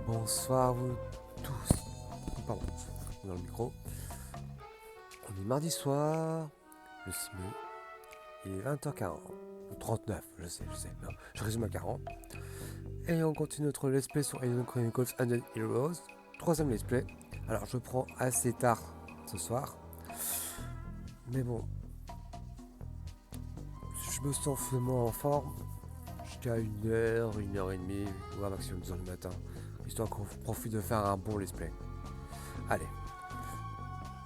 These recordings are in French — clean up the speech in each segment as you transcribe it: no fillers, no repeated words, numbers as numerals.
Bonsoir vous tous. Pardon, dans le micro. On est mardi soir, le 6 mai. Il est 20h40. Ou 39, je sais. Non, je résume à 40. Et on continue notre let's play sur Eiyuden Chronicles and Heroes. Troisième let's play. Alors je prends assez tard ce soir. Mais bon. Je me sens finalement en forme. Jusqu'à 1h et demie, ou à maximum 2h du matin. Histoire qu'on profite de faire un bon let's play. Allez.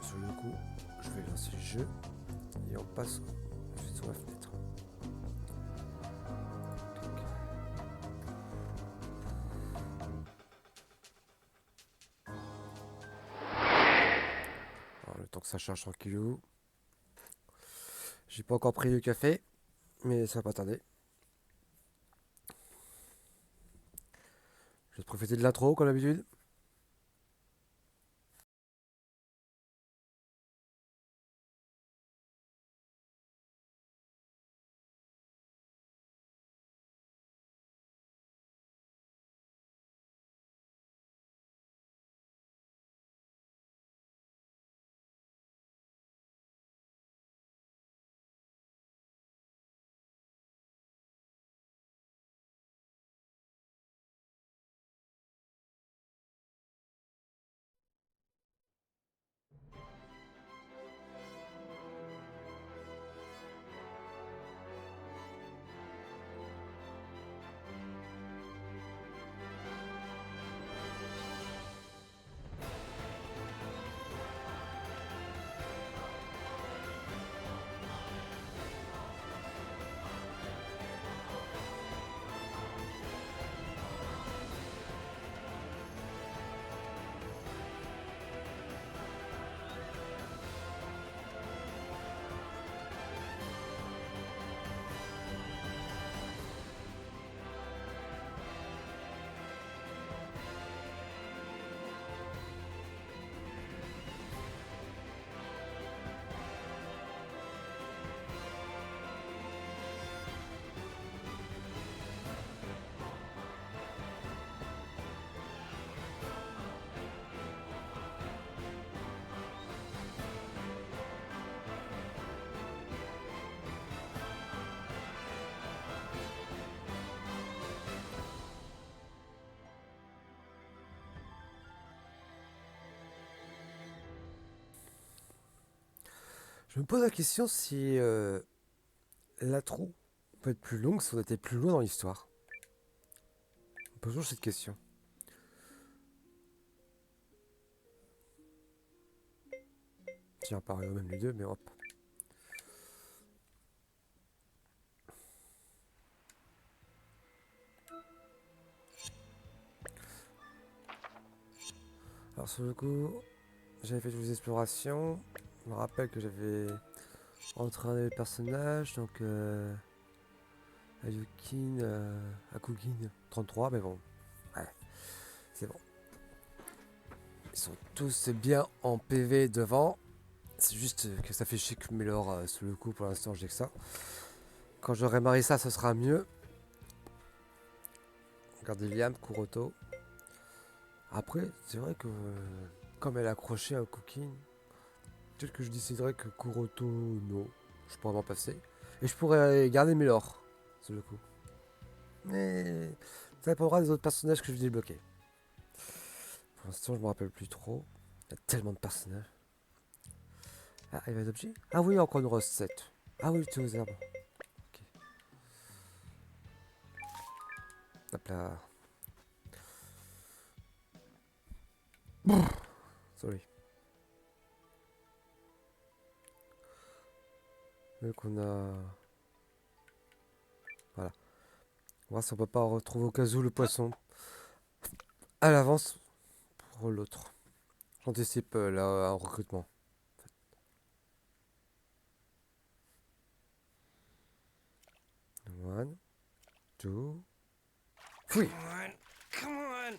Sur le coup, je vais lancer le jeu. Et on passe sur la fenêtre. Alors, le temps que ça charge tranquillou. J'ai pas encore pris de café, mais ça va pas tarder. Je vais profiter de l'intro comme d'habitude. Je me pose la question si la trou peut être plus longue si on était plus loin dans l'histoire. On pose toujours cette question. Tiens, pareil, même les deux, mais hop. Alors sur le coup, j'avais fait des explorations. Je me rappelle que j'avais entraîné le personnage, donc Eiyuden, Akugin 33, mais bon, ouais, c'est bon. Ils sont tous bien en PV devant. C'est juste que ça fait chier que Mélor sur le coup, pour l'instant j'ai que ça. Quand j'aurai Marissa, ce sera mieux. Regardez Liam, Kuroto. Après, c'est vrai que comme elle est accrochée à Cooking, peut-être que je déciderais que Kuroto, non, je pourrais m'en passer. Et je pourrais garder Mélor, sur le coup. Mais ça dépendra des autres personnages que je vais débloquer. Pour l'instant, je me rappelle plus trop. Il y a tellement de personnages. Ah, il y avait d'objets. Ah oui, encore une recette. Ah oui, tu aux arbres. Ok. Hop là. Sorry. Donc on a... Voilà. On va voir si on peut pas retrouver au cas où le poisson. À l'avance pour l'autre. J'anticipe là un recrutement. One, two, three. Come on.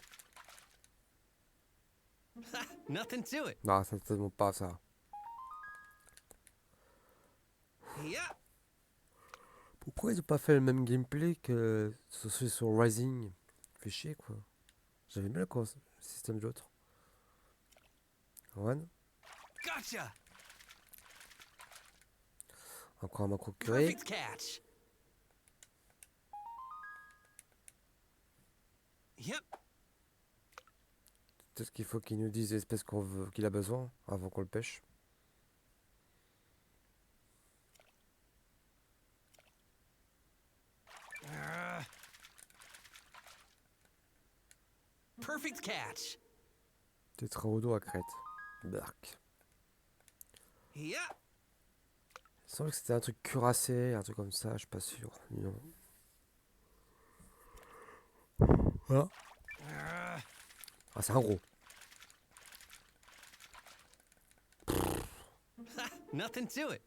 Nothing to it. Non, ça ne tellement pas ça. Yeah. Pourquoi ils ont pas fait le même gameplay que sur Rising? Fait chier quoi. J'avais bien le système de l'autre. One. Gotcha. Encore un macro curé. Perfect catch. Yep. Peut-être qu'il faut qu'il nous dise l'espèce qu'il a besoin avant qu'on le pêche. Perfect catch. Tétraodo à crête. Bark. Yep. Il semble que c'était un truc cuirassé, un truc comme ça, je suis pas sûr. Non. Voilà. Ah, c'est un gros. Nothing to it.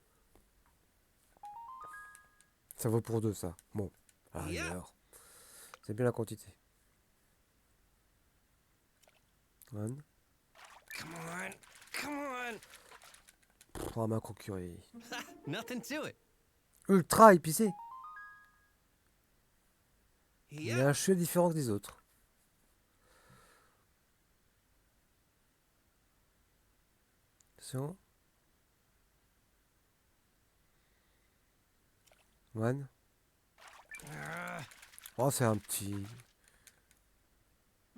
Ça vaut pour deux, ça. Bon. Alors. C'est bien la quantité. One. Come on. Come on. Un macro curé. Nothing to it. Ultra épicé. Il y a Yep. un cheveu différent que des autres. Attention. One. Oh, c'est un petit.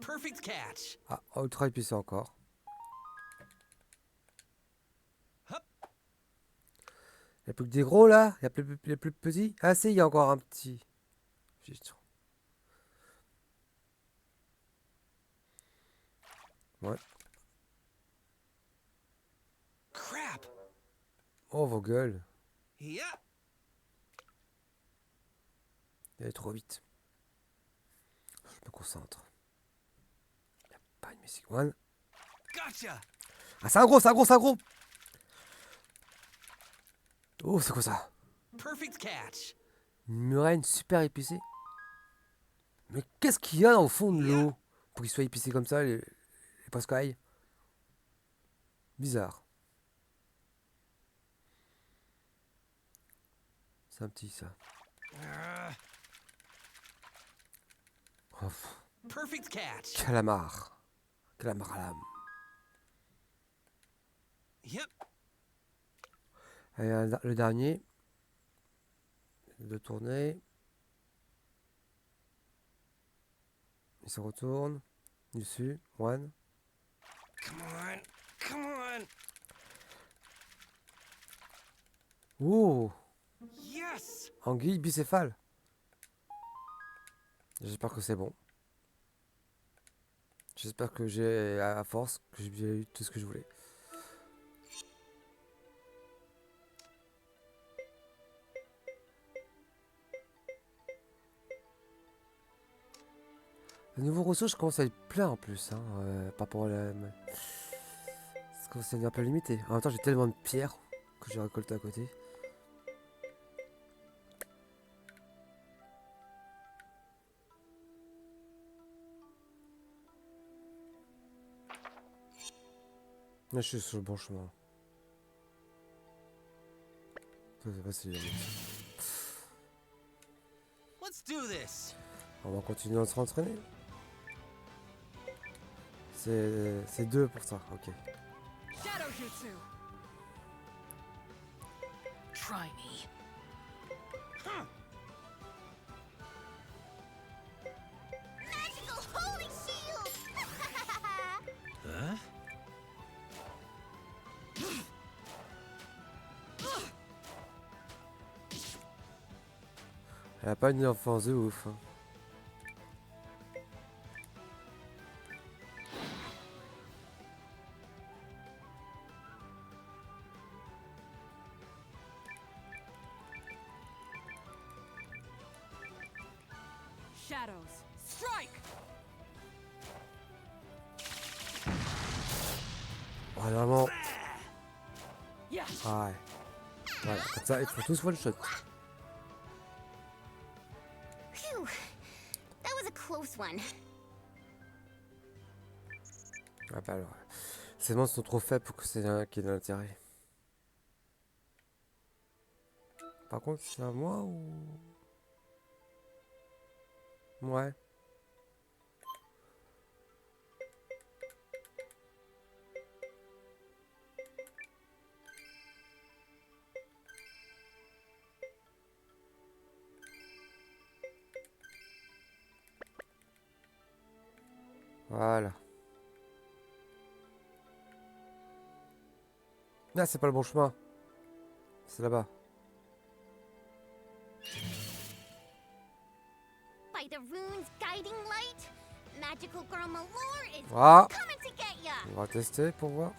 Perfect catch. Ah, ultra épicé encore. Hop. Il n'y a plus que des gros là. Il y a plus les plus petits. Ah, si, il y a encore un petit. Juste. Ouais. Crap. Oh, vos gueules. Yep. Il est trop vite. Je me concentre. Il n'y a pas une musique. One. Gotcha. Ah, c'est un gros, c'est un gros, c'est un gros. Oh, c'est quoi ça? Perfect catch. Une murène super épicée. Mais qu'est-ce qu'il y a au fond de l'eau pour qu'il soit épicé comme ça, les pascailles? Bizarre. C'est un petit ça. Oh, Perfect catch. calamar. Calamar à l'âme. Yep. Et le dernier. De tourner. Il se retourne. Dessus. One. Come on. Come on. Oh! Yes. Anguille bicéphale. J'espère que c'est bon. J'espère que j'ai, à force, que j'ai eu tout ce que je voulais. Le nouveau ressources, je commence à être plein en plus. Hein, par rapport à la. Ça commence à devenir un peu limité. En même temps, j'ai tellement de pierres que j'ai récolté à côté. Là, je suis sur le bon chemin. Ça, c'est facile. Let's do this. On va continuer à se rentraîner. C'est deux pour ça, ok. Shadow Jutsu. Try me. Magical holy shield! Huh? Elle a pas une enfance de ouf. Hein. Shadows. Strike! Oh, vraiment. Yeah. Ah ouais. Voilà, comme ça, ils font tous one shot. Phew. That was a close one. Ah bah alors. Ces monstres sont trop faibles pour que c'est un qui ait de l'intérêt. Par contre, c'est à moi ou. Ouais. Voilà. Ah, c'est pas le bon chemin. C'est là-bas. By the rune's guiding light, magical girl Malore is Ah, coming to get ya. on va tester pour voir.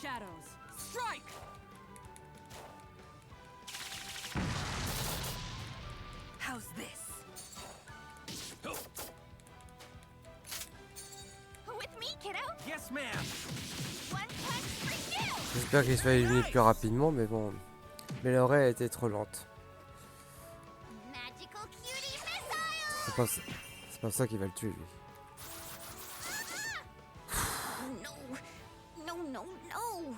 Shadows, strike! How's this? With me, kiddo. Yes, ma'am. One punch for you. J'espère qu'il se fait éliminer plus rapidement, mais bon. Mais l'oreille a été trop lente. Magical cutie C'est missile. pas, c'est pas ça qui va le tuer, lui. No, no, no, no.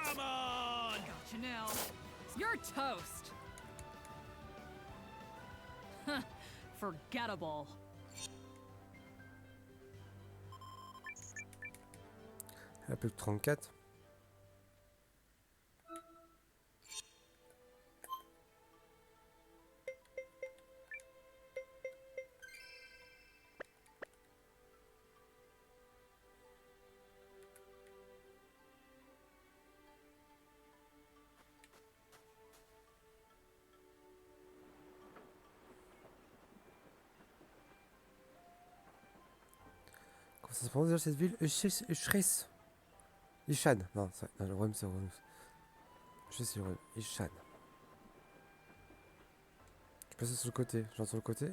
Come on. Gotcha now. You're toast. Huh, forgettable. Il a plus que 34. Comment ça se prononce déjà cette ville? Ishris. Ishan. Non, le royaume c'est le royaume. Je sais si c'est le royaume. Ishan. Je passe sur le côté. Genre sur le côté?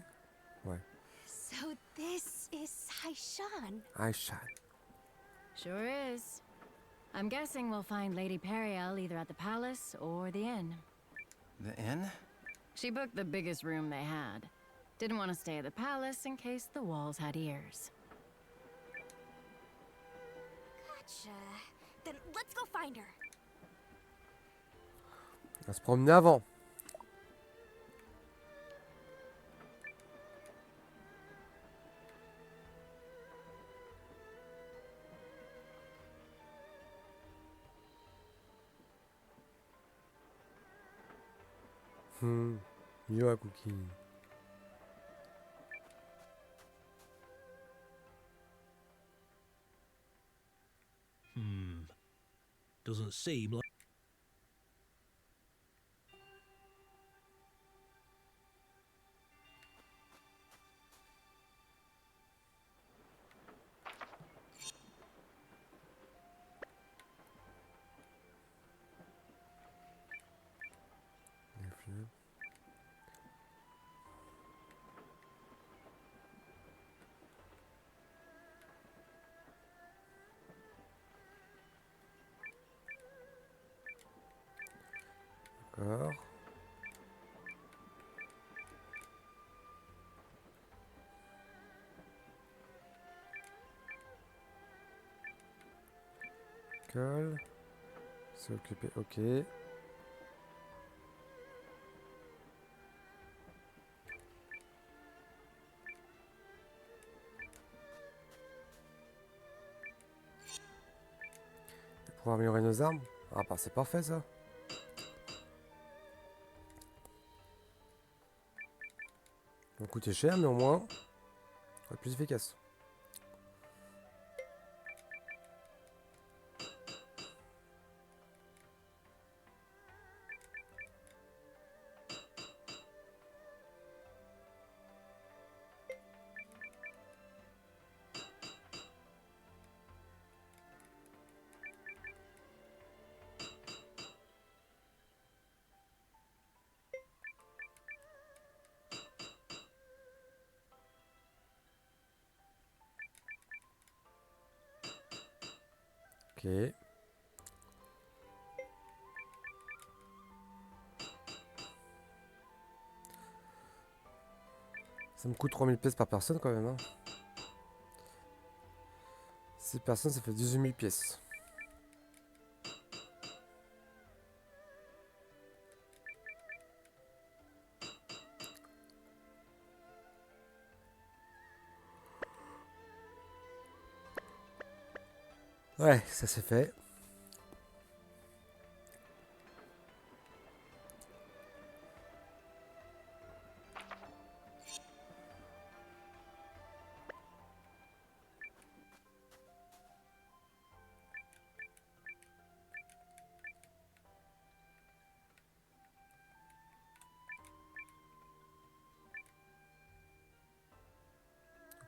Ouais. So this is Haishan. Ishan. Sure is. I'm guessing we'll find Lady Periel either at the palace or the inn. The inn? She booked the biggest room they had. Didn't want to stay at the palace in case the walls had ears. Gotcha. Then let's go find her. On va se promener avant. Mieux à Cookie. Doesn't seem like. D'accord. Colle. C'est occupé, ok. Pour améliorer nos armes. Ah bah c'est parfait ça. Ça va coûter cher mais au moins, ça va être plus efficace. Ok. Ça me coûte 3000 pièces par personne quand même. Hein. 6 personnes, ça fait 18 000 pièces. Ouais, ça c'est fait.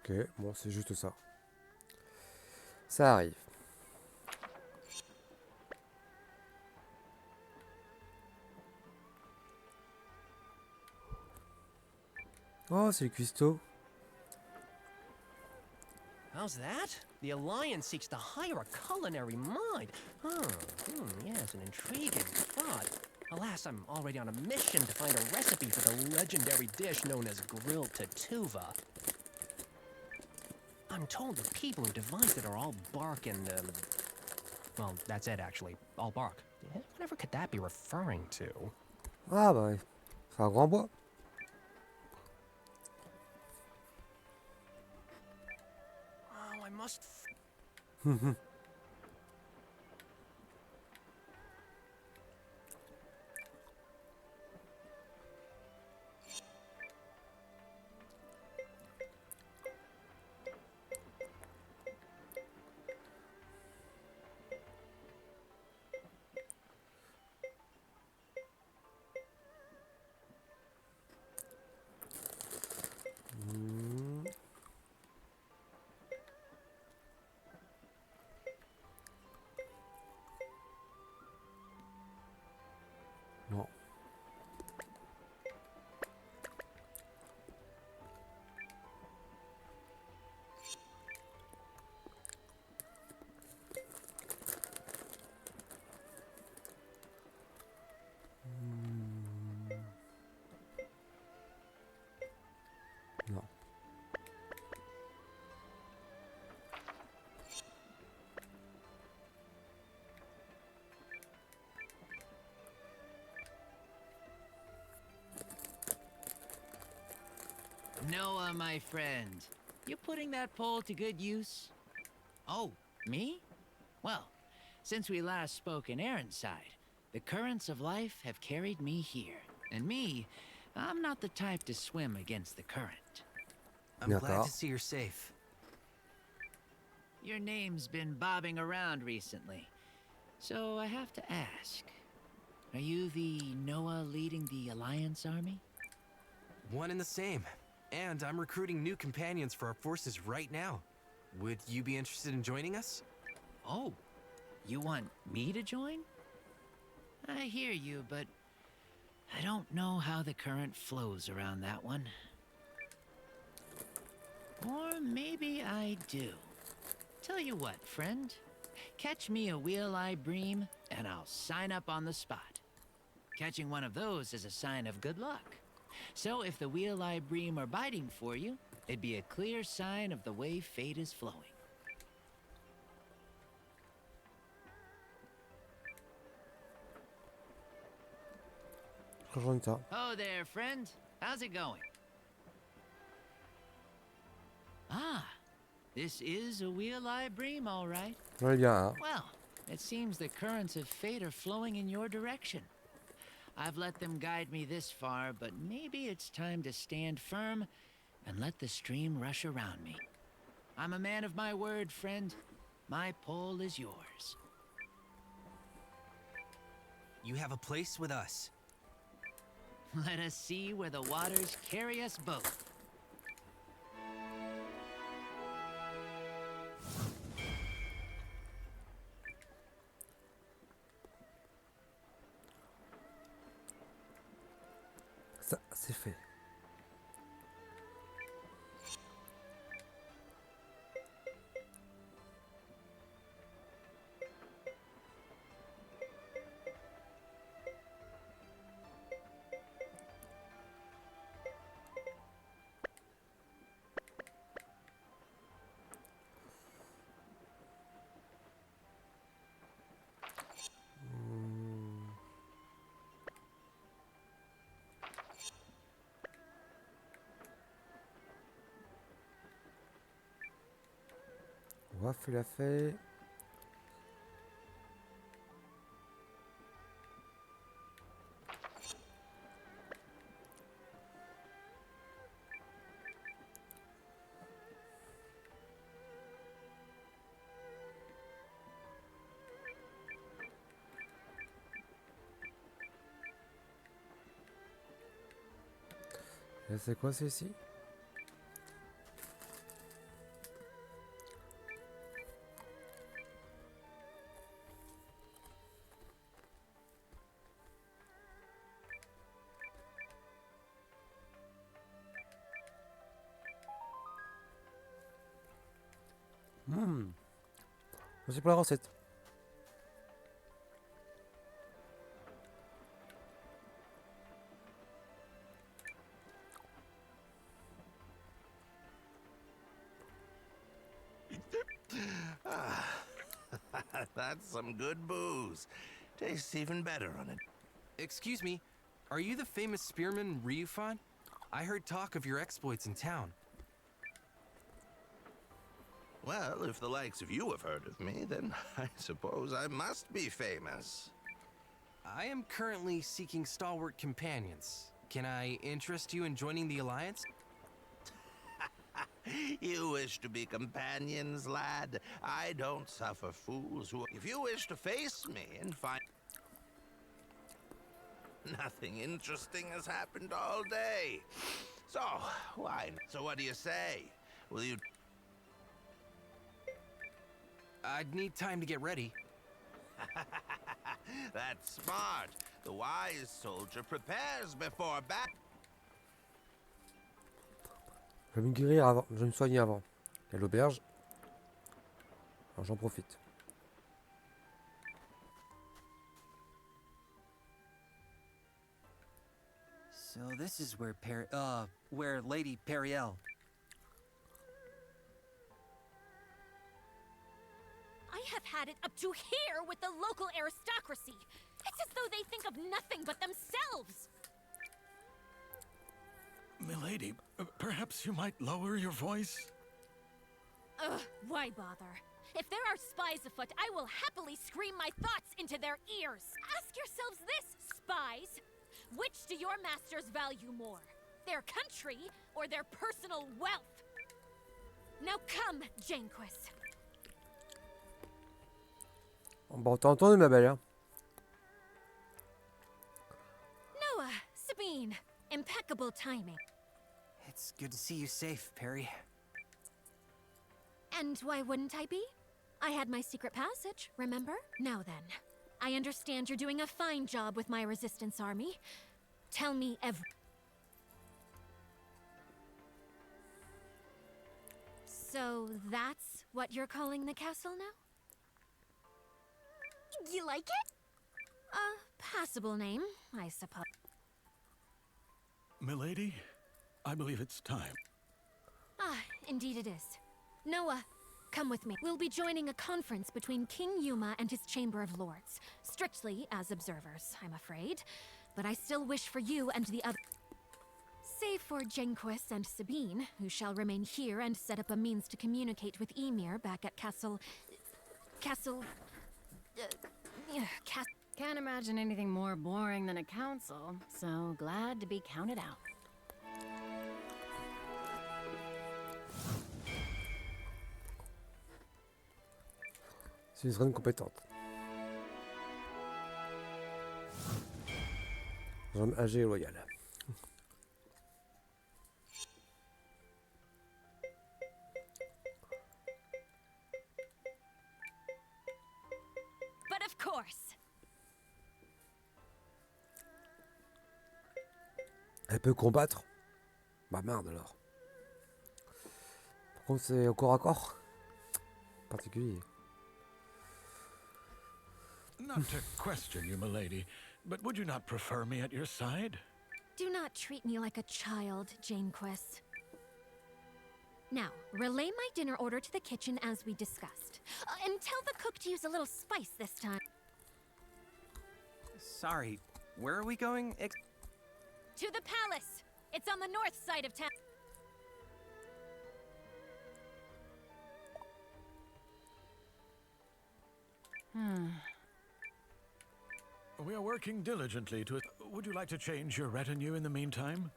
Ok, bon, c'est juste ça. Ça arrive. Oh, c'est le cuistot. How's that? The Alliance seeks to hire a culinary mind. Yes, an intriguing thought. Alas, I'm already on a mission to find a recipe for the legendary dish known as grilled tatuva. I'm told the people who devised it are all bark and, well, that's it actually. All bark. Whatever could that be referring to? Ah bah, c'est un grand bois. Oh, I must. Hmm. Non. Hmm. Non. Noah, my friend, you putting that pole to good use? Oh, me? Well, since we last spoke in Aaronside, the currents of life have carried me here. And me, I'm not the type to swim against the current. I'm glad D'accord. to see you're safe. Your name's been bobbing around recently, so I have to ask. Are you the Noah leading the Alliance army? One and the same. And I'm recruiting new companions for our forces right now. Would you be interested in joining us? Oh, you want me to join? I hear you, but I don't know how the current flows around that one. Or maybe I do. Tell you what, friend. Catch me a wheel-eye bream, and I'll sign up on the spot. Catching one of those is a sign of good luck. So if the wheel-eye bream are biting for you, it'd be a clear sign of the way fate is flowing. Rejoins ça. Oh there, friend. How's it going? Ah, this is a wheel-eye bream, all right. J'en ai bien un. Well, it seems the currents of fate are flowing in your direction. I've let them guide me this far, but maybe it's time to stand firm and let the stream rush around me. I'm a man of my word, friend. My pole is yours. You have a place with us. Let us see where the waters carry us both. Ça, c'est fait. Waf, il a fait. Et c'est quoi, c'est ici? Merci pour la recette. That's some good booze. Tastes even better on it. Excuse me, are you the famous spearman Ryufan? I heard talk of your exploits in town. Well, if the likes of you have heard of me, then I suppose I must be famous. I am currently seeking stalwart companions. Can I interest you in joining the Alliance? You wish to be companions, lad? I don't suffer fools who... If you wish to face me and find... Nothing interesting has happened all day. So, why... So what do you say? Will you... I'd need time to get ready. That's smart. The wise soldier prepares before battle. Je vais me guérir avant, je vais me soigner avant. Il y a l'auberge. Alors j'en profite. So this is where Lady Periel. I have had it up to here with the local aristocracy. It's as though they think of nothing but themselves. Milady, perhaps you might lower your voice? Ugh, why bother? If there are spies afoot, I will happily scream my thoughts into their ears. Ask yourselves this, spies. Which do your masters value more? Their country or their personal wealth? Now come, Janquis. Bon, t'as entendu ma belle, hein? Noah, Sabine, impeccable timing. It's good to see you safe, Perry. And why wouldn't I be? I had my secret passage, remember? Now then, I understand you're doing a fine job with my resistance army. Tell me So that's what you're calling the castle now? You like it? A passable name, I suppose. Milady, I believe it's time. Ah, indeed it is. Noah, come with me. We'll be joining a conference between King Yuma and his Chamber of Lords. Strictly as observers, I'm afraid. But I still wish for you and the other... Save for Janquis and Sabine, who shall remain here and set up a means to communicate with Emir back at Castle... Can't imagine anything more boring than a council, so glad to be counted out. C'est une reine compétente. Jeune âgée et loyale. But of course. Elle peut combattre? Bah merde alors. Par contre c'est au corps à corps. Particulier. Not to question you, milady, but would you not prefer me at your side? Do not treat me like a child, Janquis. Now, relay my dinner order to the kitchen as we discussed. And tell the cook to use a little spice this time. Sorry, where are we going? To the palace! It's on the north side of town. We are working diligently to... Would you like to change your retinue in the meantime?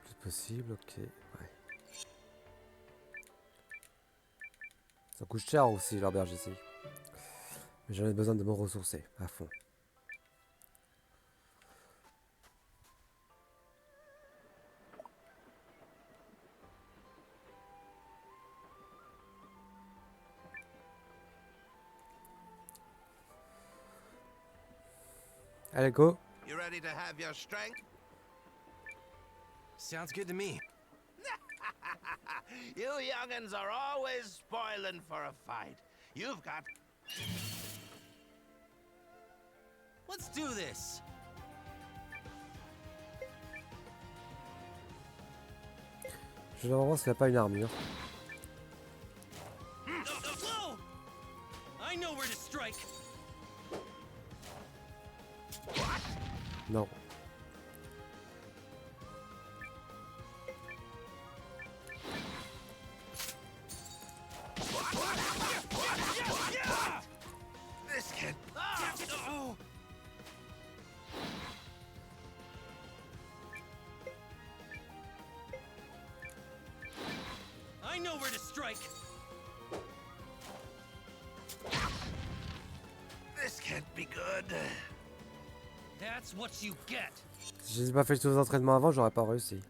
Plus possible, ok. Ouais. Ça coûte cher aussi l'auberge ici. Mais j'en ai besoin de me ressourcer à fond. Allez, go. You ready to have your strength? Sounds good to me. You young'uns are always spoiling for a fight. You've got... Let's do this. Je vais voir s'il n'a pas une armure. Whoa! I know where to strike. Non. This kid... Oh! I know where to strike. This can't be good. That's what you get. Si j'ai pas fait tous les entraînements avant, j'aurais pas réussi.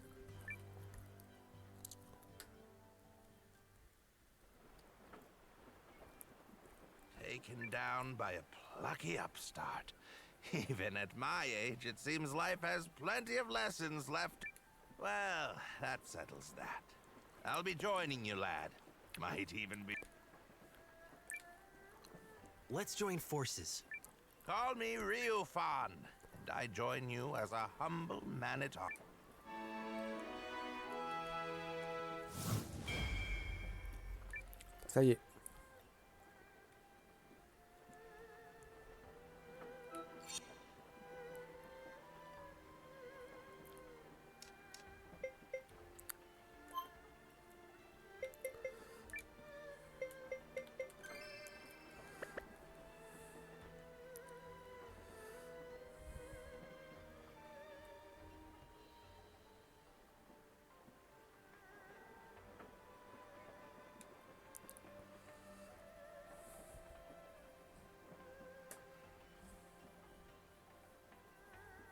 Taken down by a plucky upstart. Even at my age, it seems life has plenty of lessons left. Well, that settles that. I'll be joining you, lad. Might even be... Let's join forces. Call me Ryufan, and I join you as a humble man-at-arms. Ça y est.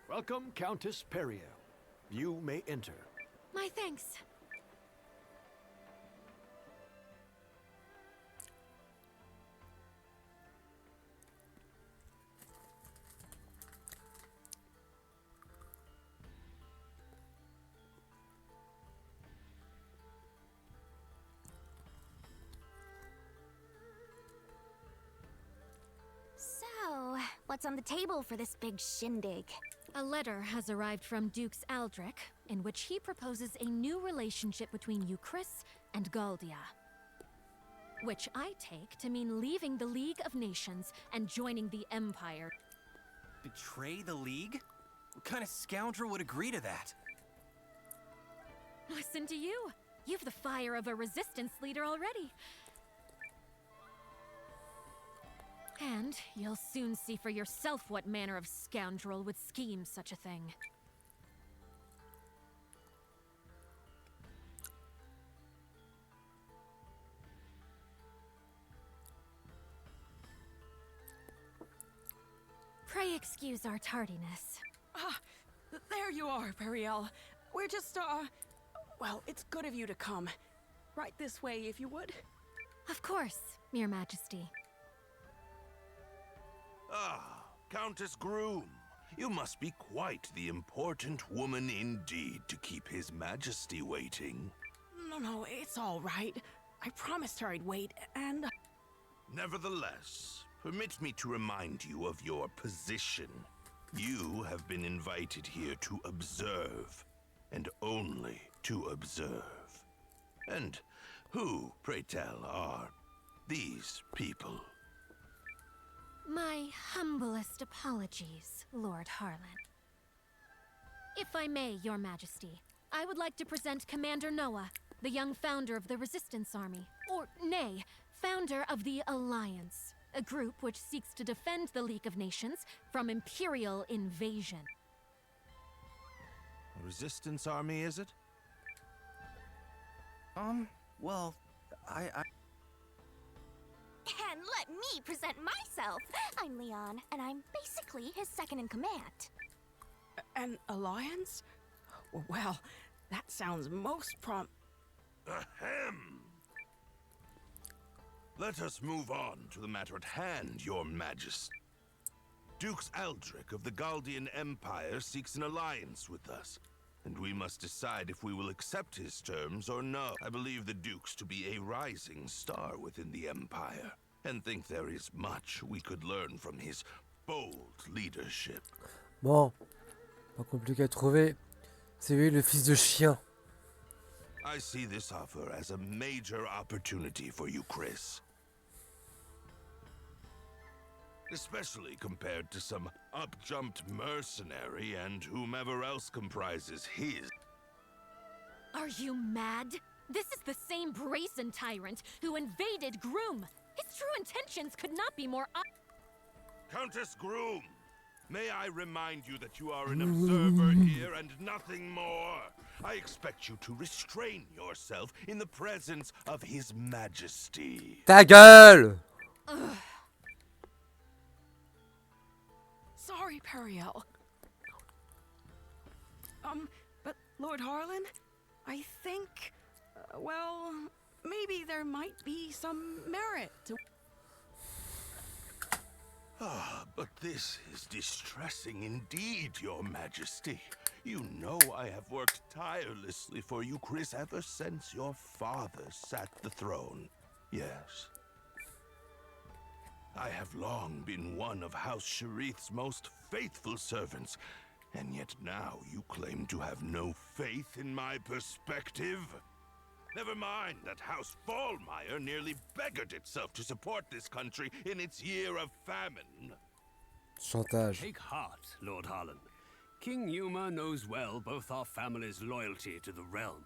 Welcome, Countess Periel. You may enter. My thanks. So, what's on the table for this big shindig? A letter has arrived from Dukes Aldrich, in which he proposes a new relationship between Euchris and Galdia. Which I take to mean leaving the League of Nations and joining the Empire. Betray the League? What kind of scoundrel would agree to that? Listen to you. You've the fire of a resistance leader already. And you'll soon see for yourself what manner of scoundrel would scheme such a thing. Pray excuse our tardiness. Ah, there you are, Periel. We're just, well, it's good of you to come. Right this way, if you would. Of course, Your Majesty. Ah, Countess Groom. You must be quite the important woman indeed to keep His Majesty waiting. No, it's all right. I promised her I'd wait, and... Nevertheless, permit me to remind you of your position. You have been invited here to observe, and only to observe. And who, pray tell, are these people? My humblest apologies, Lord Harlan. If I may, Your Majesty, I would like to present Commander Noah, the young founder of the Resistance Army, or nay, founder of the Alliance, a group which seeks to defend the League of Nations from Imperial invasion. A resistance army, is it? Well, I... And let me present myself. I'm Leon, and I'm basically his second in command. An alliance? Well, that sounds most Ahem! Let us move on to the matter at hand, Your Majesty. Dukes Aldrich of the Galdian Empire seeks an alliance with us, and we must decide if we will accept his terms or no. I believe the Dukes to be a rising star within the Empire, and think there is much we could learn from his bold leadership. Bon, pas compliqué à trouver. C'est lui, le fils de chien. I see this offer as a major opportunity for you, Chris. Especially compared to some up-jumped mercenary and whomever else comprises his. Are you mad? This is the same brazen tyrant who invaded Groom. His true intentions could not be more Countess Groom, may I remind you that you are an observer here and nothing more. I expect you to restrain yourself in the presence of His Majesty. Ta gueule! Sorry, Periel. But Lord Harlan, I think, well, maybe there might be some merit to... But this is distressing indeed, Your Majesty. You know I have worked tirelessly for you, Chris, ever since your father sat the throne. Yes. I have long been one of House Sharith's most faithful servants, and yet now you claim to have no faith in my perspective? Never mind that House Fallmeyer nearly beggared itself to support this country in its year of famine. Chantage. Take heart, Lord Harlan. King Yuma knows well both our family's loyalty to the realm.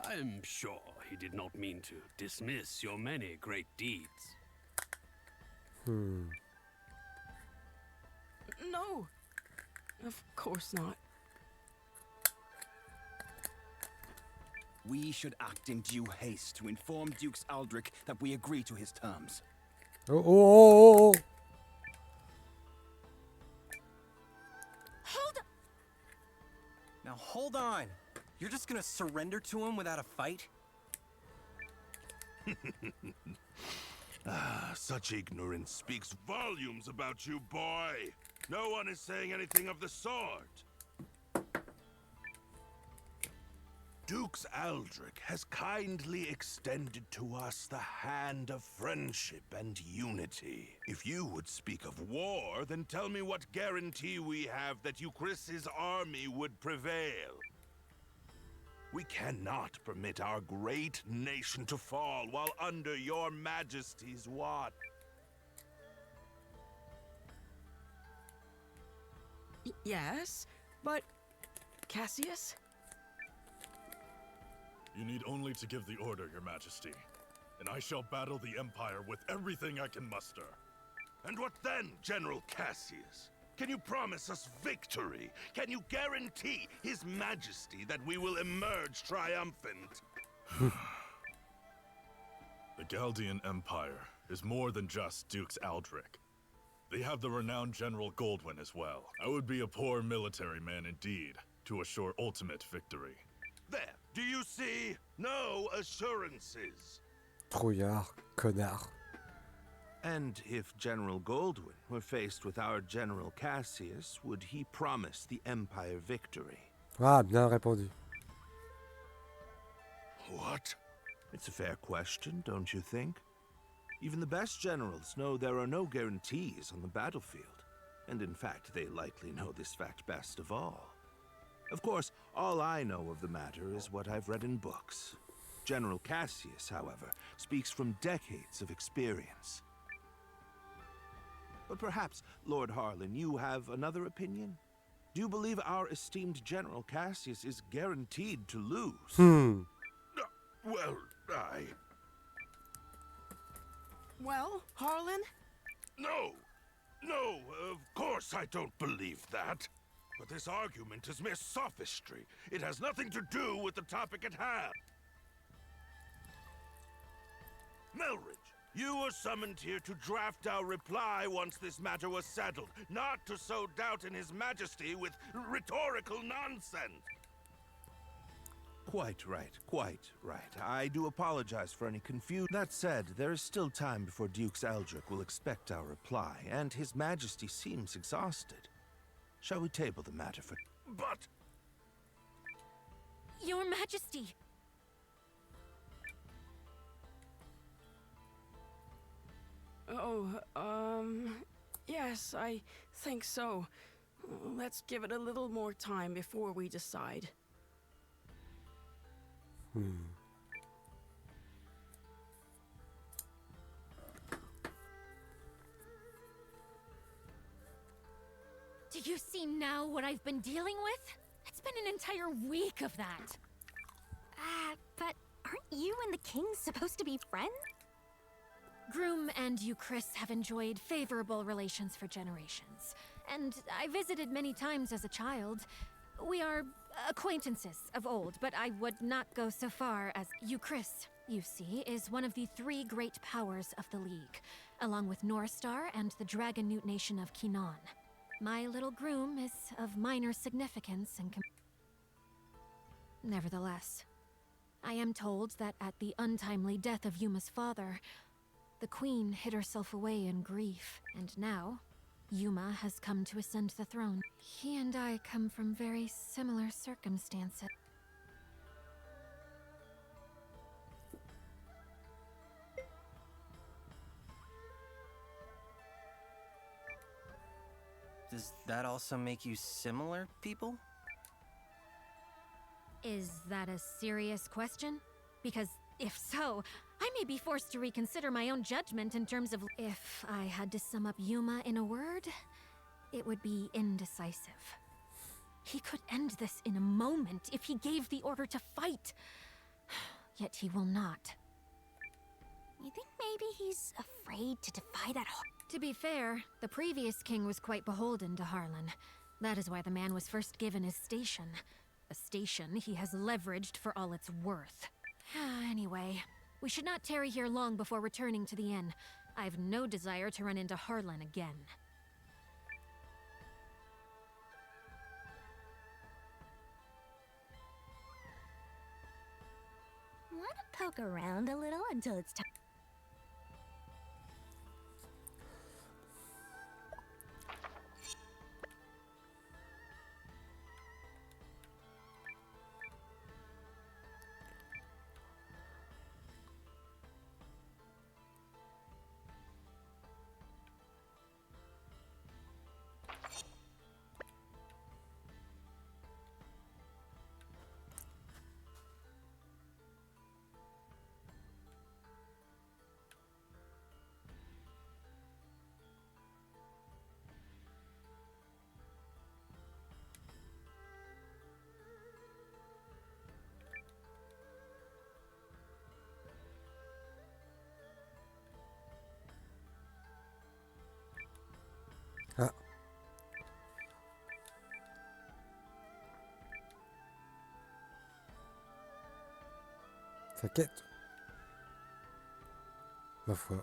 I'm sure he did not mean to dismiss your many great deeds. No, of course not. We should act in due haste to inform Dukes Aldrich that we agree to his terms. Oh, oh, oh, oh. Hold up! Now hold on. You're just gonna surrender to him without a fight? Such ignorance speaks volumes about you, boy. No one is saying anything of the sort. Dukes Aldrich has kindly extended to us the hand of friendship and unity. If you would speak of war, then tell me what guarantee we have that Euchris's army would prevail. We cannot permit our great nation to fall while under your majesty's watch. Yes, but Cassius? You need only to give the order, Your Majesty, and I shall battle the Empire with everything I can muster. And what then, General Cassius? Can you promise us victory? Can you guarantee His Majesty that we will emerge triumphant? The Galdian Empire is more than just Dukes Aldrich. They have the renowned General Goldwyn as well. I would be a poor military man indeed to assure ultimate victory. There, do you see? No assurances. Trouillard, connard. And if General Goldwyn were faced with our General Cassius, would he promise the Empire victory? Ah, bien répondu. What? It's a fair question, don't you think? Even the best generals know there are no guarantees on the battlefield. And in fact, they likely know this fact best of all. Of course, all I know of the matter is what I've read in books. General Cassius, however, speaks from decades of experience. But perhaps, Lord Harlan, you have another opinion? Do you believe our esteemed General Cassius is guaranteed to lose? Well, Well, Harlan? No! No, of course I don't believe that. But this argument is mere sophistry. It has nothing to do with the topic at hand. Melridge, you were summoned here to draft our reply once this matter was settled, not to sow doubt in His Majesty with rhetorical nonsense. Quite right, quite right. I do apologize for any confusion. That said, there is still time before Dukes Eldrick will expect our reply, and His Majesty seems exhausted. Shall we table the matter for... But... Your Majesty! Oh, yes, I think so. Let's give it a little more time before we decide. Do you see now what I've been dealing with? It's been an entire week of that. But aren't you and the king supposed to be friends? Groom and Euchris have enjoyed favorable relations for generations, and I visited many times as a child. We are acquaintances of old, but I would not go so far as Euchris, you see, is one of the 3 great powers of the League, along with Norstar and the Dragon Newt nation of Kinan. My little groom is of minor significance and nevertheless, I am told that at the untimely death of Yuma's father, the queen hid herself away in grief, and now, Yuma has come to ascend the throne. He and I come from very similar circumstances. Does that also make you similar people? Is that a serious question? Because if so, I may be forced to reconsider my own judgment in terms of... If I had to sum up Yuma in a word, it would be indecisive. He could end this in a moment if he gave the order to fight. Yet he will not. You think maybe he's afraid to defy that... To be fair, the previous king was quite beholden to Harlan. That is why the man was first given his station. A station he has leveraged for all it's worth. Anyway, we should not tarry here long before returning to the inn. I have no desire to run into Harlan again. Wanna poke around a little until it's time? Ah. Sa quête. Ma foi.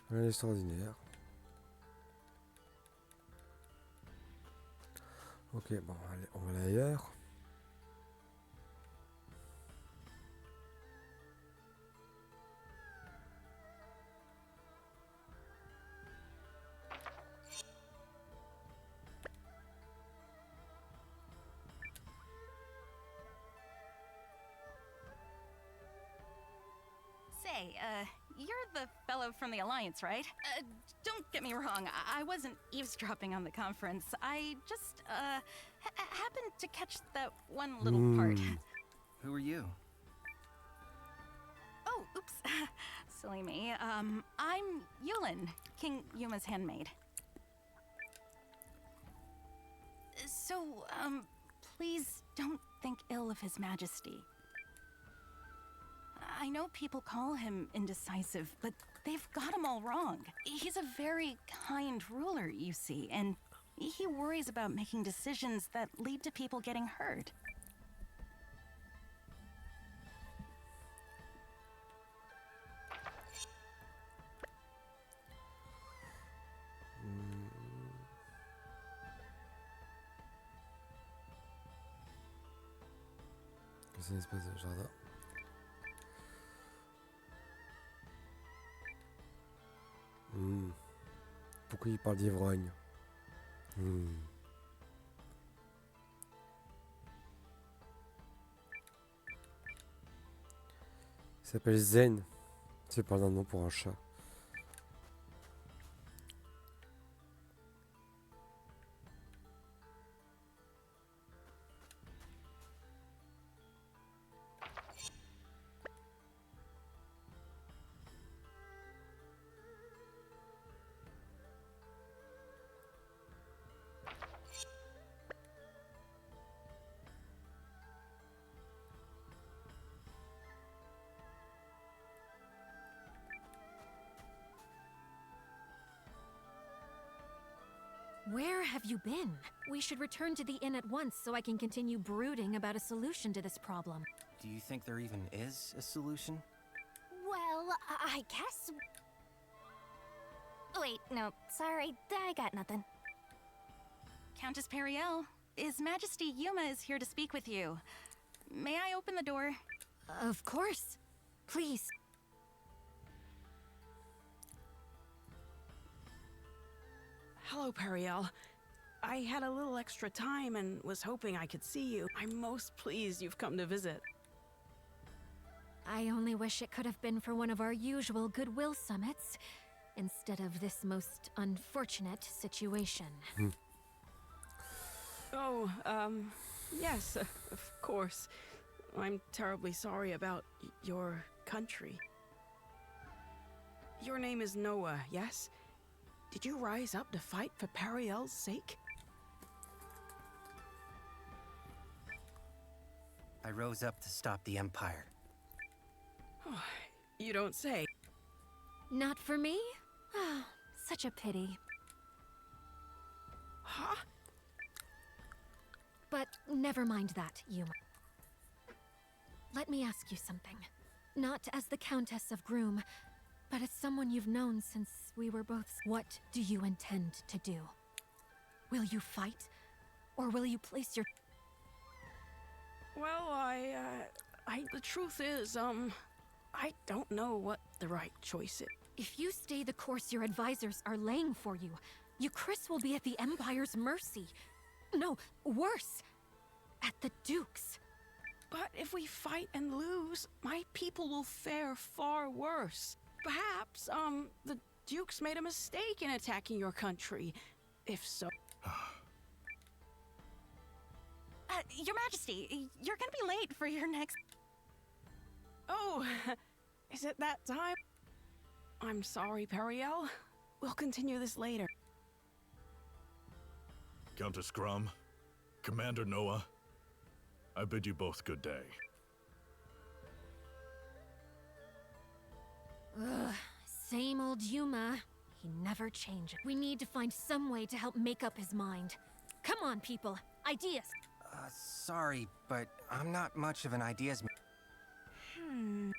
Rien d'extraordinaire. Ok, bon, allez, on va aller ailleurs. Say, you're the fellow from the Alliance, right? Don't get me wrong, I wasn't eavesdropping on the conference. I just, happened to catch that one little part. Who are you? Oh, oops. Silly me. I'm Eiyuden, King Yuma's handmaid. So, please don't think ill of His Majesty. I know people call him indecisive, but they've got him all wrong. He's a very kind ruler, you see, and he worries about making decisions that lead to people getting hurt. C'est une espèce de jardin. Pourquoi il parle d'ivrogne? Il s'appelle Zen. C'est pas un nom pour un chat. Where have you been? We should return to the inn at once so I can continue brooding about a solution to this problem. Do you think there even is a solution? Well, I guess... Wait, no, sorry, I got nothing. Countess Periel, His Majesty Yuma is here to speak with you. May I open the door? Of course. Please. Hello, Periel. I had a little extra time and was hoping I could see you. I'm most pleased you've come to visit. I only wish it could have been for one of our usual goodwill summits, instead of this most unfortunate situation. Oh, yes, of course. I'm terribly sorry about your country. Your name is Noah, yes? Did you rise up to fight for Periel's sake? I rose up to stop the Empire. Oh, you don't say. Not for me? Oh, such a pity. Huh? But never mind that, Yuma. Let me ask you something. Not as the Countess of Groom, but as someone you've known since we were both... What do you intend to do? Will you fight? Or will you place your... Well, the truth is, I don't know what the right choice is. If you stay the course your advisors are laying for you, Chris will be at the Empire's mercy. No, worse, at the Duke's. But if we fight and lose, my people will fare far worse. Perhaps, the Duke's made a mistake in attacking your country. If so... Your Majesty, you're gonna be late for your next... Oh, is it that time? I'm sorry, Periel. We'll continue this later. Countess Grum, Commander Noah, I bid you both good day. Ugh, same old Yuma. He never changes. We need to find some way to help make up his mind. Come on, people. Ideas. Sorry, but I'm not much of an ideas man.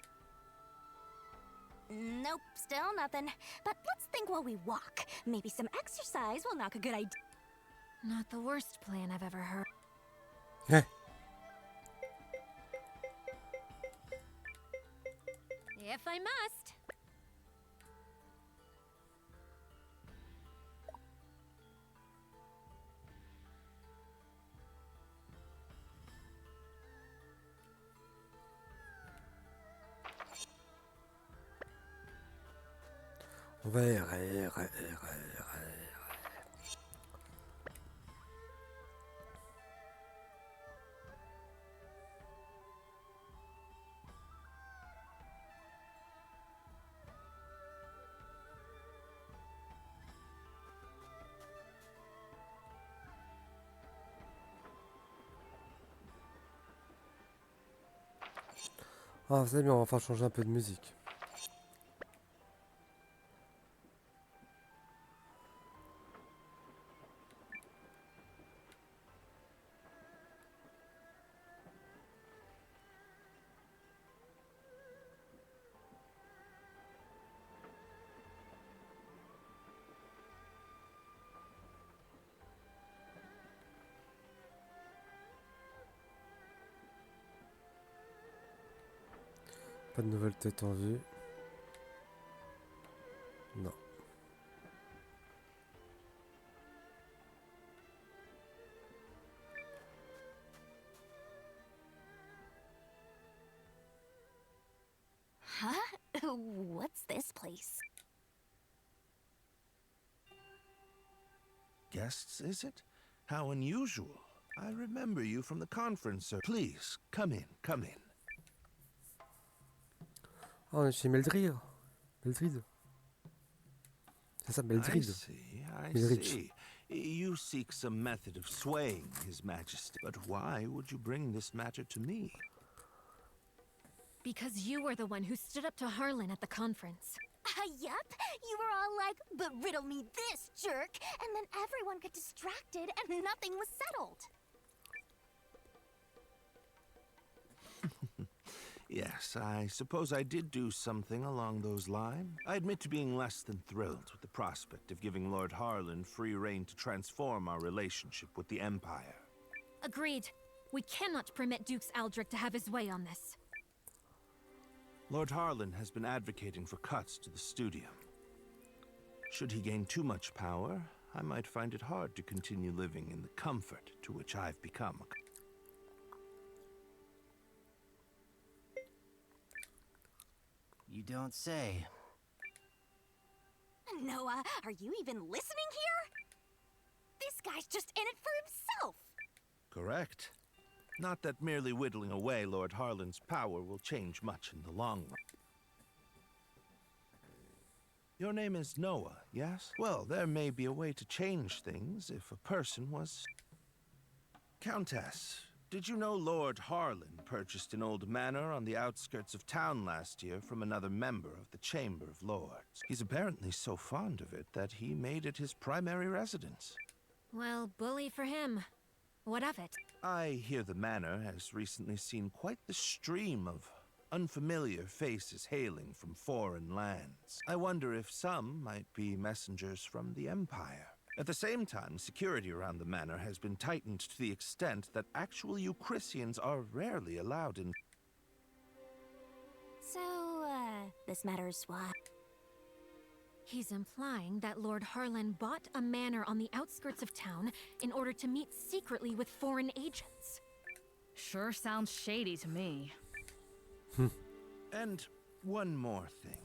Nope, still nothing. But let's think while we walk. Maybe some exercise will knock a good idea. Not the worst plan I've ever heard. If I must. On va errer, errer, errer. Ah, c'est bien, on va faire changer un peu de musique. Pas de nouvelles têtes en vue. Non. Huh? What's this place? Guests, is it? How unusual. I remember you from the conference, sir. Please, come in, come in. Ah, on est chez Meldrid. Meldrid. C'est ça, I Meldrid. see, I Melrich. see. You seek some method of swaying His Majesty. But why would you bring this matter to me? Because you were the one who stood up to Harlan at the conference. Yup. You were all like, but riddle me this, jerk. And then everyone got distracted and nothing was settled. Yes, I suppose I did do something along those lines. I admit to being less than thrilled with the prospect of giving Lord Harlan free rein to transform our relationship with the Empire. Agreed. We cannot permit Dukes Aldrich to have his way on this. Lord Harlan has been advocating for cuts to the studium. Should he gain too much power, I might find it hard to continue living in the comfort to which I've become. You don't say. Noah, are you even listening here? This guy's just in it for himself. Correct. Not that merely whittling away Lord Harlan's power will change much in the long run. Your name is Noah, yes? Well, there may be a way to change things if a person was... Countess, did you know Lord Harlan purchased an old manor on the outskirts of town last year from another member of the Chamber of Lords? He's apparently so fond of it that he made it his primary residence. Well, bully for him. What of it? I hear the manor has recently seen quite the stream of unfamiliar faces hailing from foreign lands. I wonder if some might be messengers from the Empire. At the same time, security around the manor has been tightened to the extent that actual Eucrisians are rarely allowed in. So, this matters what? He's implying that Lord Harlan bought a manor on the outskirts of town in order to meet secretly with foreign agents. Sure sounds shady to me. And one more thing.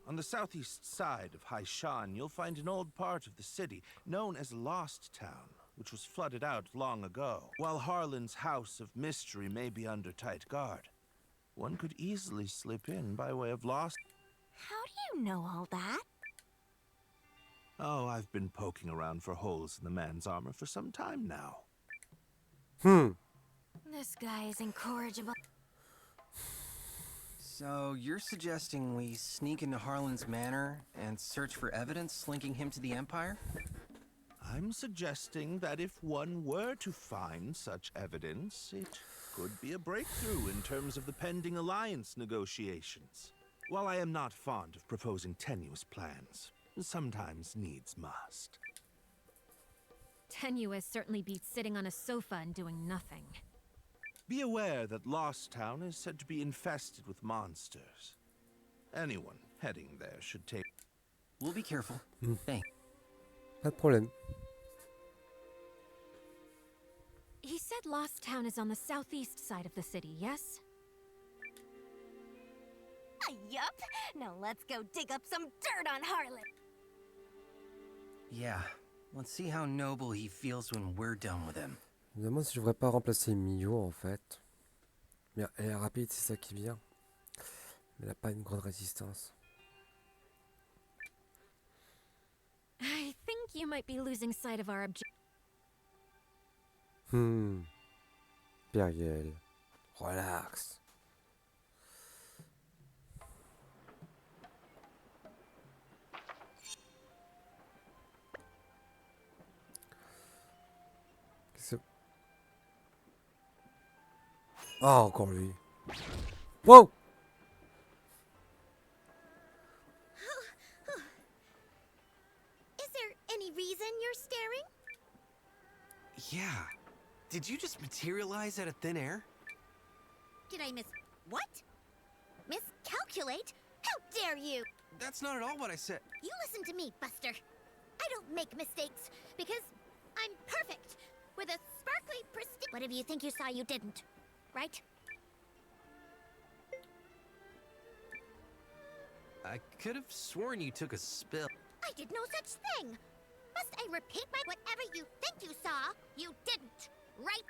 On the southeast side of Haishan, you'll find an old part of the city known as Lost Town, which was flooded out long ago. While Harlan's House of Mystery may be under tight guard, one could easily slip in by way of Lost. How do you know all that? Oh, I've been poking around for holes in the man's armor for some time now. This guy is incorrigible. So you're suggesting we sneak into Harlan's manor and search for evidence linking him to the Empire? I'm suggesting that if one were to find such evidence, it could be a breakthrough in terms of the pending alliance negotiations. While I am not fond of proposing tenuous plans, sometimes needs must. Tenuous certainly beats sitting on a sofa and doing nothing. Be aware that Lost Town is said to be infested with monsters. Anyone heading there should take... We'll be careful. Thanks. Pas de problème. He said Lost Town is on the southeast side of the city, yes? Yup. Now let's go dig up some dirt on Harlan. Yeah, let's see how noble he feels when we're done with him. Je me demande si je devrais pas remplacer Mio en fait. Mais elle est rapide, c'est ça qui vient. Mais elle n'a pas une grande résistance. I think you might be losing sight of our objective. Periel. Relax. Qu'est-ce que... Ah, encore lui. Wow! Is there any reason you're staring? Yeah. Did you just materialize out of thin air? Did I miss... what? Miscalculate? How dare you! That's not at all what I said. You listen to me, Buster. I don't make mistakes, because I'm perfect, with a sparkly pristine... Whatever you think you saw, you didn't. Right? I could have sworn you took a spill. I did no such thing! Must I repeat my... Whatever you think you saw, you didn't. Right?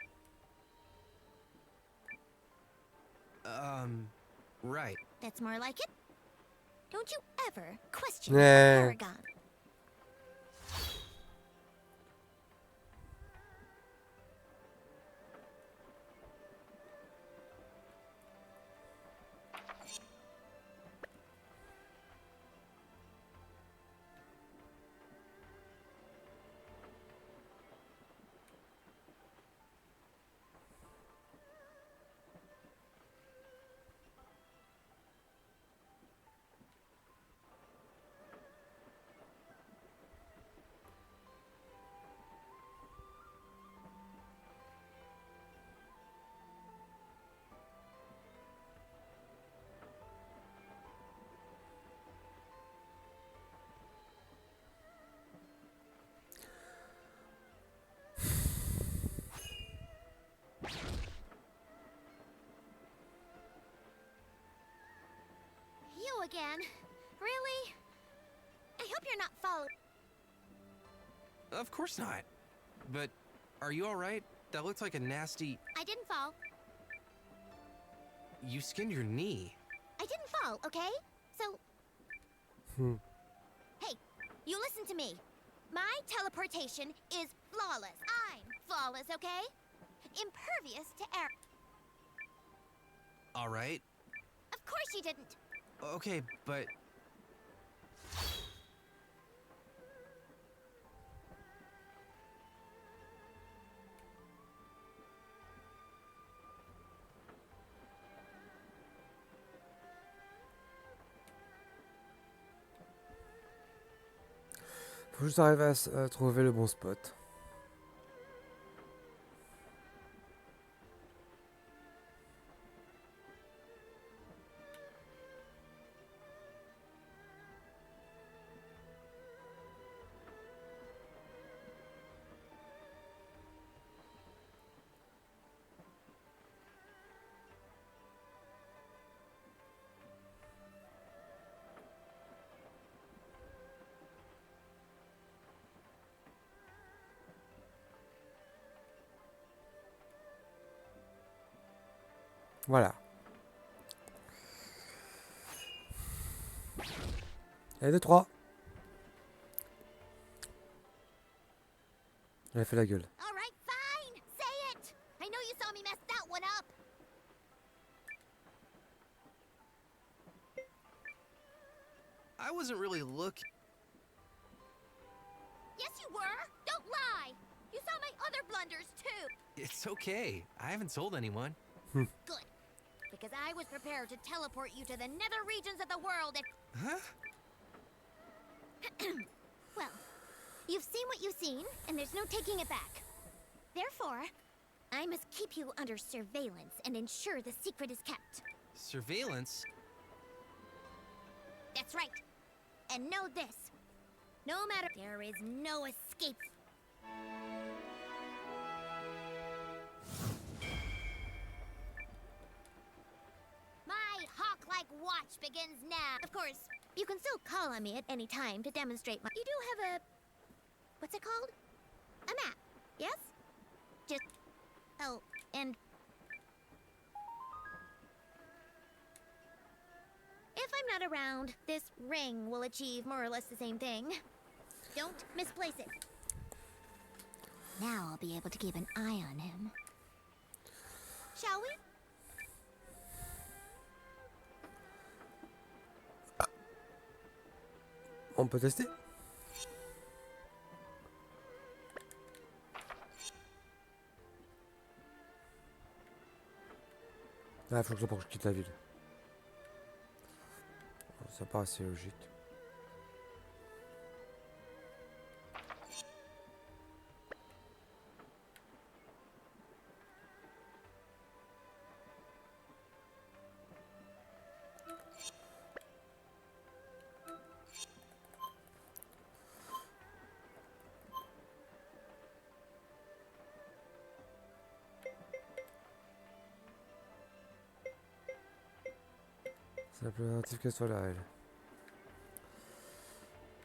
Right. That's more like it. Don't you ever question Yeah. Aragon. You again? Really? I hope you're not following. Of course not. But are you alright? That looked like a nasty... I didn't fall. You skinned your knee. I didn't fall, okay? So, hey, you listen to me. My teleportation is flawless. I'm flawless, okay? Impervious to error. Alright. Of course you didn't. Okay, but... Faut juste arriver à trouver le bon spot. Voilà. Allez, 2, 3. Elle a fait la gueule. All right, fine. Say it. I know you saw me mess that one up. I wasn't really looking... Yes, you were. Don't lie. You saw my other blunders, too. It's okay. I haven't told anyone. Good. Because I was prepared to teleport you to the nether regions of the world if... Huh? Well, you've seen what you've seen, and there's no taking it back. Therefore, I must keep you under surveillance and ensure the secret is kept. Surveillance? That's right. And know this. No matter... There is no escape. My hawk-like watch begins now. Of course, you can still call on me at any time to demonstrate my... You do have a what's it called? A map, yes? Just, oh, and if I'm not around, this ring will achieve more or less the same thing. Don't misplace it. Now I'll be able to keep an eye on him. Shall we? On peut tester? Ah, faut que je quitte la ville. Ça paraît assez logique. C'est plus relatif qu'elle soit là, elle.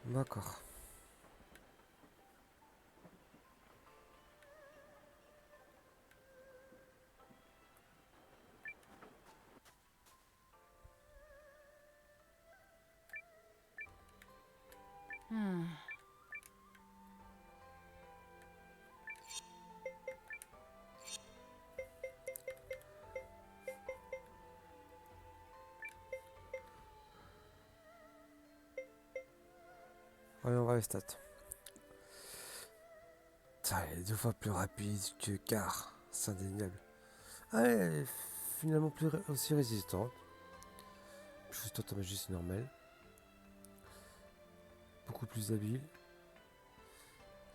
D'accord. Allez, on va les stats. Ça, elle est 2 fois plus rapide que Car, c'est indéniable. Ah, elle est finalement aussi résistante. Résistante en magie, c'est normal. Beaucoup plus habile.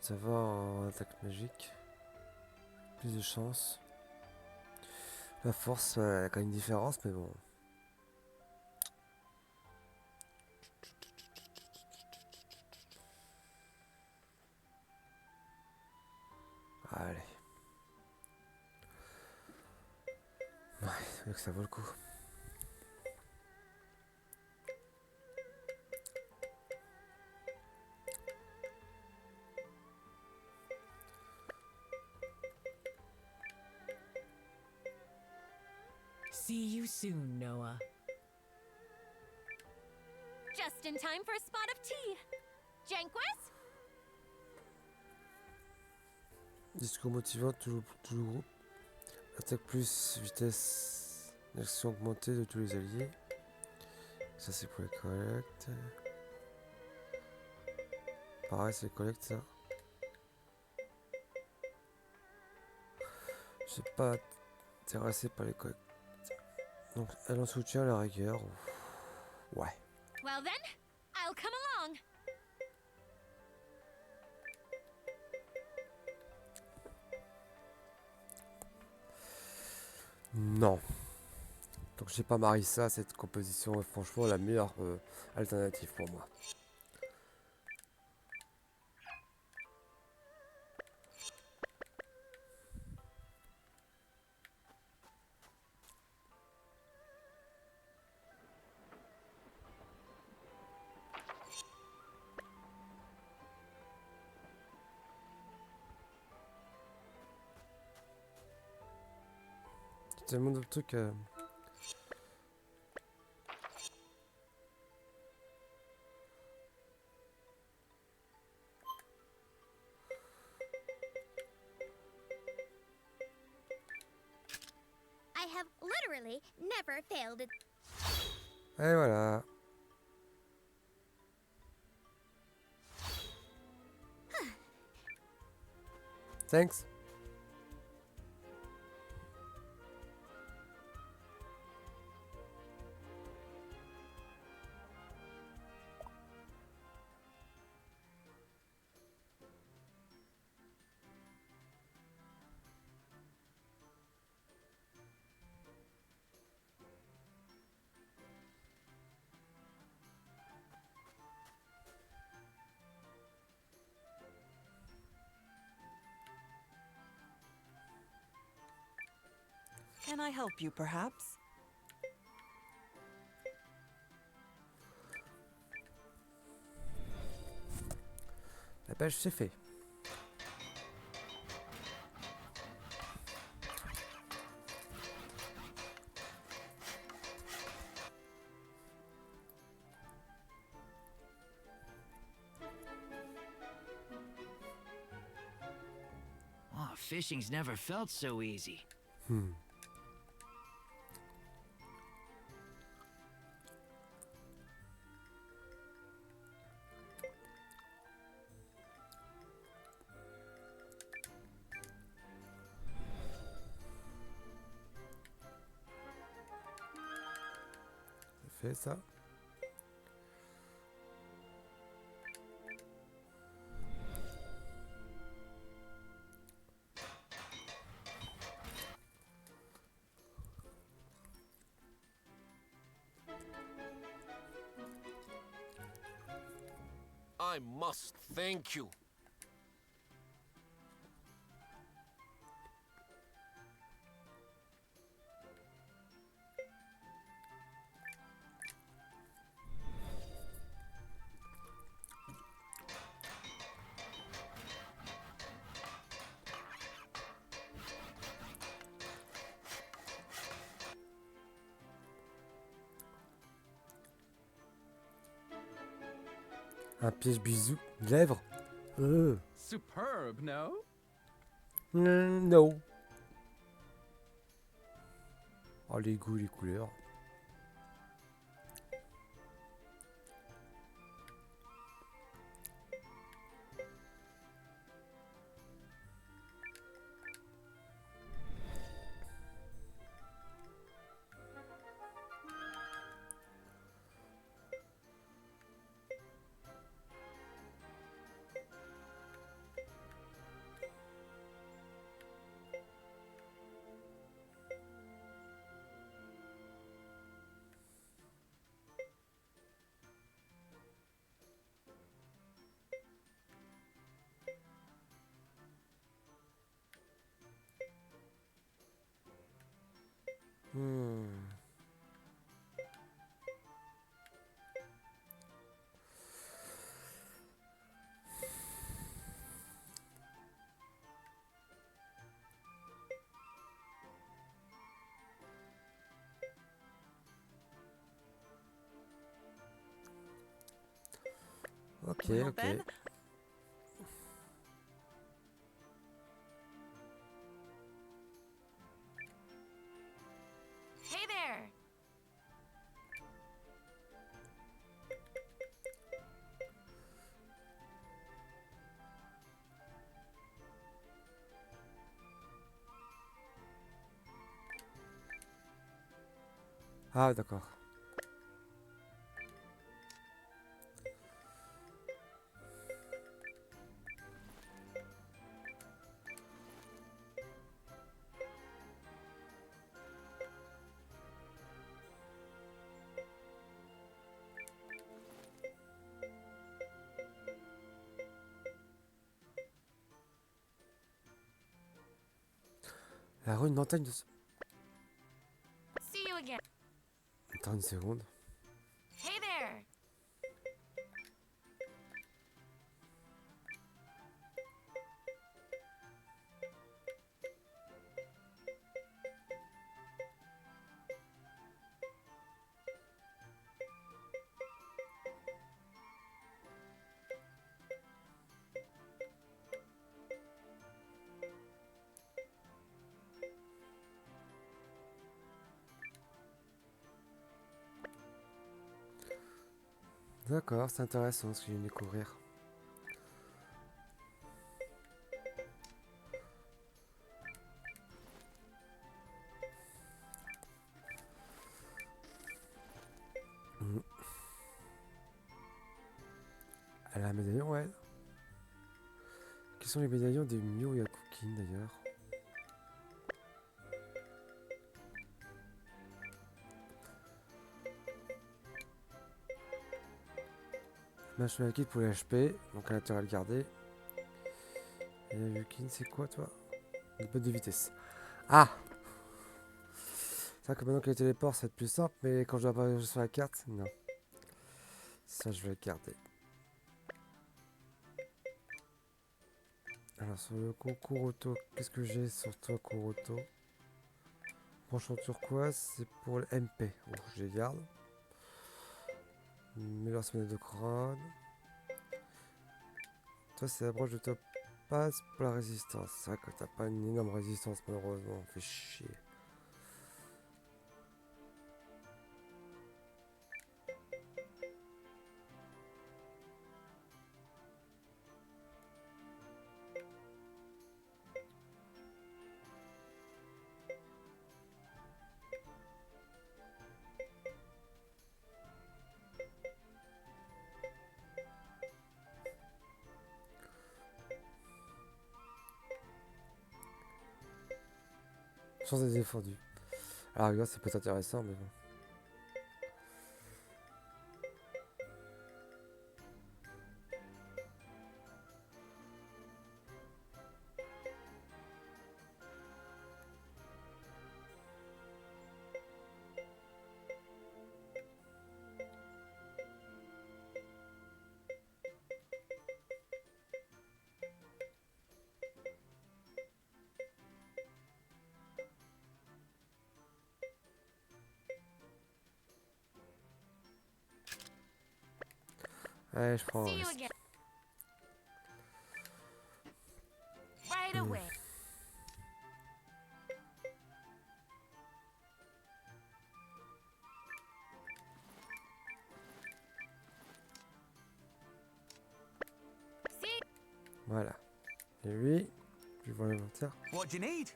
Ça va en attaque magique. Plus de chance. La force, elle a quand même une différence, mais bon. Allez. Ouais, c'est vrai que ça vaut le coup. See you soon, Noah. Just in time for a spot of tea. Janquist? Discours motivant, tout le groupe. Attaque plus, vitesse, action augmentée de tous les alliés. Ça c'est pour les collectes. Pareil, c'est les collectes ça. Je suis pas intéressé par les collectes. Donc elle en soutient à la rigueur. Ouais. Well then, I'll come along. Non. Donc j'ai pas marié ça, cette composition est franchement la meilleure alternative pour moi. Tellement de trucs à... I have literally never failed it. Et voilà. Thanks. Can I help you, perhaps? La pêche c'est fait. Fishing's never felt so easy. Fait ça. I must thank you. Un piège bisou. Lèvres. Superb, no? No. Oh, les goûts, les couleurs. Ok, Well, ok. then, Hey there! Ah, d'accord. La rue, une montagne de... See you again. Attends une seconde. Hey there! D'accord, c'est intéressant ce que je viens de découvrir. Elle a un médaillon, ouais. Quels sont les médaillons des Mio et Akukin d'ailleurs? Machin kit pour les HP, donc un intérêt à le garder. Et la Yukin, c'est quoi toi? Une botte de vitesse. Ah! C'est vrai que maintenant que les téléports, ça va être plus simple, mais quand je dois apparaître sur la carte, non. Ça, je vais le garder. Alors, sur le coup, Kuroto, qu'est-ce que j'ai sur toi, Kuroto? Branchon turquoise, c'est pour le MP. Oh, je les garde. Meilleure semaine de crâne. Toi, c'est la branche de top passe pour la résistance. C'est vrai que t'as pas une énorme résistance malheureusement, fait chier. Chance d'être défendu. Alors regarde, ça peut être intéressant, mais bon. Ouais, je prends. See you again. Right away. See. Voilà. Et lui, je vais voir l'inventaire. What do you need?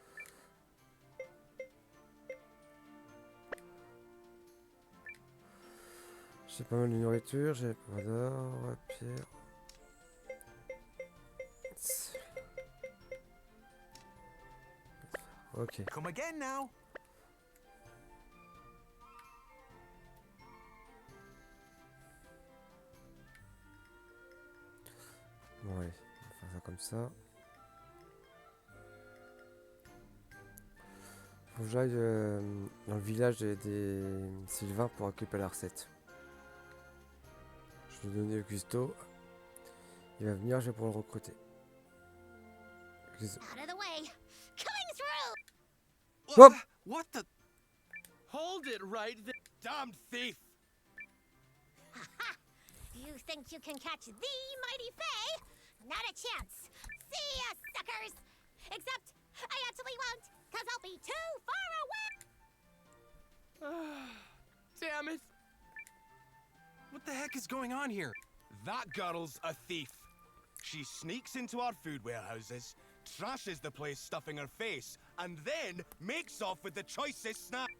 J'ai pas mal de nourriture, j'ai pas d'or, pierre. Ok. Come again now. Bon allez, on va faire ça comme ça. Faut que j'aille dans le village des Sylvains pour récupérer la recette. Je vais donner au cuistot. Il va venir, je vais pouvoir le recruter. Out of the way. Coming through. Hop! What the? Hold it right there, damn thief! Ha! You think you can catch the mighty Fae? Not a chance. See ya, suckers! Except, I actually won't, cause I'll be too far away! Damn it! What the heck is going on here? That girl's a thief. She sneaks into our food warehouses, trashes the place stuffing her face, and then makes off with the choicest snack.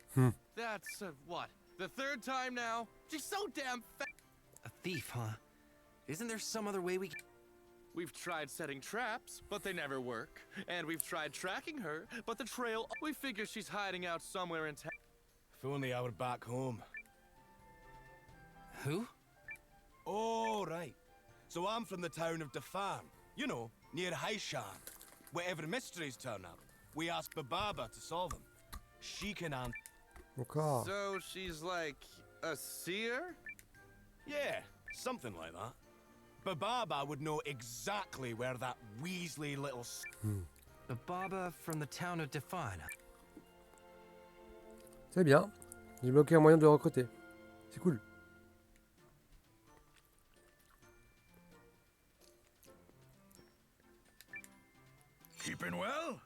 That's, what? The third time now? She's so damn fat. A thief, huh? Isn't there some other way we can... We've tried setting traps, but they never work. And we've tried tracking her, but the trail... We figure she's hiding out somewhere in town. If only I were back home. Who? Oh, right. So I'm from the town of Defan. You know, near Haishan. Whatever mysteries turn up, we ask Bababa to solve them. She can answer. Encore. So she's like a seer? Yeah, something like that. Bababa would know exactly where that Weasley little... Bababa from the town of Defan. C'est bien. J'ai bloqué un moyen de le recruter. C'est cool. Keeping well?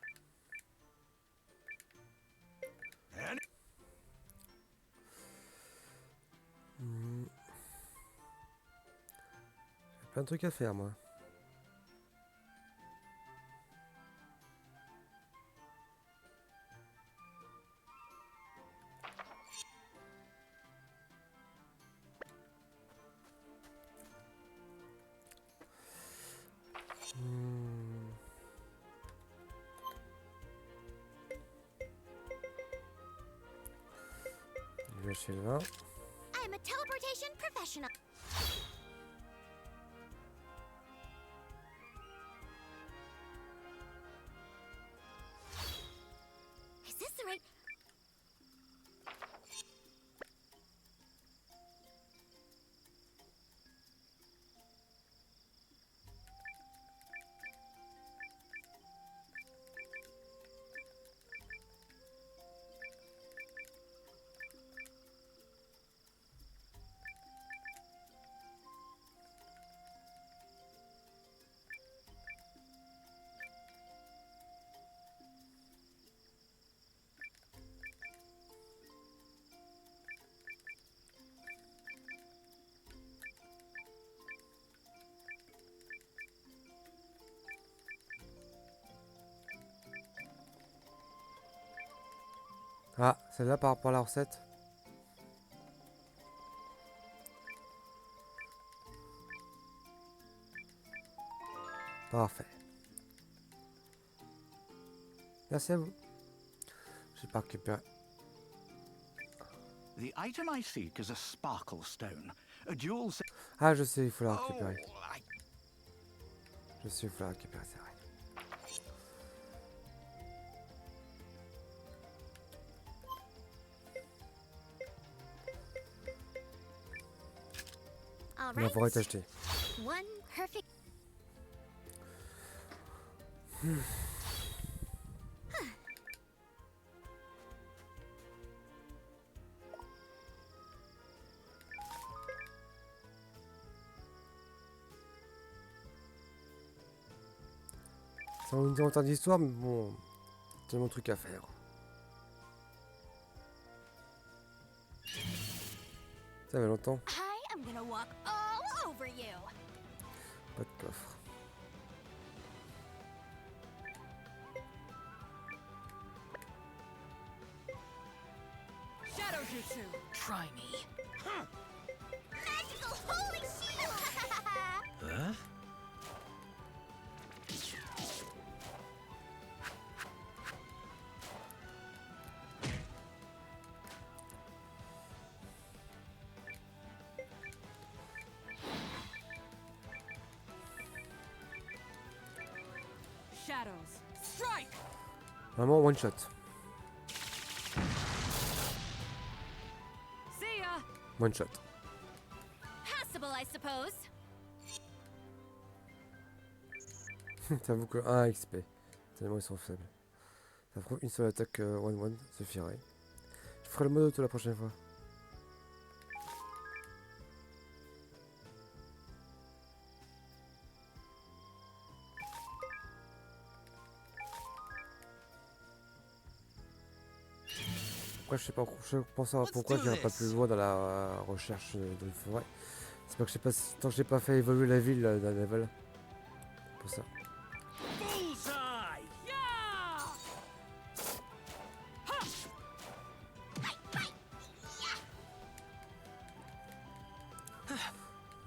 And... J'ai plein de trucs à faire, moi. Je vais chez le vin. I'm a teleportation professional. Is this the right... Ah, celle-là par rapport à la recette. Parfait. Merci à vous. J'ai pas récupéré. The item I seek is a sparkle stone, a jewel. Ah, je sais, il faut la récupérer. Je sais, il faut la récupérer, c'est vrai. All La right. forêt est achetée. One perfect. Ça va nous dire autant d'histoires, mais bon, c'est mon truc à faire. Ça fait longtemps. I am gonna walk all over you. Pas de coffre. Shadow Jutsu. Try me. Magical holy shield. Huh? Shadows. Strike. Vraiment one shot. See ya. One shot. Passable, I suppose. T'avoue que 1 XP. Tellement ils sont faibles. Ça prouve une seule attaque 1-1 suffirait. Je ferai le mode auto la prochaine fois. Après je sais pas, je pense savoir pourquoi je n'irai pas plus loin dans la recherche de la forêt. C'est pas que je sais pas tant que j'ai pas fait évoluer la ville d'un level. Pour ça. Bullseye!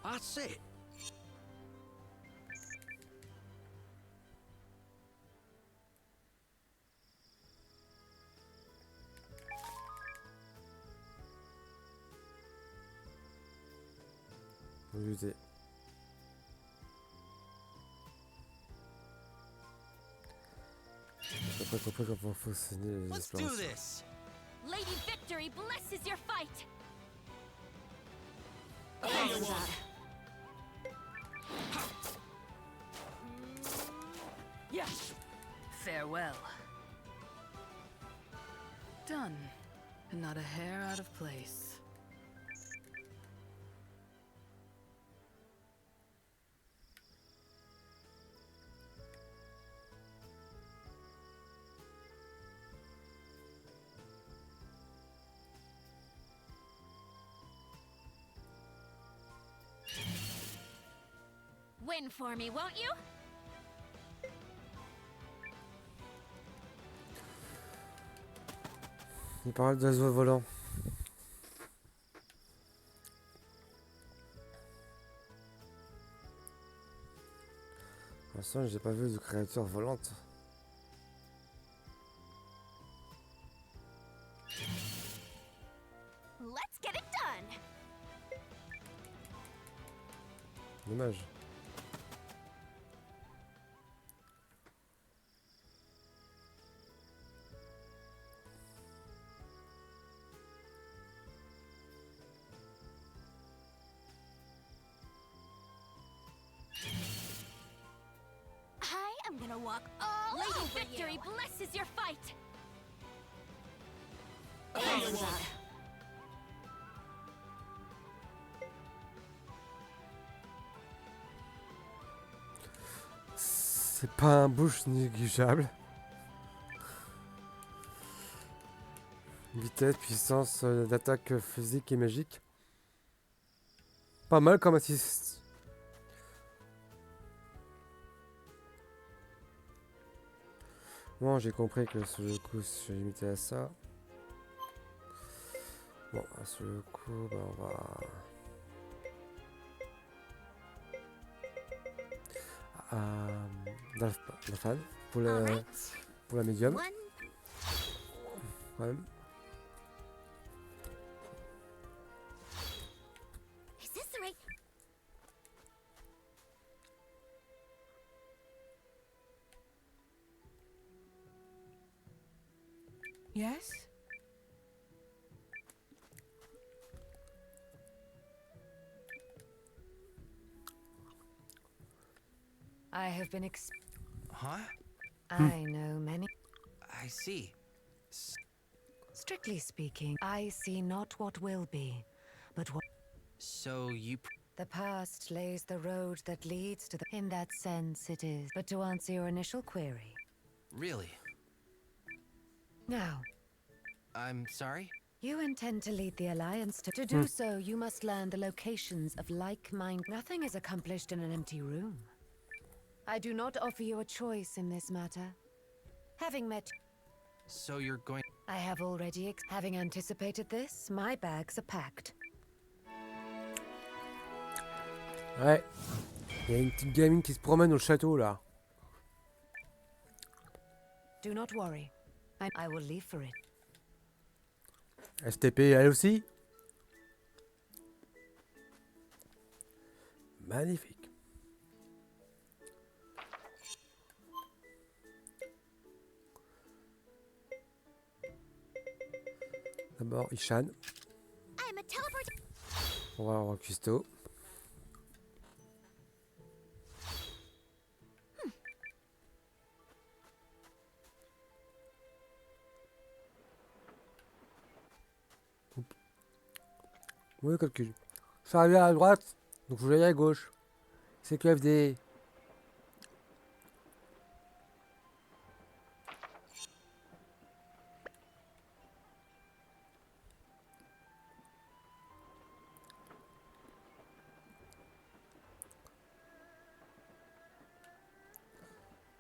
That's it. Usé. J'ai pas compris comment fonctionner les Let's do explorations. this. Lady Victory blesses your fight. Yes. Farewell. Done. And not a hair out of place. Win for me, won't you? Il parle d'oiseaux volants. Pour l'instant, j'ai pas vu de créatures volantes. Let's get it done. Dommage. I am gonna walk all Lady over Victory you. blesses your fight. C'est pas un bouche négligeable. Vitesse, puissance d'attaque physique et magique. Pas mal comme assist. Bon, j'ai compris que sur le coup, je suis limité à ça. Bon, à ce coup, bah, on va... Nathan, pour la médium. Ouais. Is this the right? Yes? I have been Huh? I know many. I see. Strictly speaking, I see not what will be, but what. So you... The past lays the road that leads to the. In that sense, it is. But to answer your initial query. Really? Now. I'm sorry? You intend to lead the Alliance to do so, you must learn the locations of like-mind. Nothing is accomplished in an empty room. I do not offer you a choice in this matter. Having met... So you're going... I have already... Having anticipated this, my bags are packed. Ouais. Il y a une petite gamine qui se promène au château, là. Do not worry. I will leave for it. STP, elle aussi. Magnifique. D'abord, Ishan. On va avoir Custo. Oui, calcul. Je suis arrivé à droite, donc je voulais aller à gauche. C'est que FD.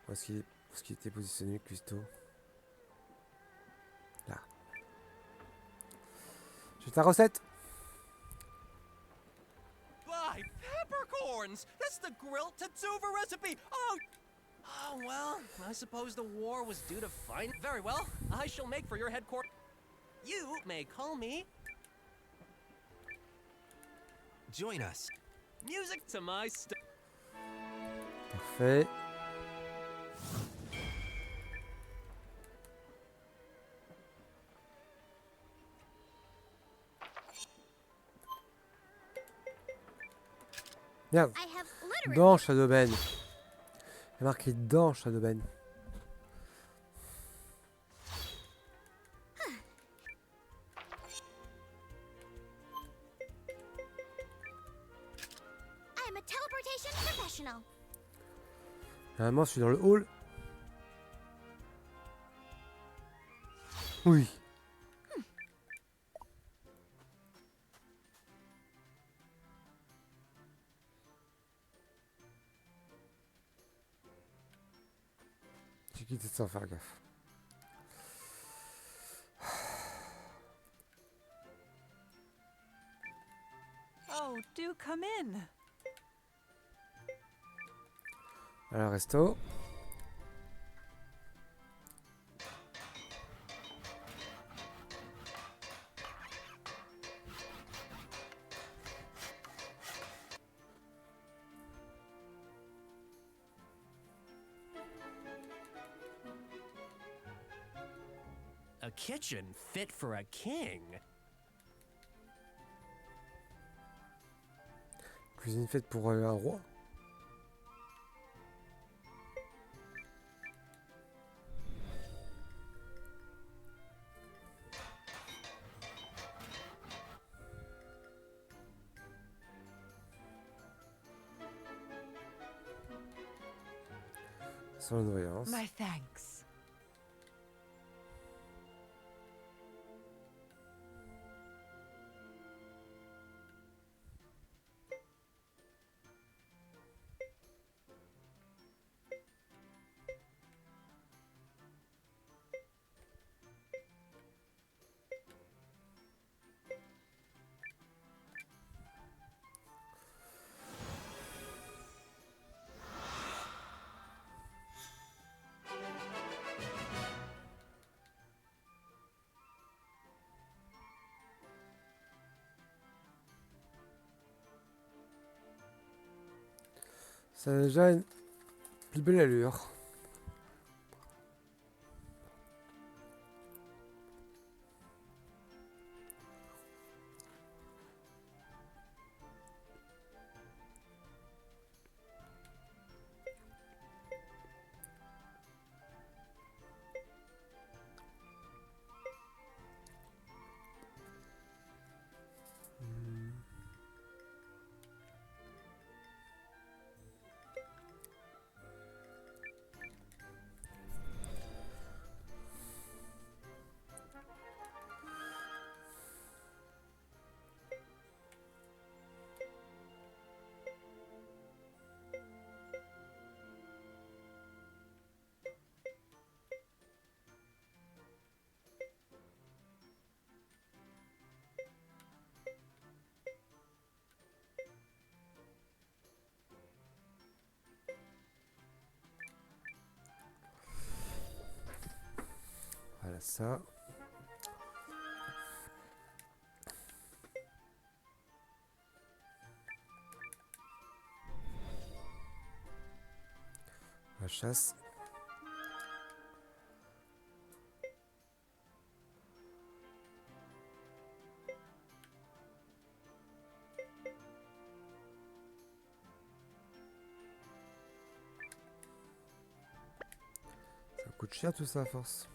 Où est-ce qu'il était positionné, Custo? Là. J'ai ta recette. By peppercorns! That's the grilled Tatsuva recipe! Oh, well, I suppose the war was due to find... Very well, I shall make for your headquarters. You may call me... Join us. Music to my Parfait. Merde. Dans Shadowben. Il y a marqué dans Shadowben. I'm a teleportation professional. Normalement, je suis dans le hall. Oui. J'ai quitté sans faire gaffe. Oh, do come in. Alors, resto. A kitchen fit for a king. Cuisine faite pour un roi. Sans voyance. My thanks. Ça a déjà une plus belle allure. Voilà ça. La chasse. Ça coûte cher tout ça à force.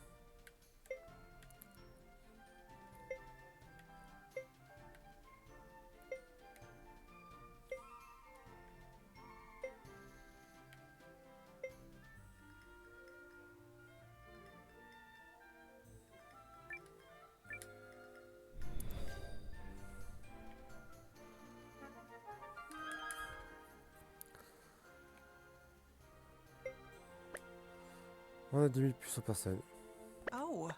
On a 2000 plus sur personne. Oh.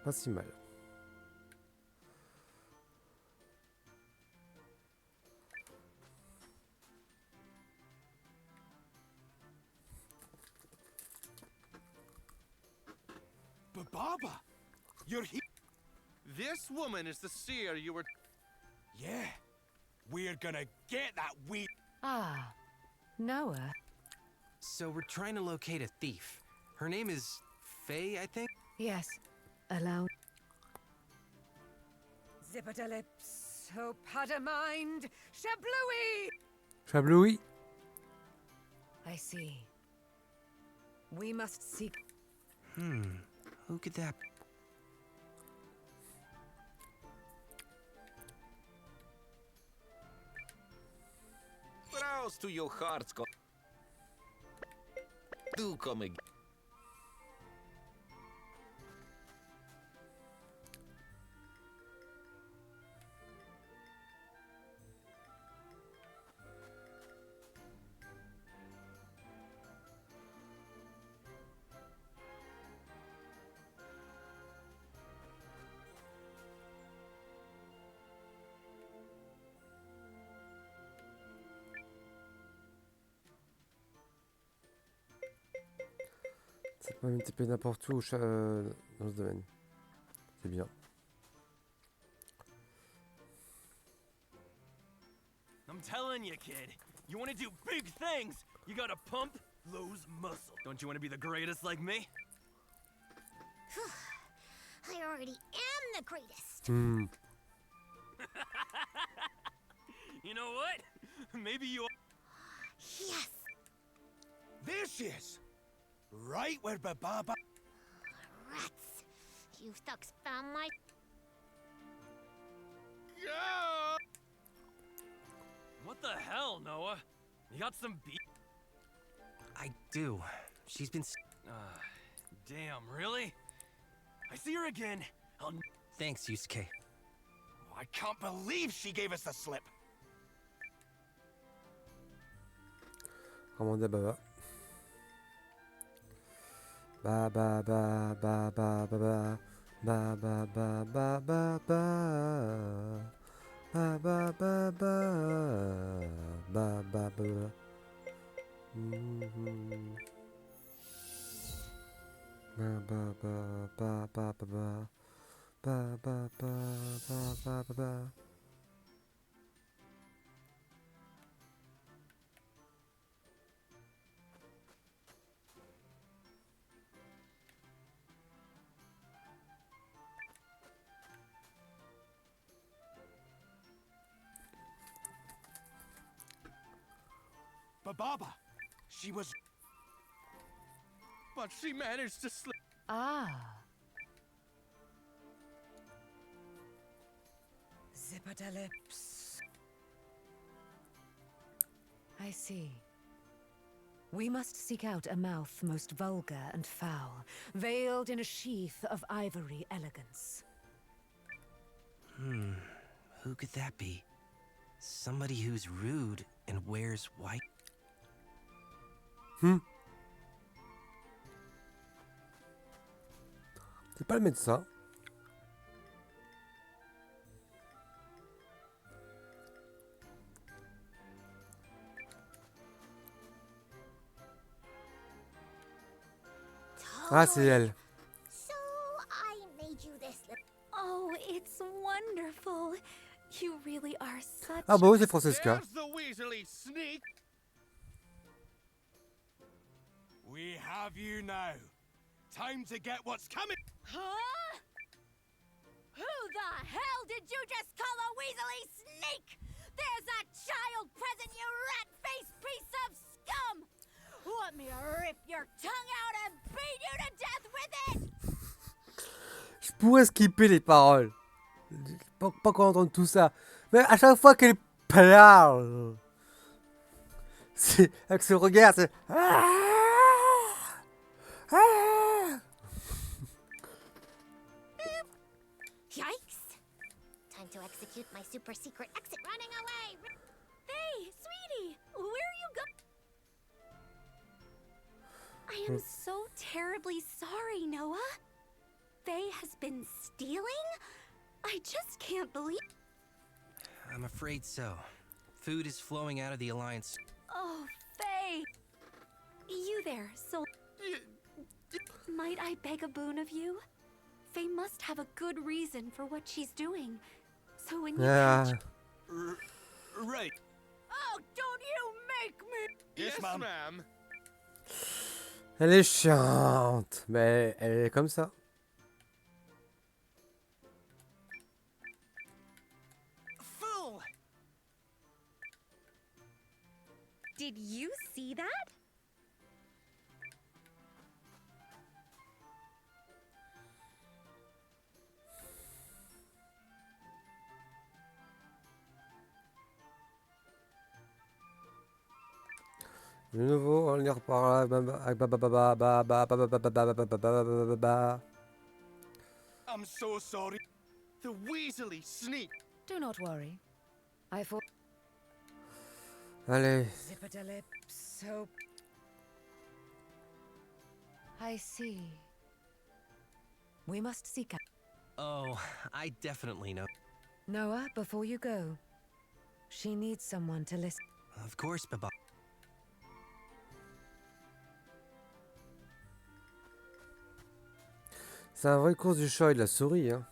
Pas si mal. Baba, you're here. This woman is the seer you were. Yeah, we're gonna get that wheat. Ah, Noah. So we're trying to locate a thief. Her name is Faye, I think? Yes, allow. Zipper lips, hope had a mind, Shablooey! Chablouis. I see. We must seek. Who could that be? Browse to your heart's go. Do come again. Ça peut même taper n'importe où dans ce domaine. C'est bien. I'm telling you, kid. You want to do big things. You gotta pump those muscles. Don't you want to be the greatest like me? I already am the greatest. You know what? Maybe you are. Yes. There she is. Right where Baba. Rats. You thugs found my. Yeah! What the hell, Noah? You got some beef? I do. She's been. Damn, really? I see her again. Thanks, Yusuke. Oh, I can't believe she gave us the slip. Ramanda Baba. Ba ba ba ba ba ba ba ba ba ba ba ba ba ba ba ba ba ba ba. Ba ba ba ba ba ba ba ba ba ba ba ba ba. Bababa. She was... But she managed to slip. Ah. Zippertalips. I see. We must seek out a mouth most vulgar and foul, veiled in a sheath of ivory elegance. Who could that be? Somebody who's rude and wears white. C'est pas le médecin. Ah, c'est elle. So I made you this. Oh, it's wonderful. You really are such... Ah bah oui, c'est Francesca. There's the Weasley sneak. We have you now. Time to get what's coming. Huh? Who the hell did you just call a Weasley sneak? There's a child present, you rat-faced piece of scum! Want me to rip your tongue out and beat you to death with it? Je pourrais skipper les paroles. Pas qu'on entende tout ça. Mais à chaque fois qu'elle parle, c'est avec ce regard, c'est... Yikes! Time to execute my super secret exit. Running away! Hey, sweetie! Where are you going? I am so terribly sorry, Noah. Faye has been stealing? I just can't believe... I'm afraid so. Food is flowing out of the Alliance. Oh, Faye! You there, so... Might I beg a boon of you? Faye must have a good reason for what she's doing. So when you catch... Right. Oh, don't you make me... Yes, ma'am. Elle est chiante, mais elle est comme ça. Fool! Did you see that? De nouveau, on lire par là. I'm so sorry. The Weasley sneak. Do not worry. I thought... Allez. Zippertalips, hope... I see. We must seek out... Oh, I definitely know. Noah, before you go, she needs someone to listen. Of course, Baba. C'est un vrai course du chat et de la souris, hein.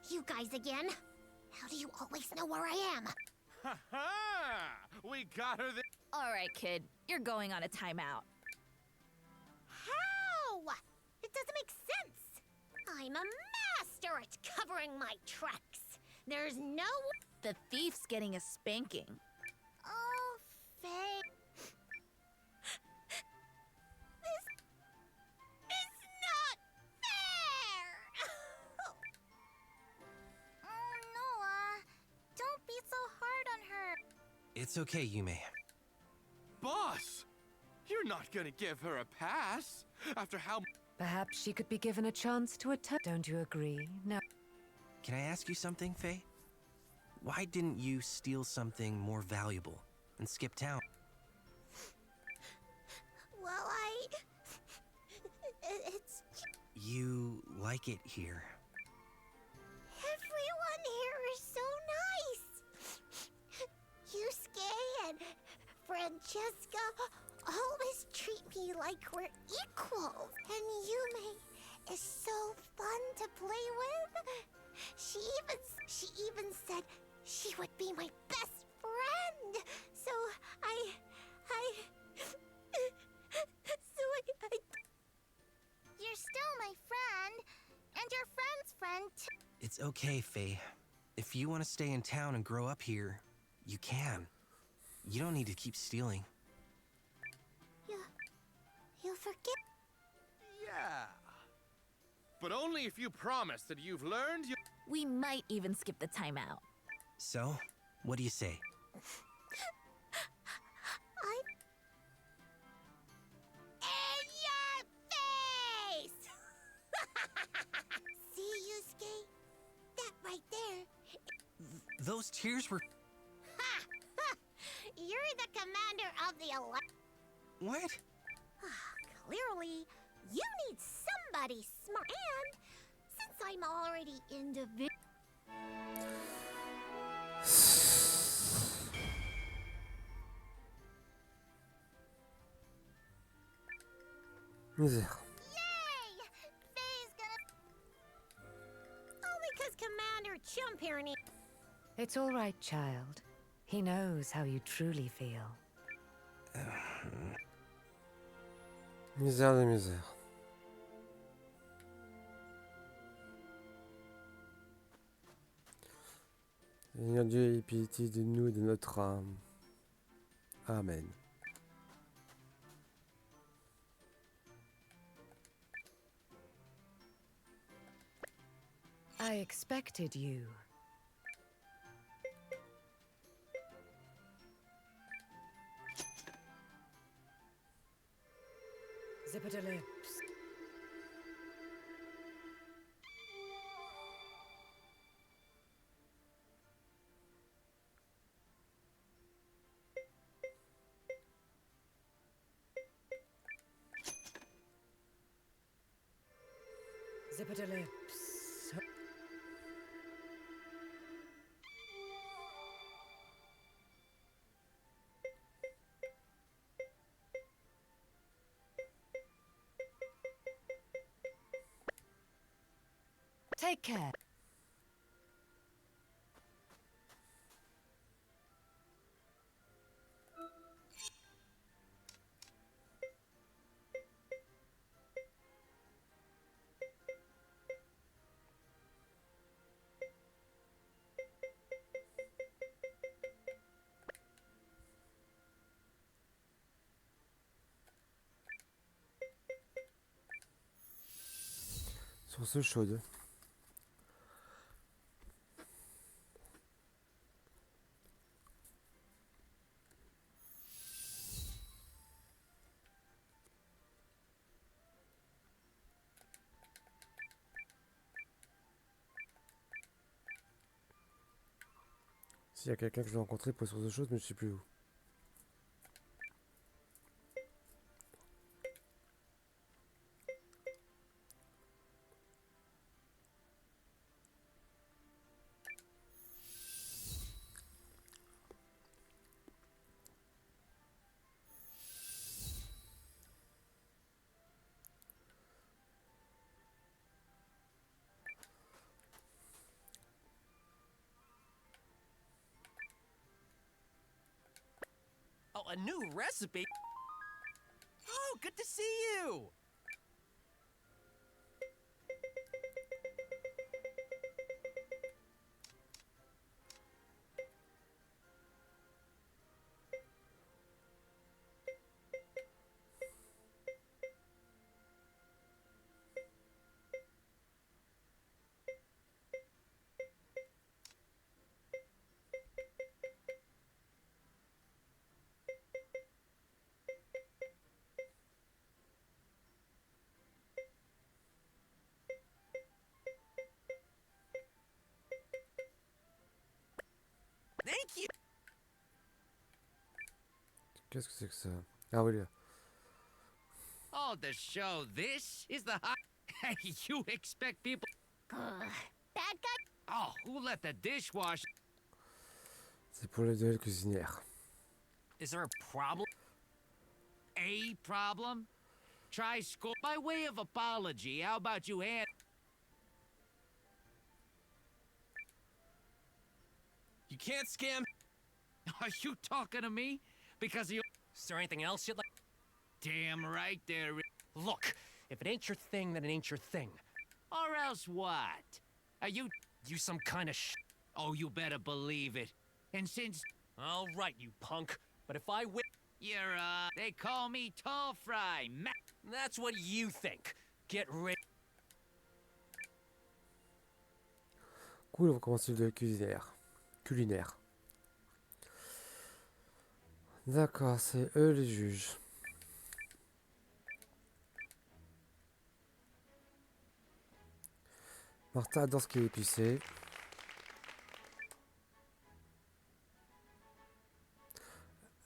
You guys again? How do you always know where I am? Ha ha! We got her there. All right, kid. You're going on a timeout. How? It doesn't make sense. I'm a master at covering my tracks. There's no... The thief's getting a spanking. Oh, Faye. This is not fair. Oh, Noah. Don't be so hard on her. It's okay, Yume. Boss! You're not gonna give her a pass after how... Perhaps she could be given a chance to atone. Don't you agree? No. Can I ask you something, Faye? Why didn't you steal something more valuable and skip town? Well, it's... You like it here. Everyone here is so nice. Yusuke and Francesca always treat me like we're equals. And Yume is so fun to play with. She even said she would be my best friend. So I okay, Faye. If you want to stay in town and grow up here, you can. You don't need to keep stealing. You forget. Yeah. But only if you promise that you've learned your... We might even skip the timeout. So, what do you say? In your face! See, Yusuke? That right there. Those tears were... Ha! Ha! You're the commander of the What? Clearly, you need somebody smart. And since I'm already individual. Misère. Yay! Faye's gonna. Only because Commander Chump here needs. It's all right, child. He knows how you truly feel. Misère de misère. Seigneur Dieu, aie pitié de nous, de notre âme. Amen. I expected you. Zipper lips. Zipper lips. Take care. Source chaude. S'il y a quelqu'un que je dois rencontrer pour source de choses, mais je sais plus où. Oh, a new recipe? Oh, good to see you! Thank you! Qu'est-ce que c'est que ça? Ah oui, là. Oh, the show. This is the hot. You expect people. Bad guy. Oh, who let the dishwasher? C'est pour le duel cuisinière. Is there a problem? A problem? Try school. By way of apology, how about you hand. You can't scam... Are you talking to me? Because you. Is there anything else you'd like? Damn right there. Look, if it ain't your thing, then it ain't your thing. Or else what? Are you. You some kind of Oh, you better believe it. And since All right, you punk. But if I win... you're, they call me Tall Fry, That's what you think. Get ready. Cool, on va commencer le culinaire. Culinaire. D'accord, c'est eux les juges. Martha adore ce qui est épicé.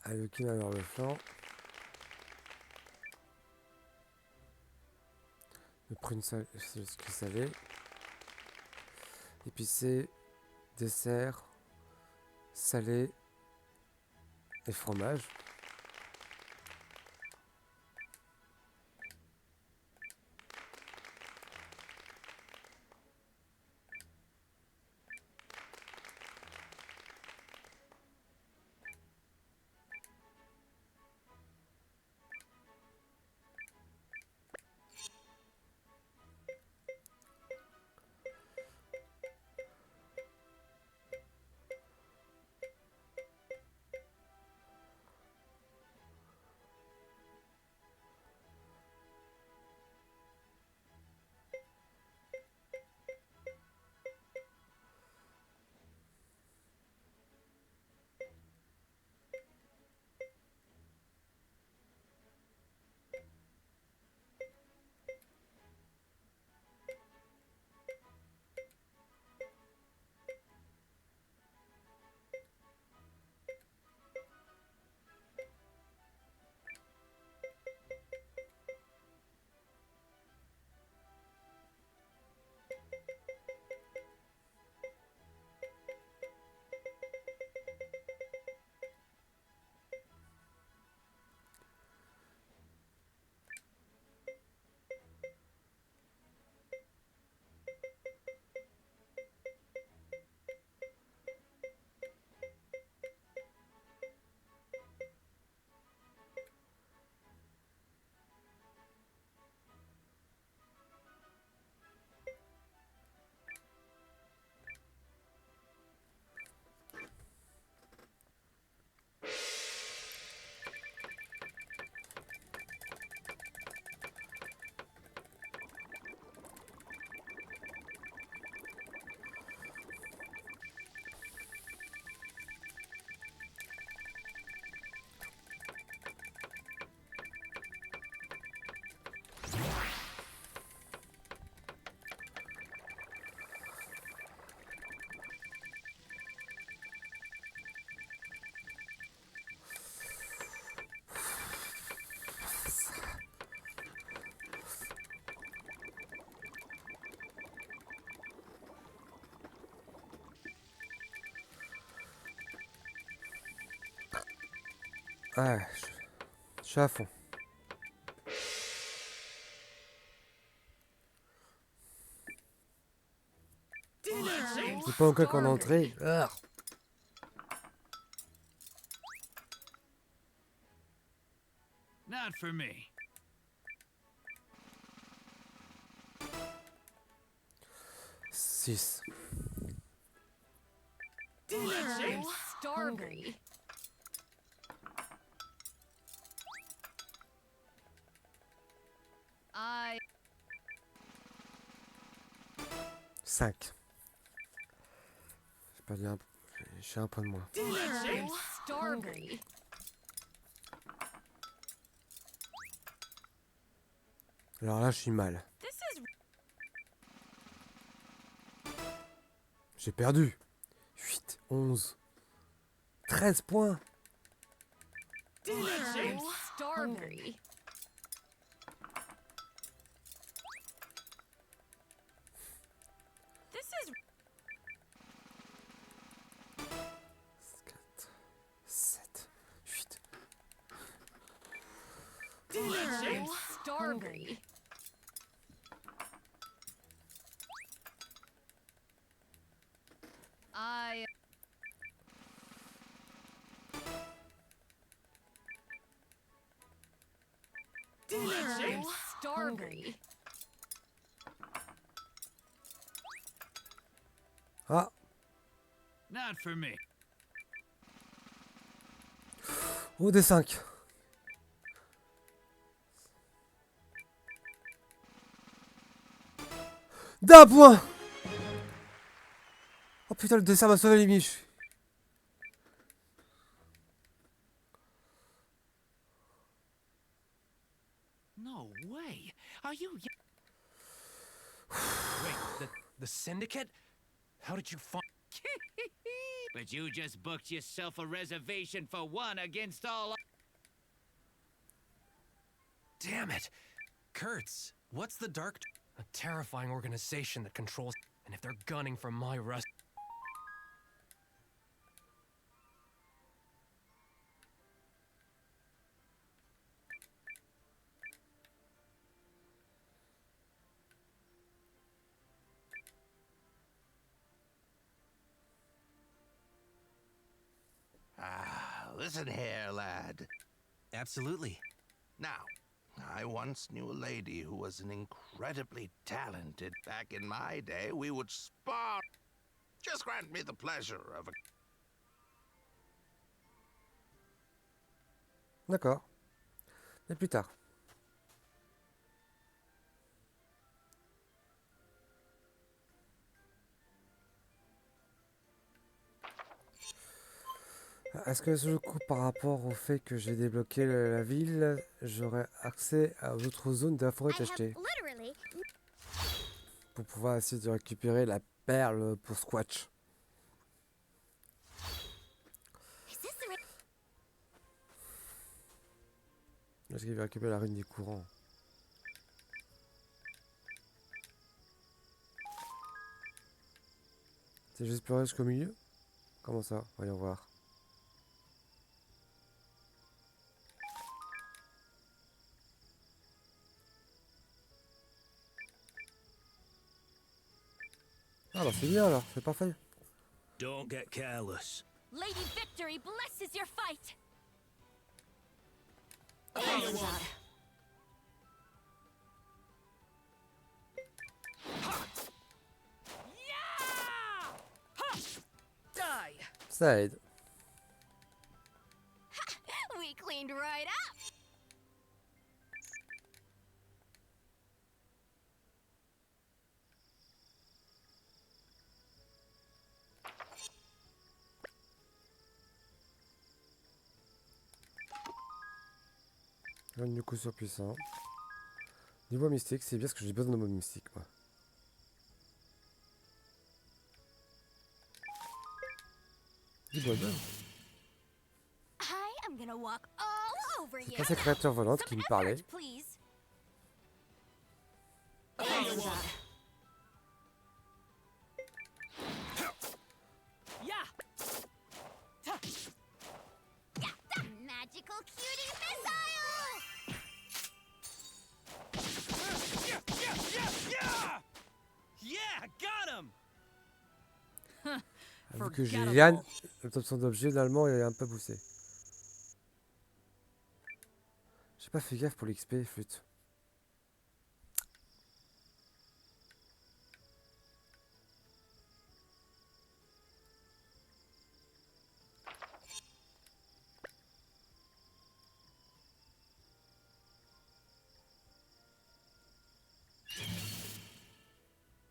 Alekin adore le flan. Le prune salé, c'est ce qui est salé. Épicé, dessert, salé et fromage. Ah, je suis à fond. C'est pas encore qu'en entrée. Ah. not for me. 6. I'm starving. I 5. J'ai pas dit un... J'ai un point de moins. I'm starving. Alors là, je suis mal. This is J'ai perdu. 8, 11, 13 points. I'm starving. This is 4, 7, 8. I'm starving. I I'm starving. Ah, Not for me. au D5. D'un point. Oh putain, le dessert m'a sauvé les miches. No way. Are you... Wait, the syndicate? How did you find... But you just booked yourself a reservation for one against all... Damn it. Kurtz, what's the dark... A terrifying organization that controls... And if they're gunning for my rest... Ah, listen here, lad. Absolutely. Now, I once knew a lady who was an incredibly talented. Back in my day, we would spar. Just grant me the pleasure of a... D'accord. Mais plus tard. Est-ce que du coup, par rapport au fait que j'ai débloqué la ville, j'aurai accès aux autres zones de la forêt tachetée pour pouvoir essayer de récupérer la perle pour Squatch. Est-ce qu'il va récupérer la rune des courants? C'est juste pleurer jusqu'au milieu? Comment ça? Voyons voir. Ah bah c'est bien alors, c'est parfait. Don't get careless. Lady Victory blesses your fight! Die! Ça aide. We cleaned right up! Du coup surpuissant. Niveau mystique, c'est bien parce que j'ai besoin de mode mystique moi. Du bonheur. I am gonna walk all over C'est you. pas ces créatures volantes qui me parlaient. Please. Magical cutie missile! Yeah, got him! Vu que j'ai Yann, l'obtention d'objet d'allemand est un peu boosté. J'ai pas fait gaffe pour l'XP, flûte.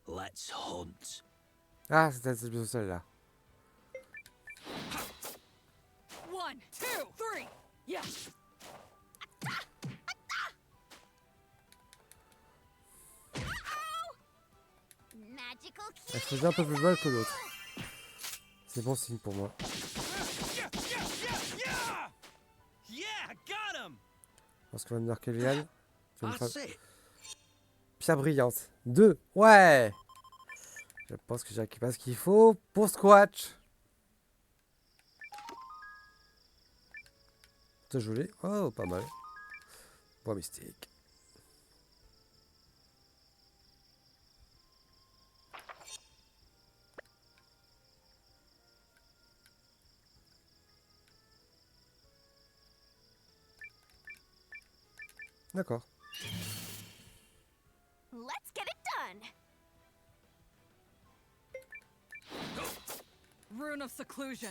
Let's hunt. Ah, c'était celle-là. 1, 2, 3! Yeah! Magical Elle faisait un peu plus mal que l'autre. C'est bon signe pour moi. Yeah, got him! Parce qu'on va me marquer Yann. That's it. Pierre brillante. 2. Ouais! Je pense que j'ai récupéré ce qu'il faut pour Squatch. C'est joli. Oh, pas mal. Bois mystique. D'accord. Let's get it done! of seclusion.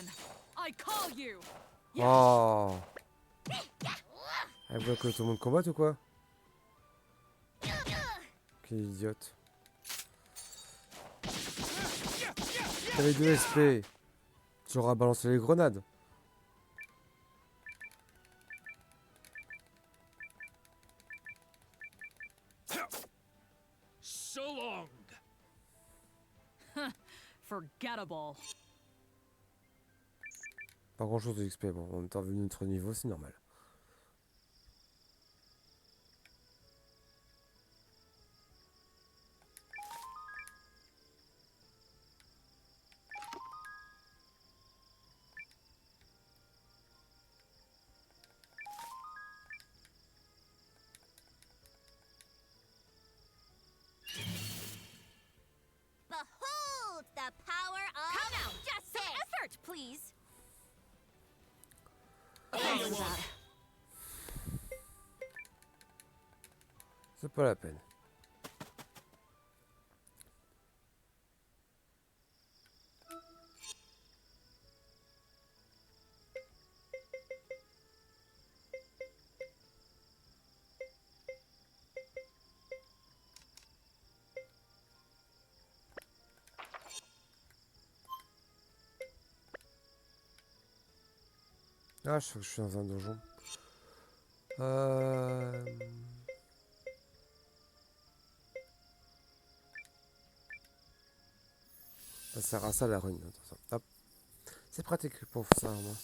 I call you. Oh. Elle veut que tout le monde combatte ou quoi? Quelle idiote. T'avais 2 SP. Tu auras balancé les grenades. So long. Forgettable. Pas grand chose de XP. Bon, on est revenu à notre niveau, c'est normal. Behold the power of... Come now, just some effort, please. C'est pas la peine. Ah, je crois que je suis dans un donjon. Ça sert à ça la rune. Attention. Hop. C'est pratique pour ça, moi.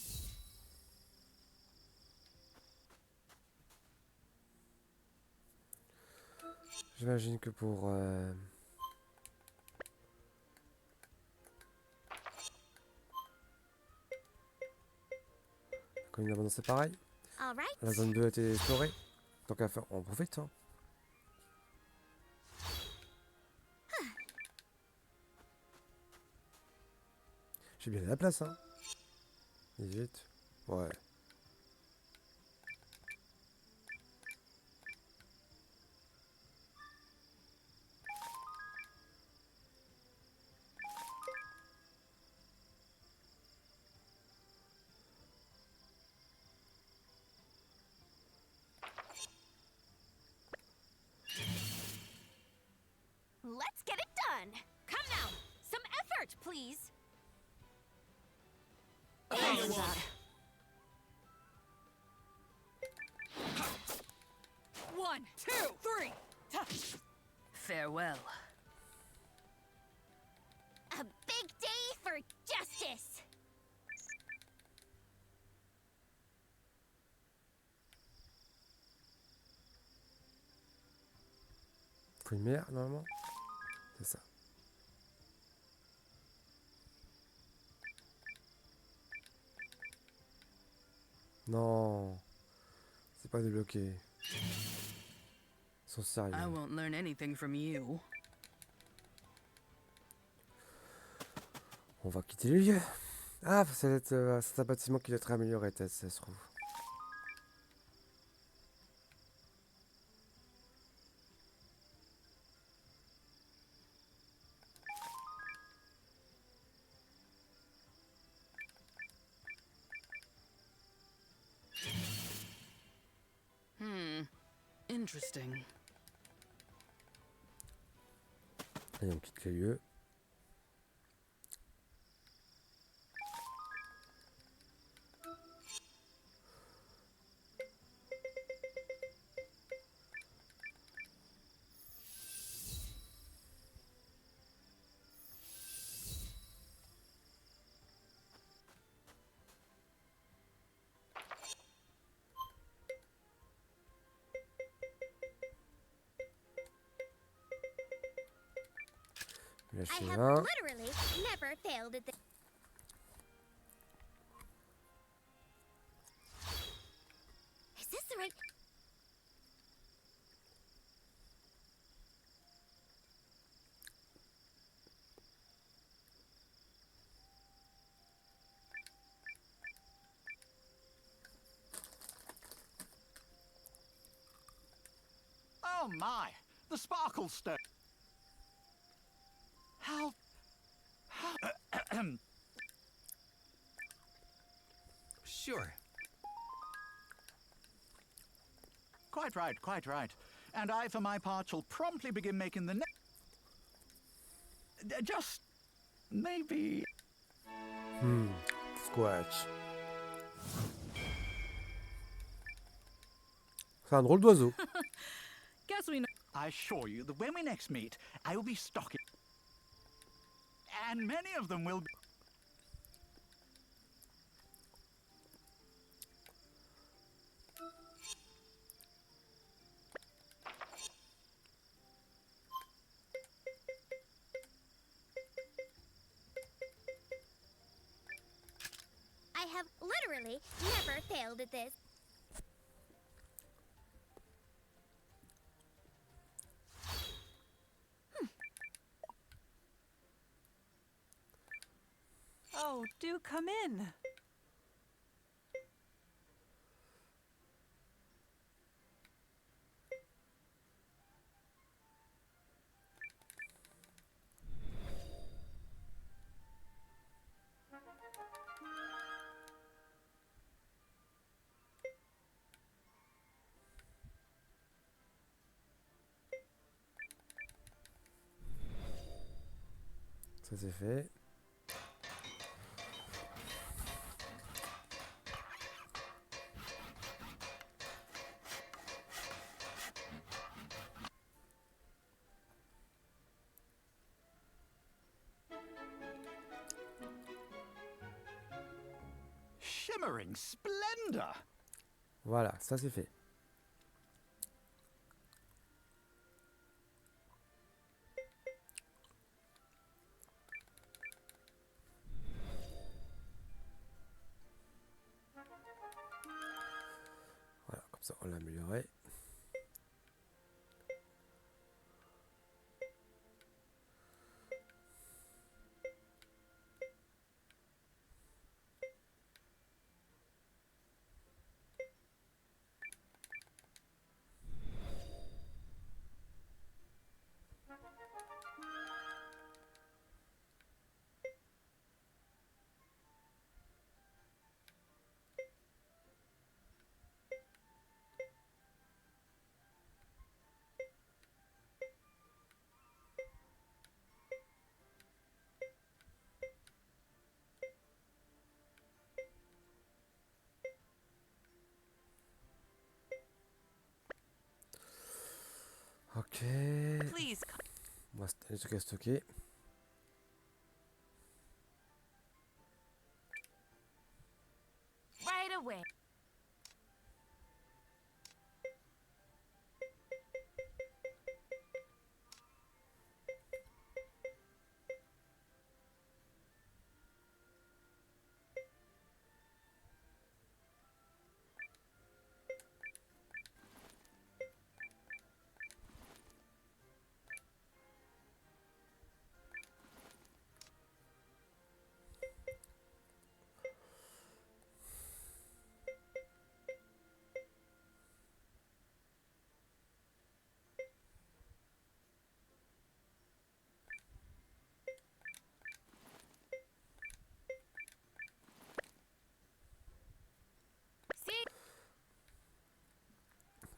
J'imagine que pour... Quand une abondance c'est pareil. La zone 2 a été explorée. Tant qu'à faire, on profite. Hein. J'ai bien la place. Hein. 18. Ouais. Let's get it done. Come now, some effort, please. One, two, three. Farewell. A big day for justice. Faut une mère, normalement. C'est ça. Non. C'est pas débloqué. Ils sont sérieux. I won't learn anything from you. On va quitter les lieux. Ah, c'est un bâtiment qui doit être amélioré, ça se trouve. Interesting. Allez, on quitte les lieux. I have literally never failed at this. Is this the right? Oh my! The Sparkle Stone! How... Sure. Quite right, quite right. And I, for my part, shall promptly begin making the just maybe. Squatch. C'est un drôle d'oiseau. Guess we know. I assure you that when we next meet, I will be stocking. And many of them will be. I have literally never failed at this. Oh, do come in. Ça c'est fait. Shimmering splendor. Voilà, ça c'est fait. Voilà, comme ça on l'a amélioré. Ok. Please. On va les trucs à stocker. Right away.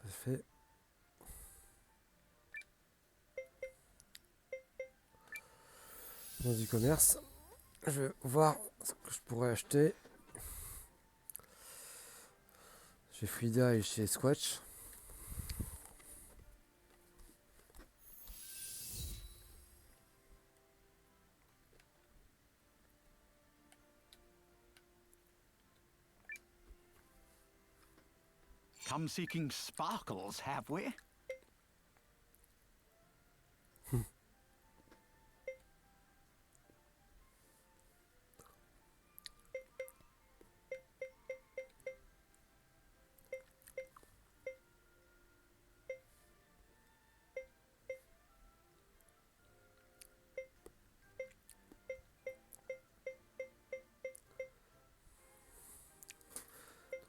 Ça fait. Dans du commerce. Je vais voir ce que je pourrais acheter. Chez Frida et chez Squatch. Come seeking sparkles, have we?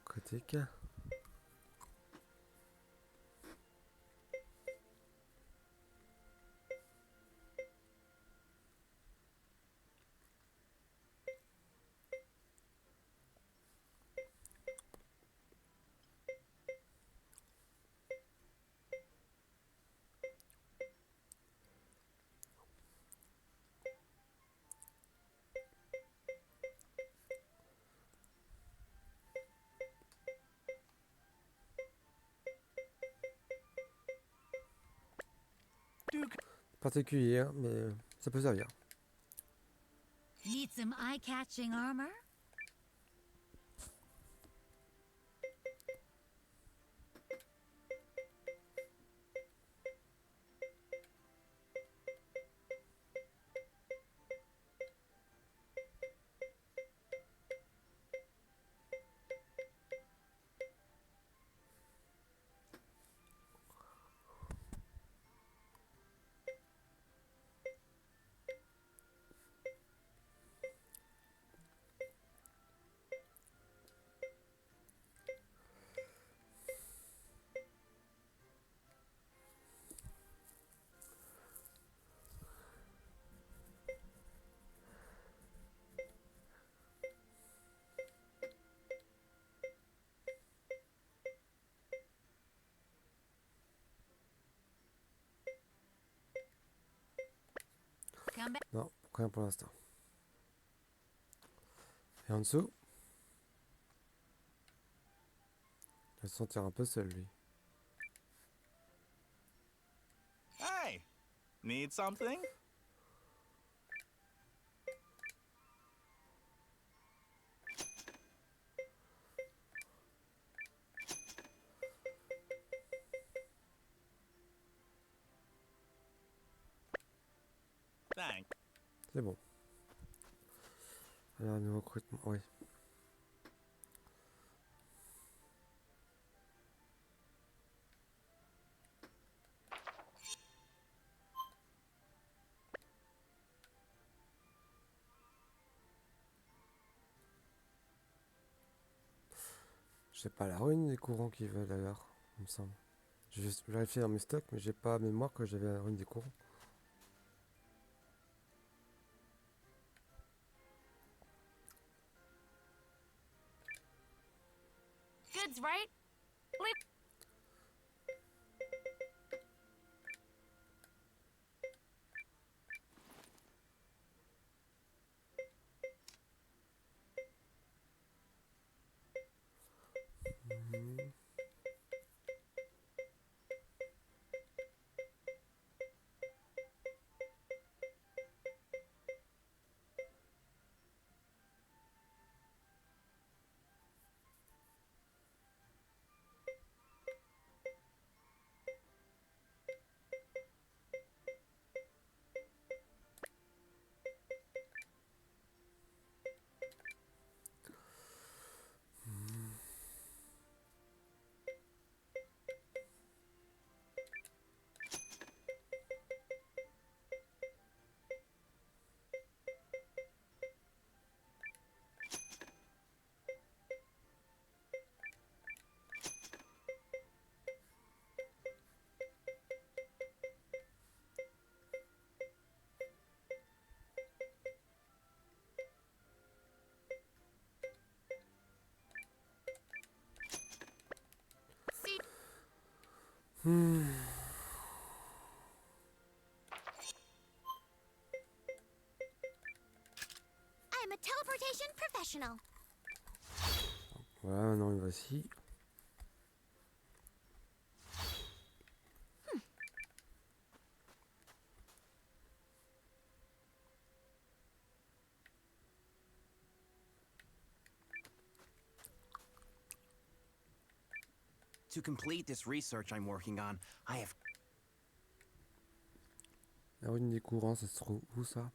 Critique. particulier, hein, mais ça peut servir. Need some eye-catching armor? Non, rien pour l'instant. Et en dessous, il va se sentir un peu seul, lui. Hey, need something? Thanks. C'est bon. Alors, nous recrutement, oui. J'ai pas la ruine des courants qu'ils veulent d'ailleurs, il me semble. J'ai vérifié dans mes stocks, mais j'ai pas mémoire que j'avais la ruine des courants. Goods, right? Leave. I'm a teleportation professional. Voilà, maintenant il va ici. To complete this research I'm working on, I have... La ruine des courants, ça se trouve où ça?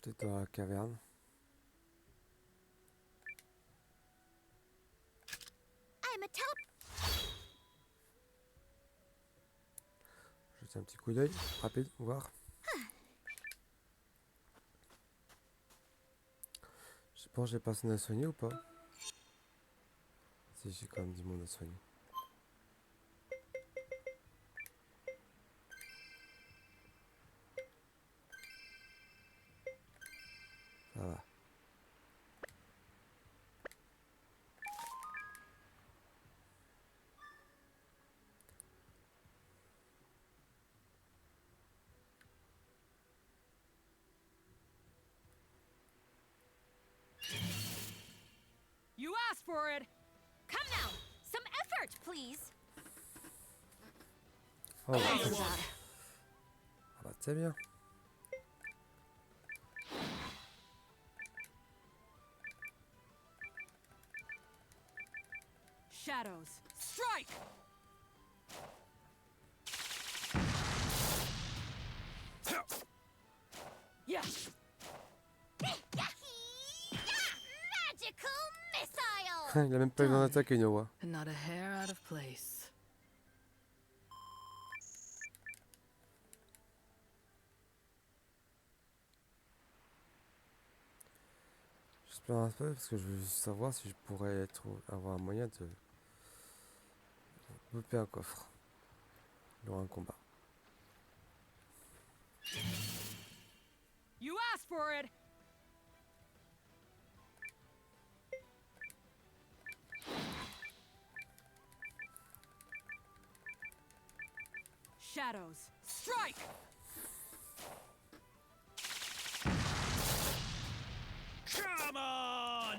Peut-être dans la caverne. I'm a Jeter un petit coup d'œil, rapide, voir. Je pense que j'ai personne à soigner ou pas? Si, j'ai quand même du monde à soigner. Ça va. for it. Come now. Some effort, please. Oh, bah, c'est bien. Shadows, strike! Yeah. Magical missile! Il a même pas eu besoin d'attaquer Noah. And not a hair out of place. J'espère un peu parce que je veux savoir si je pourrais avoir un moyen de couper un coffre lors un combat. You asked for it! Shadows, strike! Come on!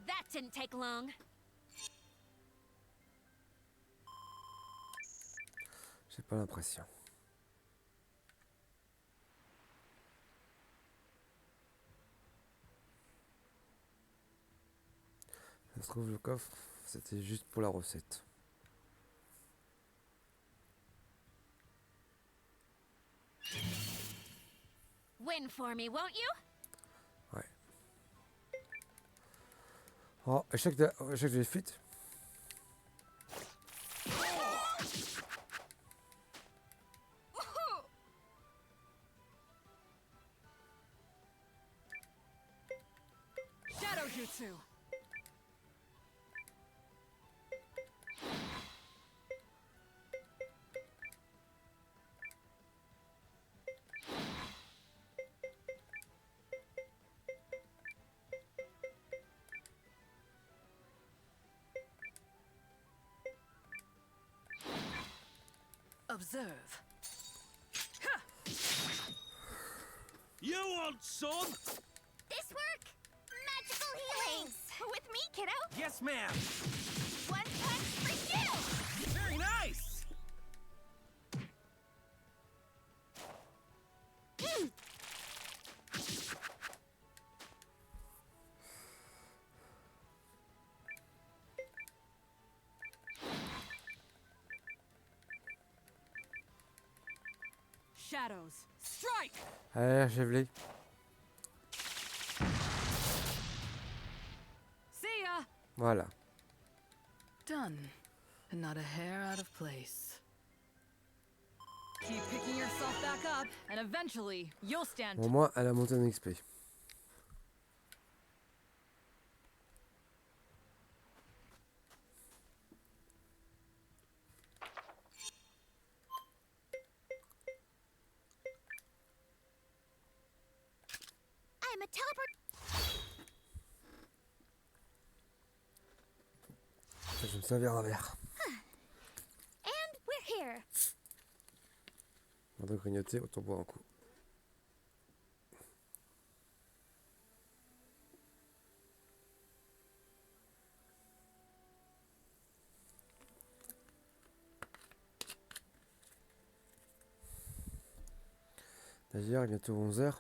That didn't take long. J'ai pas l'impression. Ça se trouve le coffre, c'était juste pour la recette. Win for me, won't you? Ouais. Oh, échec de fuite. Shadow Jutsu! Observe. You want some? This work? Magical healings! With me, kiddo. Yes, ma'am. One punch for you! Very nice! Shadows, strike! Allez, achève-les. See ya! Voilà. Done. And not a hair out of place. Keep picking yourself back up, and eventually, you'll stand Bon, au moins, elle a monté en XP. I'm a teleport. Je vais me servir un verre. And we're here. Avant de grignoter, autant boire un coup. D'ailleurs, il est bientôt 11 h.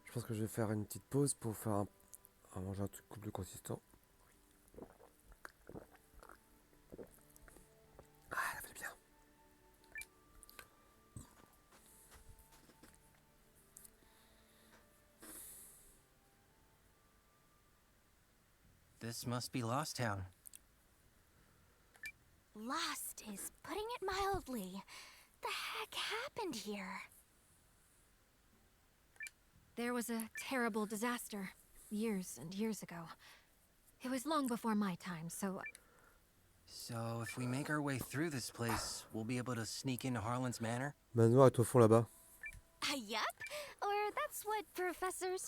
Je pense que je vais faire une petite pause pour faire à manger un truc plus consistant. Ah, ça fait bien. This must be Lost Town. Lost is putting it mildly. The heck happened here? There was a terrible disaster years and years ago. It was long before my time, so... So, if we make our way through this place, we'll be able to sneak into Harlan's Manor? Manoir est au fond là-bas. Yup. Or that's what professors...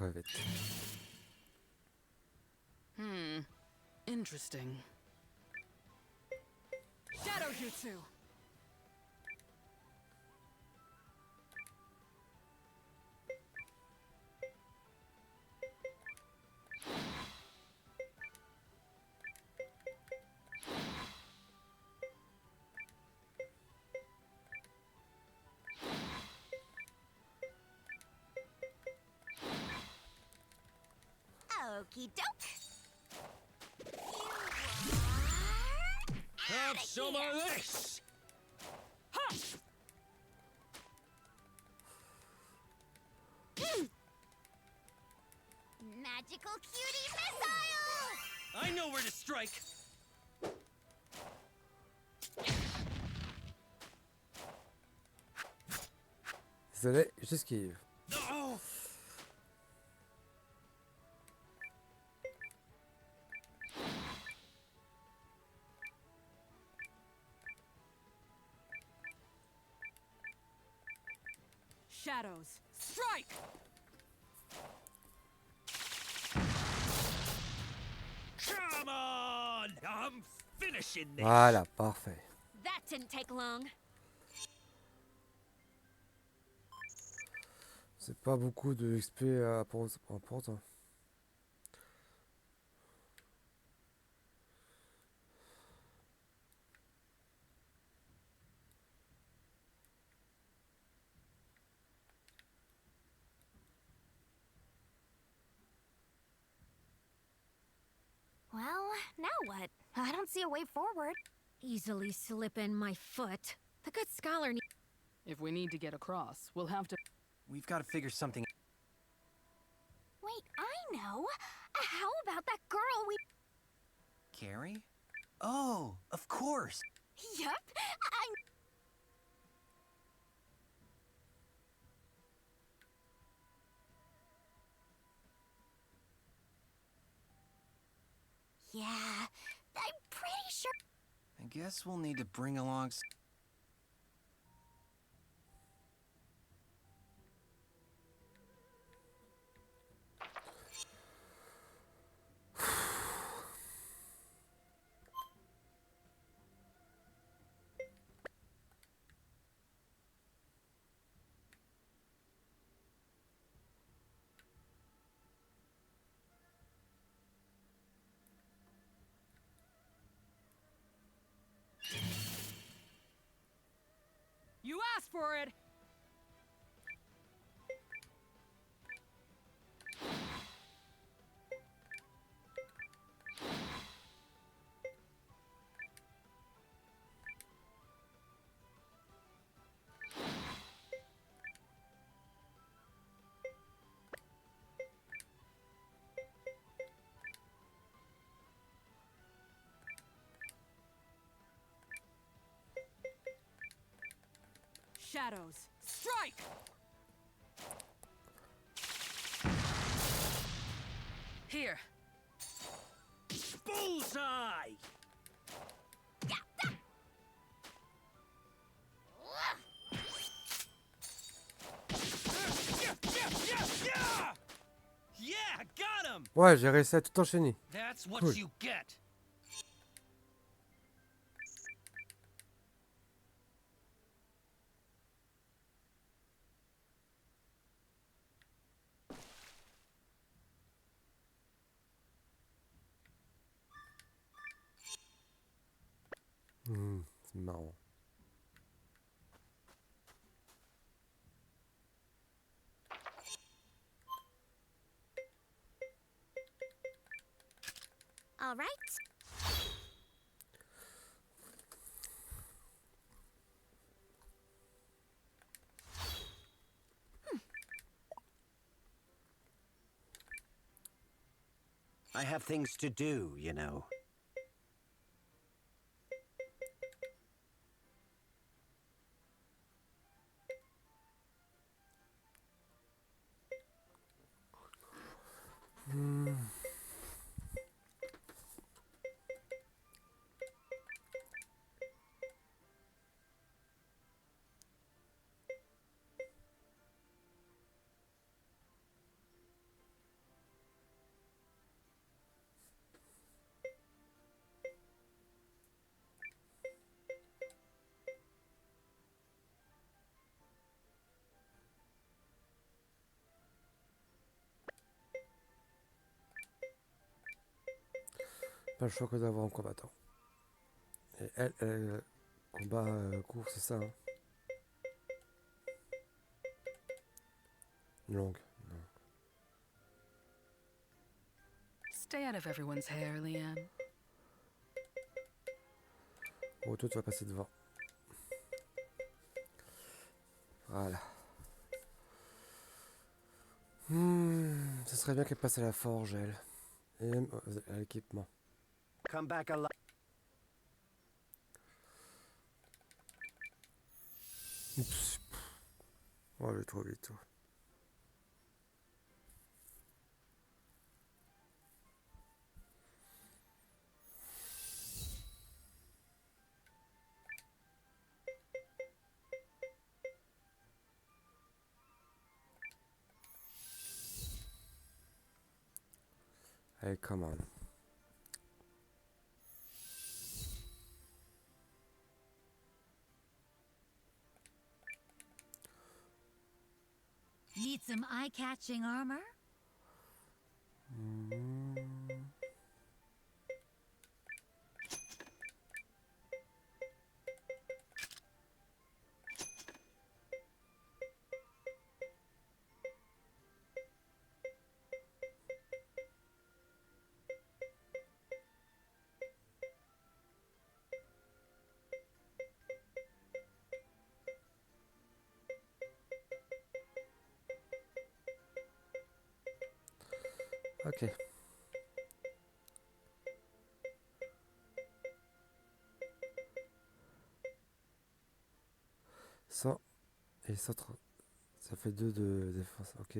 crevette. Interesting. Shadow Jutsu! Okie doke. Have some of this! Magical cutie missile! I know where to strike! Désolé, j'esquive. Oh! Shadows, strike! Come on! I'm finishing this! Voilà, parfait. That didn't take long. C'est pas beaucoup de XP à prendre. Well, now what? I don't see a way forward. Easily slip in my foot. The good scholar If we need to get across, we'll have to. We've got to figure something. Wait, I know! How about that girl we... Carrie? Oh, of course. Yup, Yeah, I'm pretty sure... I guess we'll need to bring along... You asked for it! Shadows, strike! Here. Bullseye! Yeah, got him! Ouais, j'ai réussi à tout enchaîner. That's what Cool. you get. C'est marrant. All right. I have things to do, you know. Pas le choix que d'avoir un combattant. Et elle combat court, c'est ça, hein? Longue. Non. Stay out of everyone's hair, Leanne. Bon, toi, tu vas passer devant. Voilà. Ça serait bien qu'elle passe à la forge, elle. Et même à l'équipement. Come back alive. Oups. Oh, elle est trop vite, toi. Allez, come on. Need some eye-catching armor? Ok. Ça et ça, ça fait 2 de défense, ok.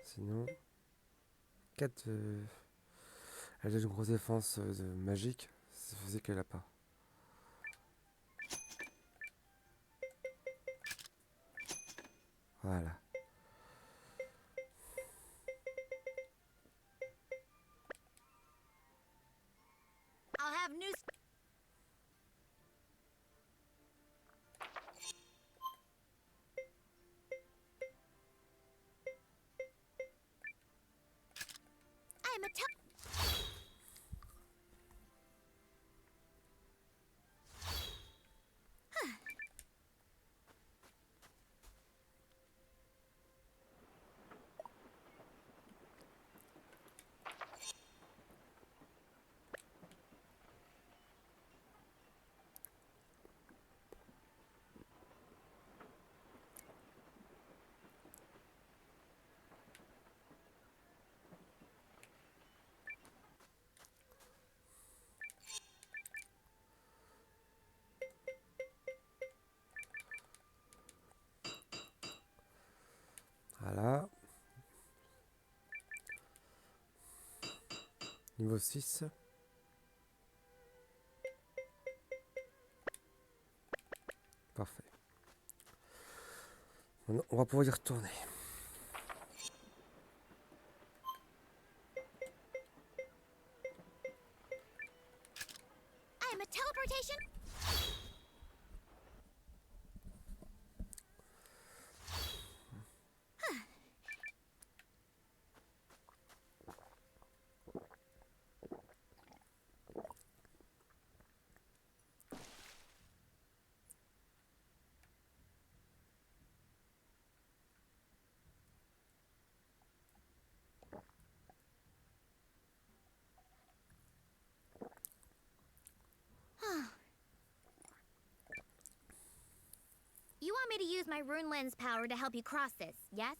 Sinon, 4. Elle a une grosse défense magique, ça faisait qu'elle a pas. Voilà. I'll have news. I'm a Voilà. Niveau 6. Parfait. Maintenant, on va pouvoir y retourner. I'm a teleportation. You want me to use my rune lens power to help you cross this, yes?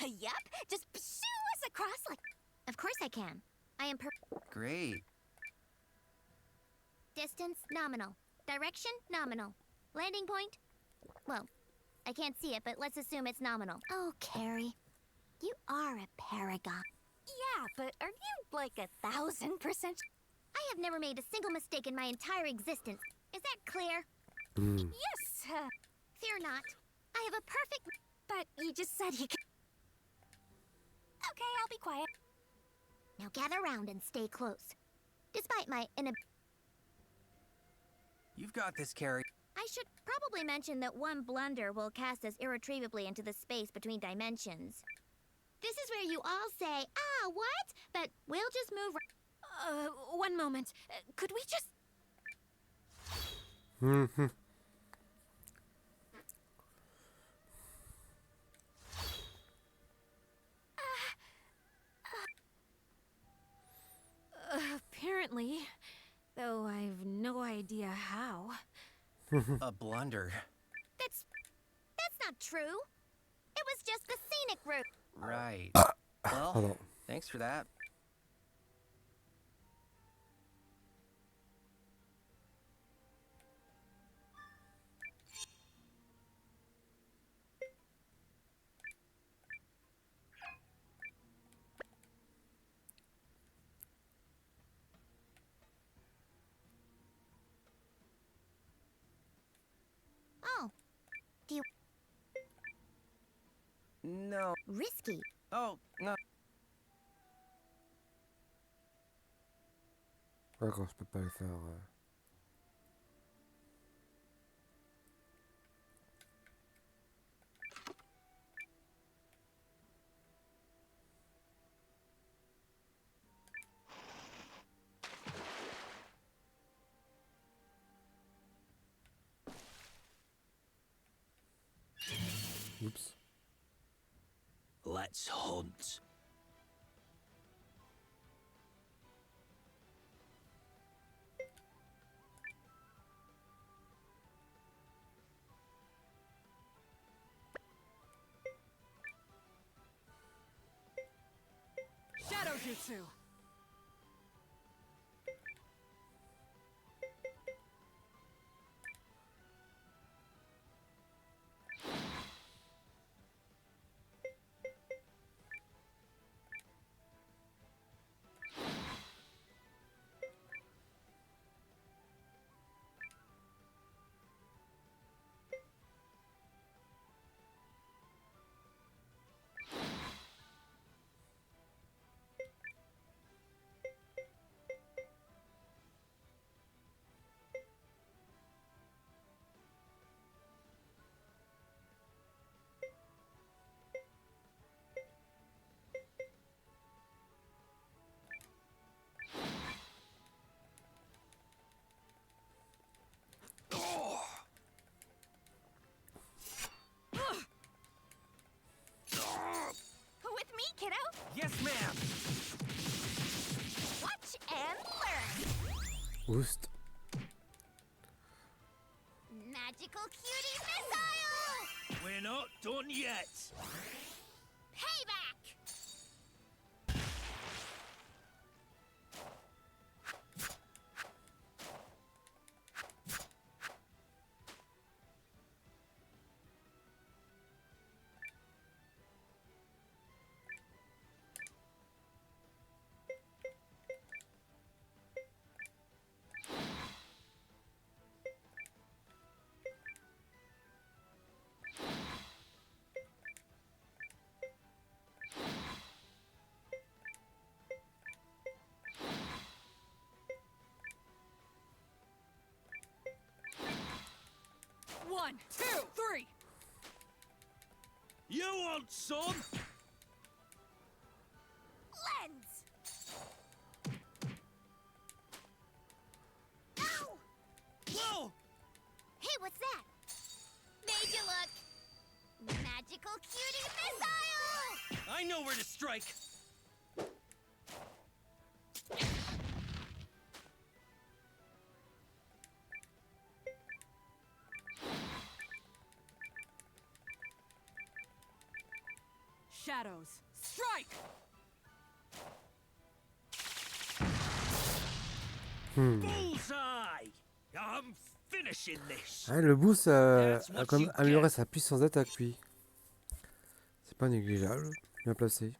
Yep, just shoo us across like. Of course I can. I am Great. Distance, nominal. Direction, nominal. Landing point? Well, I can't see it, but let's assume it's nominal. Oh, Carrie, you are a paragon. Yeah, but are you like 1,000%? I have never made a single mistake in my entire existence. Is that clear? Yes. Fear not. I have a perfect... But you just said you could. Okay, I'll be quiet. Now gather round and stay close. Despite my You've got this, Carrie. I should probably mention that one blunder will cast us irretrievably into the space between dimensions. This is where you all say, ah, what? But we'll just move... One moment. Could we just... Mhm. Apparently. Though I've no idea how. A blunder. That's not true. It was just the scenic route. Right. Well, Pardon. thanks for that. Oh. Do you... No. Risky. Oh, no. D'accord, je peux pas le faire. Oups. Let's hunt. Shadow Jutsu. With me, kiddo. Yes, ma'am. Watch and learn. Oust. Magical cutie missile. We're not done yet. Payback. One, two, three. You want some? Lens. Ow! Whoa! Hey, what's that? Made you look. Magical cutie missile. I know where to strike. Shadows. Strike! Bullseye! I'm finishing this. Ah, le boost a quand même amélioré sa puissance d'attaque, lui. C'est pas négligeable. Bien placé.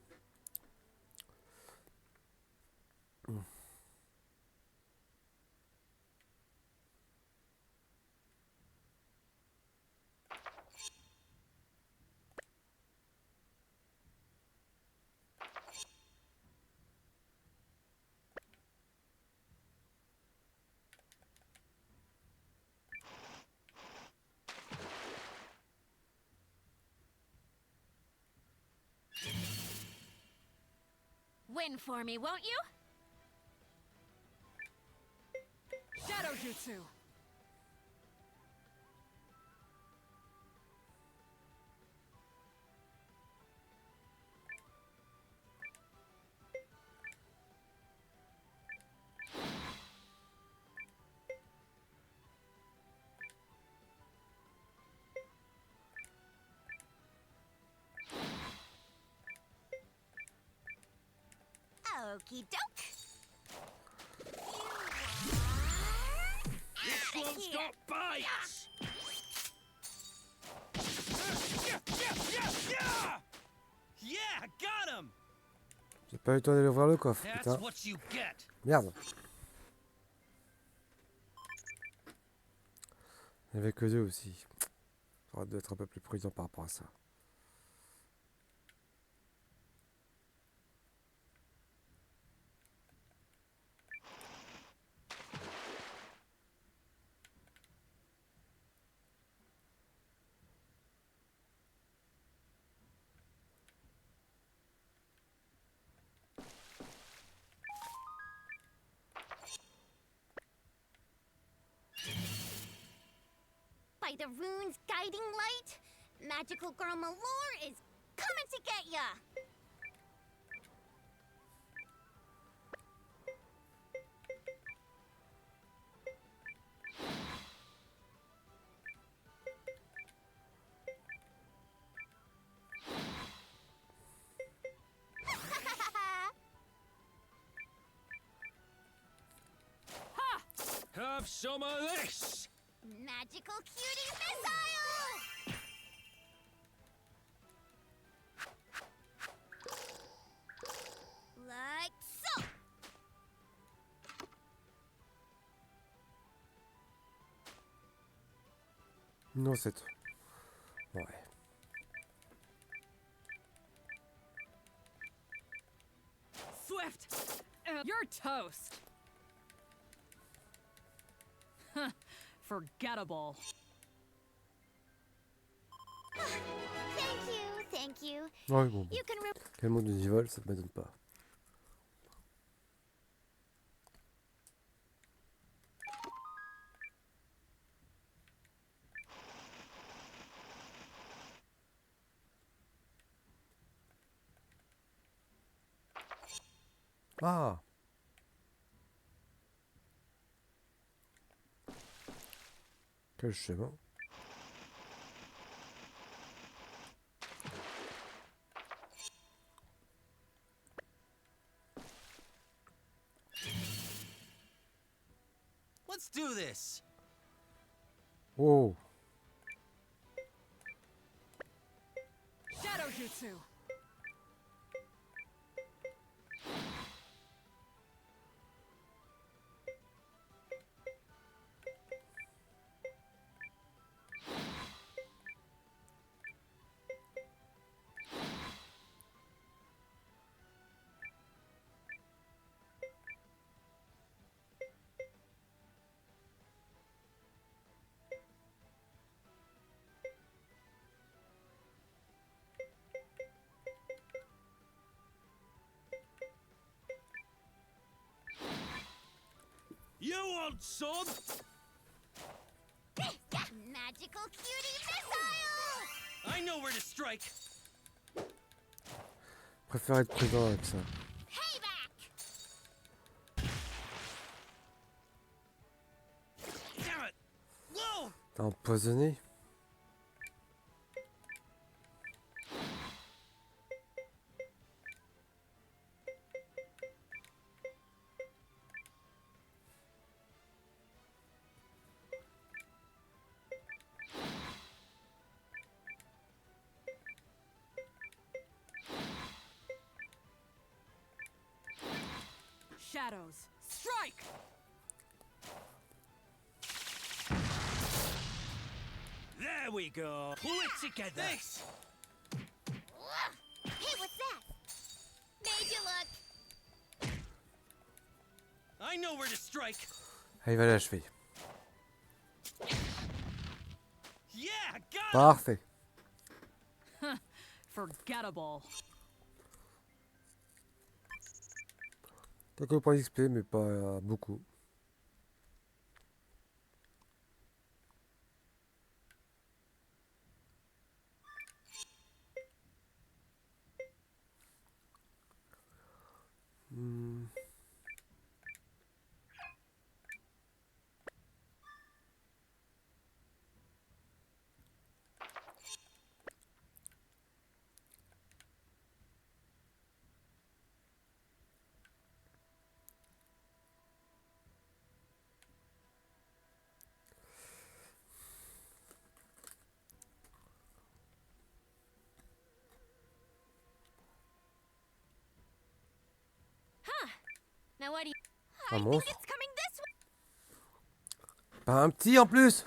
Win for me, won't you? Shadow Jutsu. Okie doke. This one's got bites! Yeah, got him! J'ai pas eu le temps d'aller ouvrir le coffre, That's putain. what you get. Merde. Il n'y avait que deux aussi. J'aurais dû être un peu plus prudent par rapport à ça. By the rune's guiding light, magical girl Malore is coming to get ya! Have some of this! Magical cutie missile! Like so! Non, c'est tout. Ouais. Swift! You're toast! Forgettable. Thank you. Ouais, bon. You can Quel monde du vol, ça ne m'étonne pas. Ah! Quel schéma. Let's do this! Oh! Shadow Jutsu. You want some? Magical cutie missile! I know where to strike! Je préfère être prudent avec ça. Damn it! Whoa! T'as empoisonné? Shadows. Strike! There we go! Pull it together! Thanks! Hey, what's that? Made you look. I know where to strike! Ah, il va l'achever. Yeah, got Parfait. Forgettable. Quelques points d'XP, mais pas beaucoup. Now what do you... Un I think monstre. it's coming this way. Pas un petit en plus.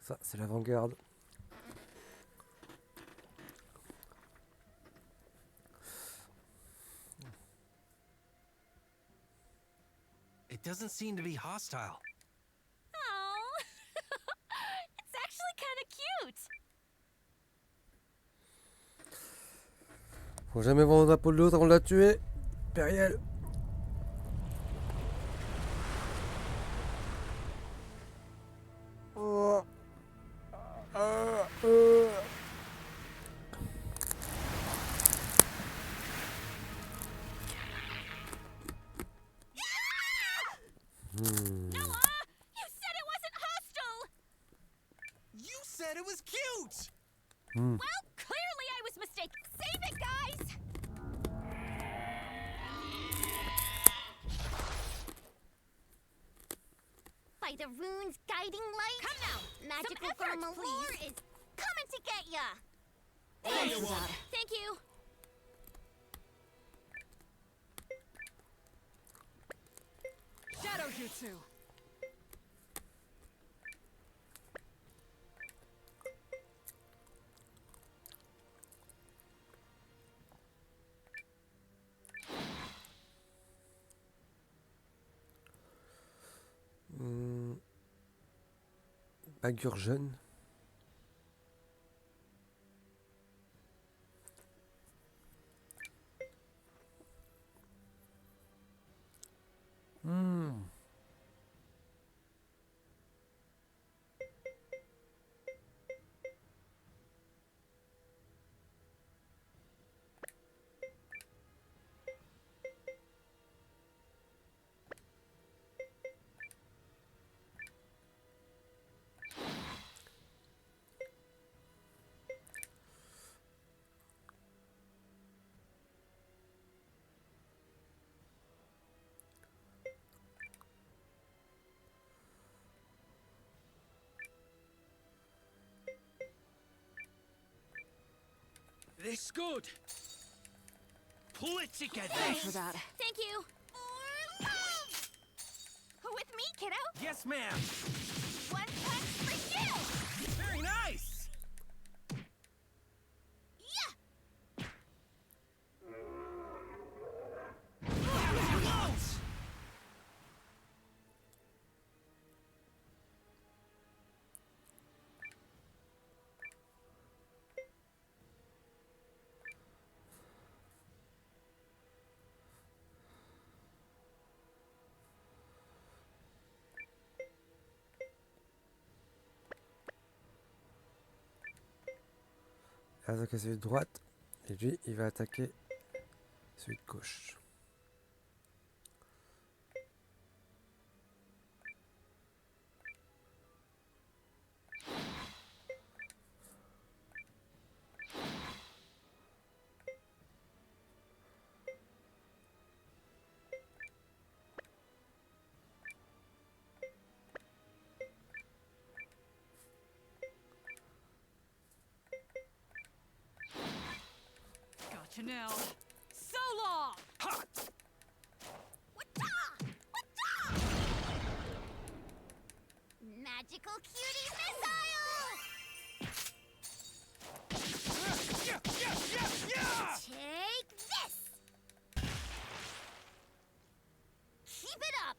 Ça, c'est l'avant-garde. It doesn't seem to be hostile. Oh, it's actually kind of cute. Faut jamais vendre la peau de l'autre, on l'a tué. Périel. Oh. Noah, you said it wasn't hostile. You said it was cute! Well, clearly I was mistaken. Save it, guys. By the rune's guiding light. Come now. Magical Some girl effort, Malor please. is coming to get ya. Thank you. Shadow Jutsu. Bagure jeune. This good. Pull it together. Thanks for that. Thank you. With me, kiddo. Yes, ma'am. One punch for you. Very nice. Close. Elle va attaquer celui de droite. Et lui, il va attaquer celui de gauche. Gotcha now. So long. Magical cutie missile. Take this. Keep it up.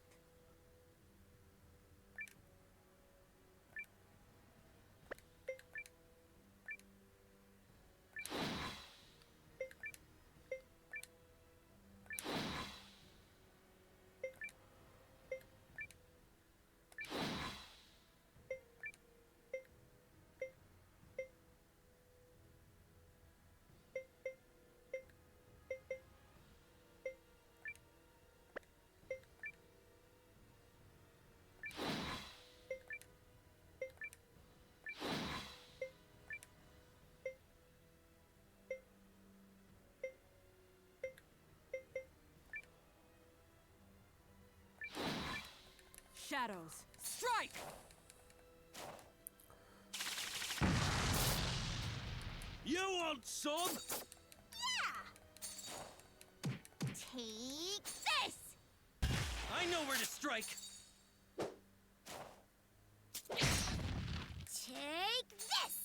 Shadows. Strike! want some? Take this! I know where to strike. Take this!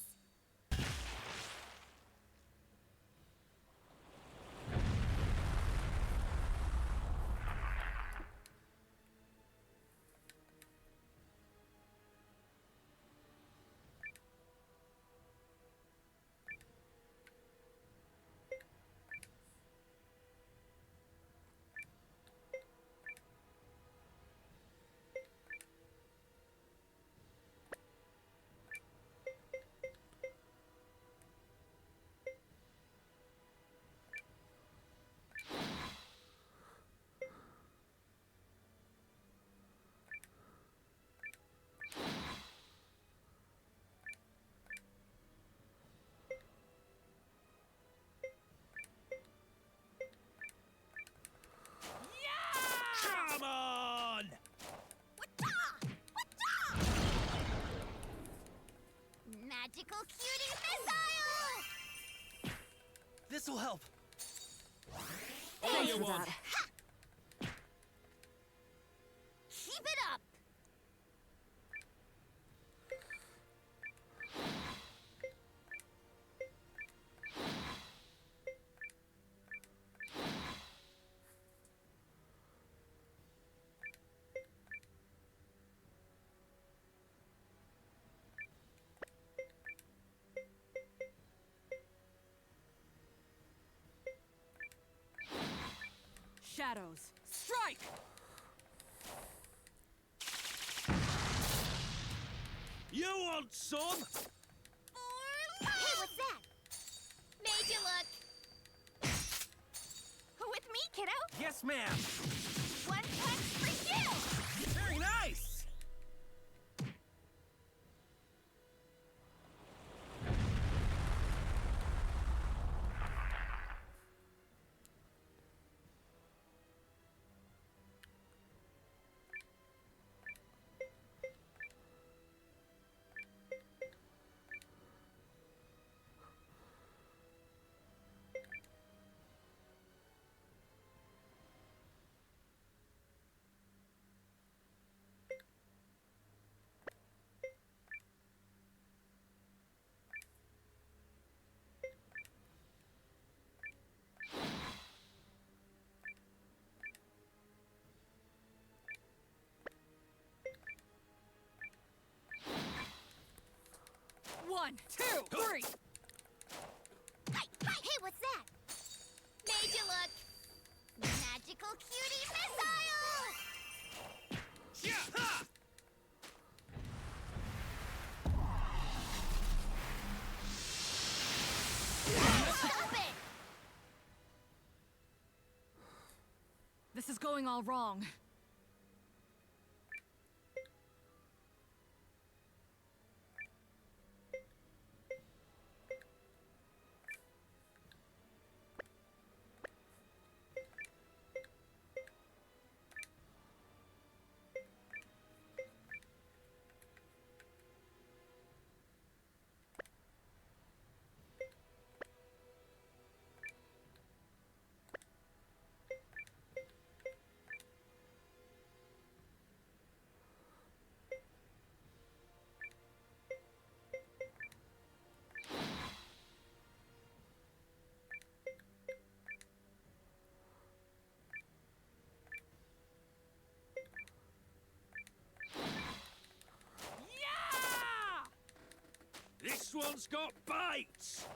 Come on! Magical cutie missile! This'll help. Thanks for that. Keep it up! Shadows, strike! You want some? Hey, what's that? Made you look. With me, kiddo? Yes, ma'am. One punch for you! Very nice! One, two, three! Hey, what's that? Made you look. Magical cutie missile! Yeah! Ha! Stop it! This is going all wrong. This one's got bites!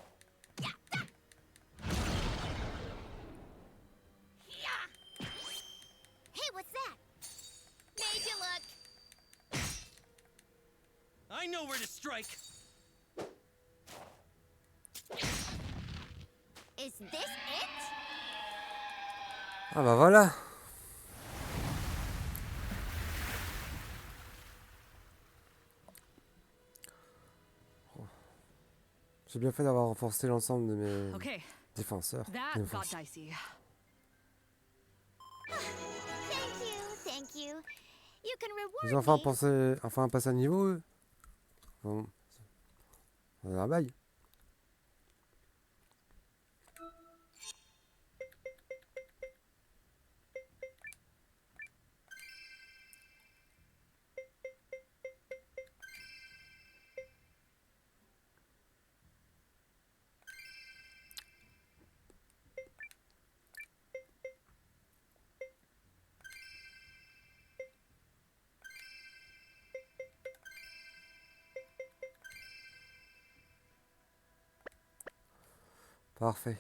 Hey, what's that? Made you look. I know where to strike! Is this it? Ah bah voilà. J'ai bien fait d'avoir renforcé l'ensemble de mes Okay, défenseurs. that got dicey. Thank you. You can reward Ils ont enfin me. enfin passé à niveau eux. Bon, c'est un bail. Parfait.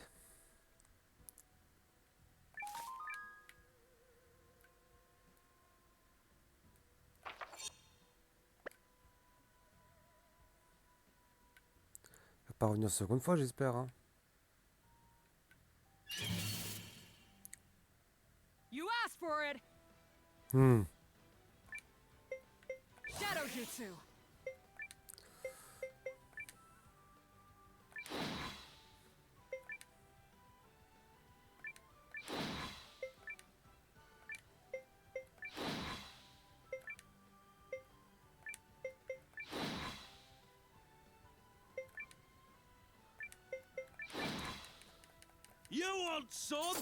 Il va pas revenir seconde fois, j'espère. Hein. You asked for it. Shadow Jutsu. You want some?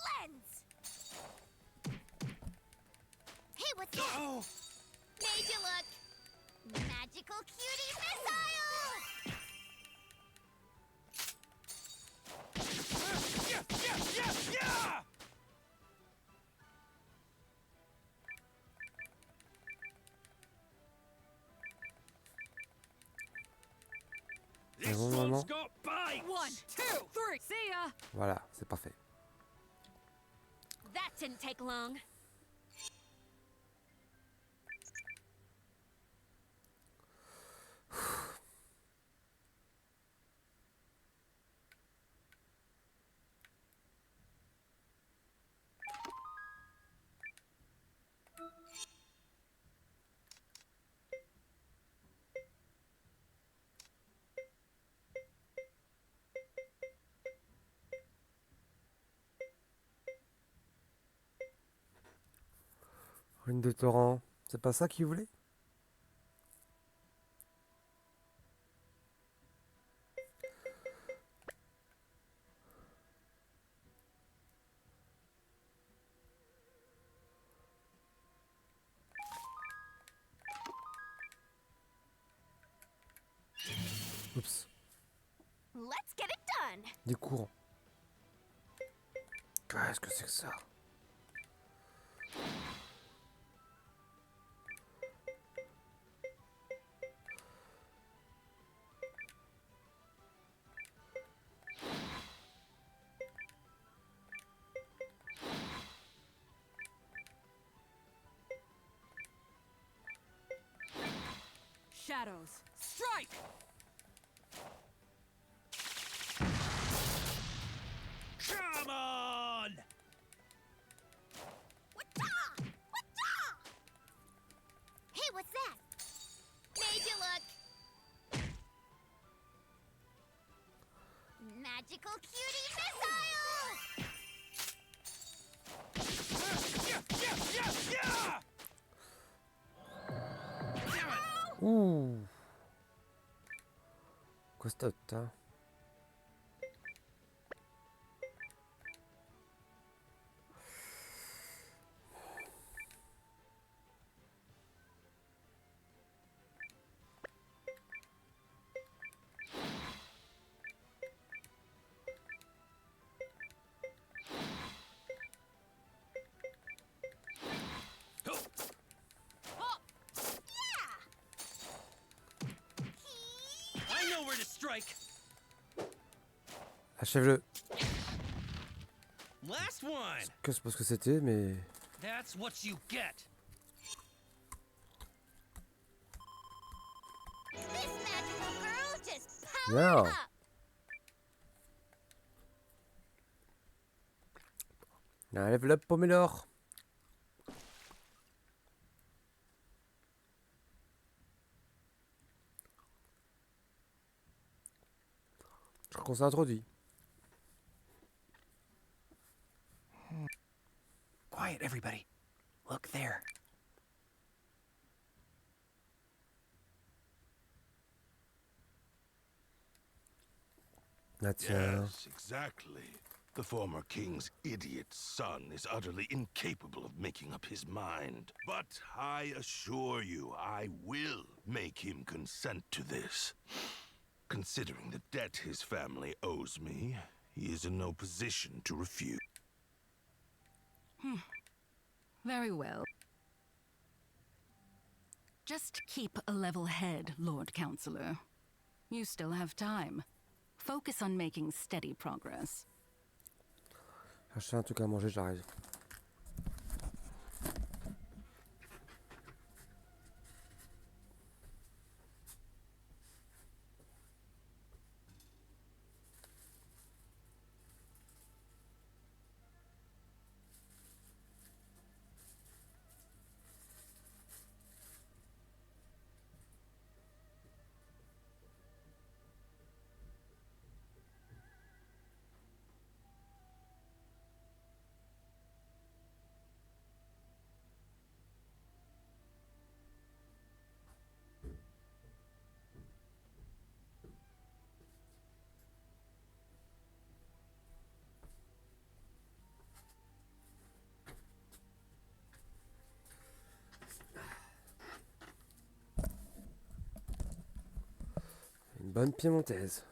Lens! Hey, what's that? Oh! Made you look. Magical cutie missile! Yeah! C'est bon, maman? Got bites. 1, 2, 3. See ya. Voilà, c'est parfait. That didn't take long. Rune de torrent, c'est pas ça qu'il voulait? Oups, Let's get it done! des courants. Qu'est-ce que c'est que ça? Shadows. Strike. Come on! Wata! Wata! Hey, what's that? Made you look. Magical cutie missile! Yeah! Ouh. Costaud, hein? I know where to strike. Achève-le. Last one. Que je sais pas ce que c'était, mais... That's what you get. This magical girl just Yeah. powered up! Un level up pour Mélor. Je crois qu'on s'est introduit. Quiet, everybody. Look there. Ah tiens. Yes, exactly. The former king's idiot son is utterly incapable of making up his mind. But I assure you, I will make him consent to this. Considering the debt his family owes me, he is in no position to refuse. Very well. Just keep a level head, Lord Counselor. You still have time. Focus on making steady progress. Chercher un truc à manger, j'arrive. Une bonne piémontaise.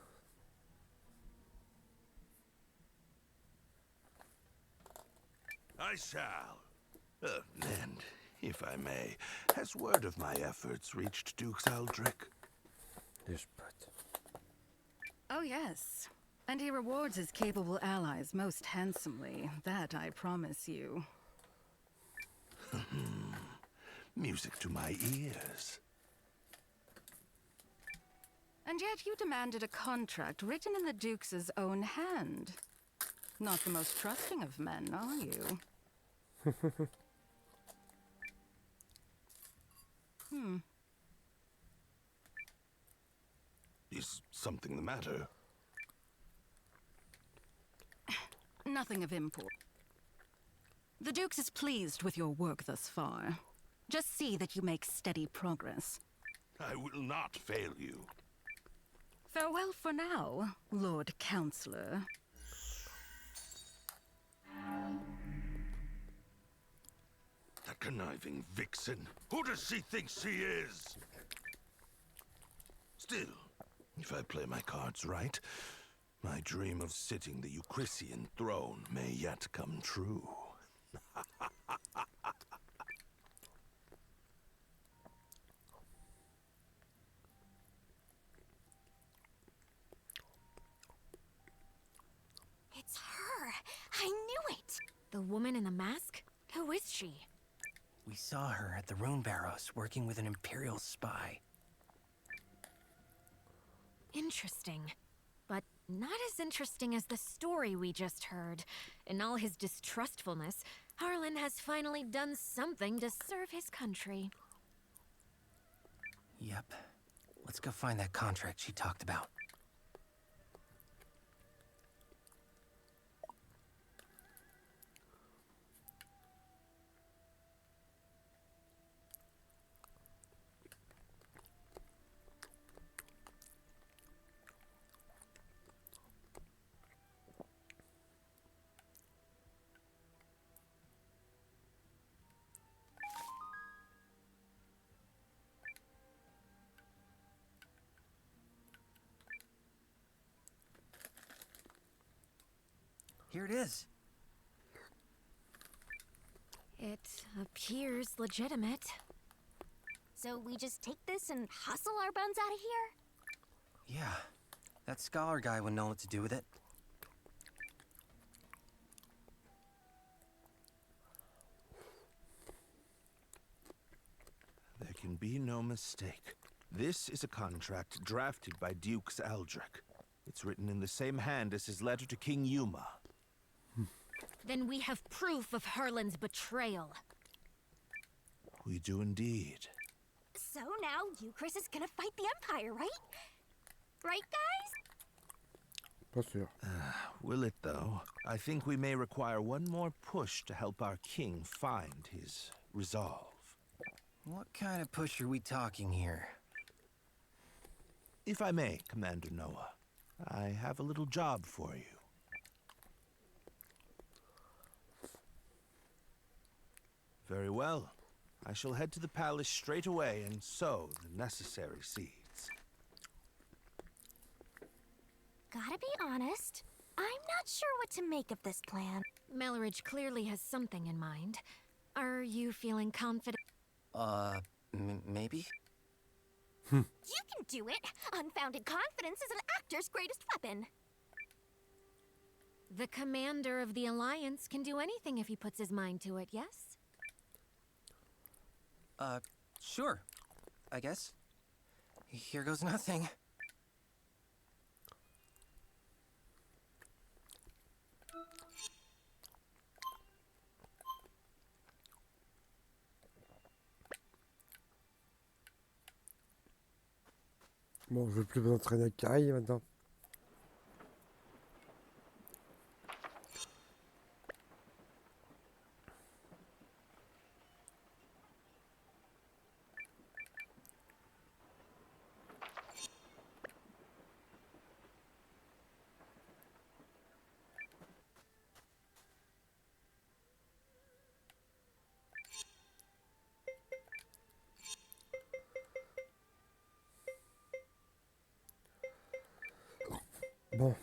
I shall. And, if I may, has word of my efforts reached Duke Eldrick? Oh, yes. And he rewards his capable allies most handsomely. That I promise you. Music to my ears. And yet you demanded a contract written in the Duke's own hand. Not the most trusting of men, are you? Is something the matter? Nothing of import. The Duke's is pleased with your work thus far. Just see that you make steady progress. I will not fail you. Farewell for now, Lord Counselor. That conniving vixen. Who does she think she is? Still, if I play my cards right, my dream of sitting the Eucrisian throne may yet come true. It's her! I knew it! The woman in the mask? Who is she? We saw her at the Rune Barrows working with an Imperial spy. Interesting. But not as interesting as the story we just heard. In all his distrustfulness, Harlan has finally done something to serve his country. Yep. Let's go find that contract she talked about. Here it is. It appears legitimate. So we just take this and hustle our buns out of here? Yeah. That scholar guy would know what to do with it. There can be no mistake. This is a contract drafted by Duke Eldrick. It's written in the same hand as his letter to King Yuma. Then we have proof of Harlan's betrayal. We do indeed. So now Euchris is gonna fight the Empire, right? Right, guys? Pas sûr. Will it, though? I think we may require one more push to help our king find his resolve. What kind of push are we talking here? If I may, Commander Noah, I have a little job for you. Very well. I shall head to the palace straight away and sow the necessary seeds. Gotta be honest, I'm not sure what to make of this plan. Melridge clearly has something in mind. Are you feeling confident? Maybe? You can do it. Unfounded confidence is an actor's greatest weapon. The commander of the Alliance can do anything if he puts his mind to it, yes? Sure. I guess. Here goes nothing. Bon, je veux plus m'entraîner avec Kai maintenant. Bon.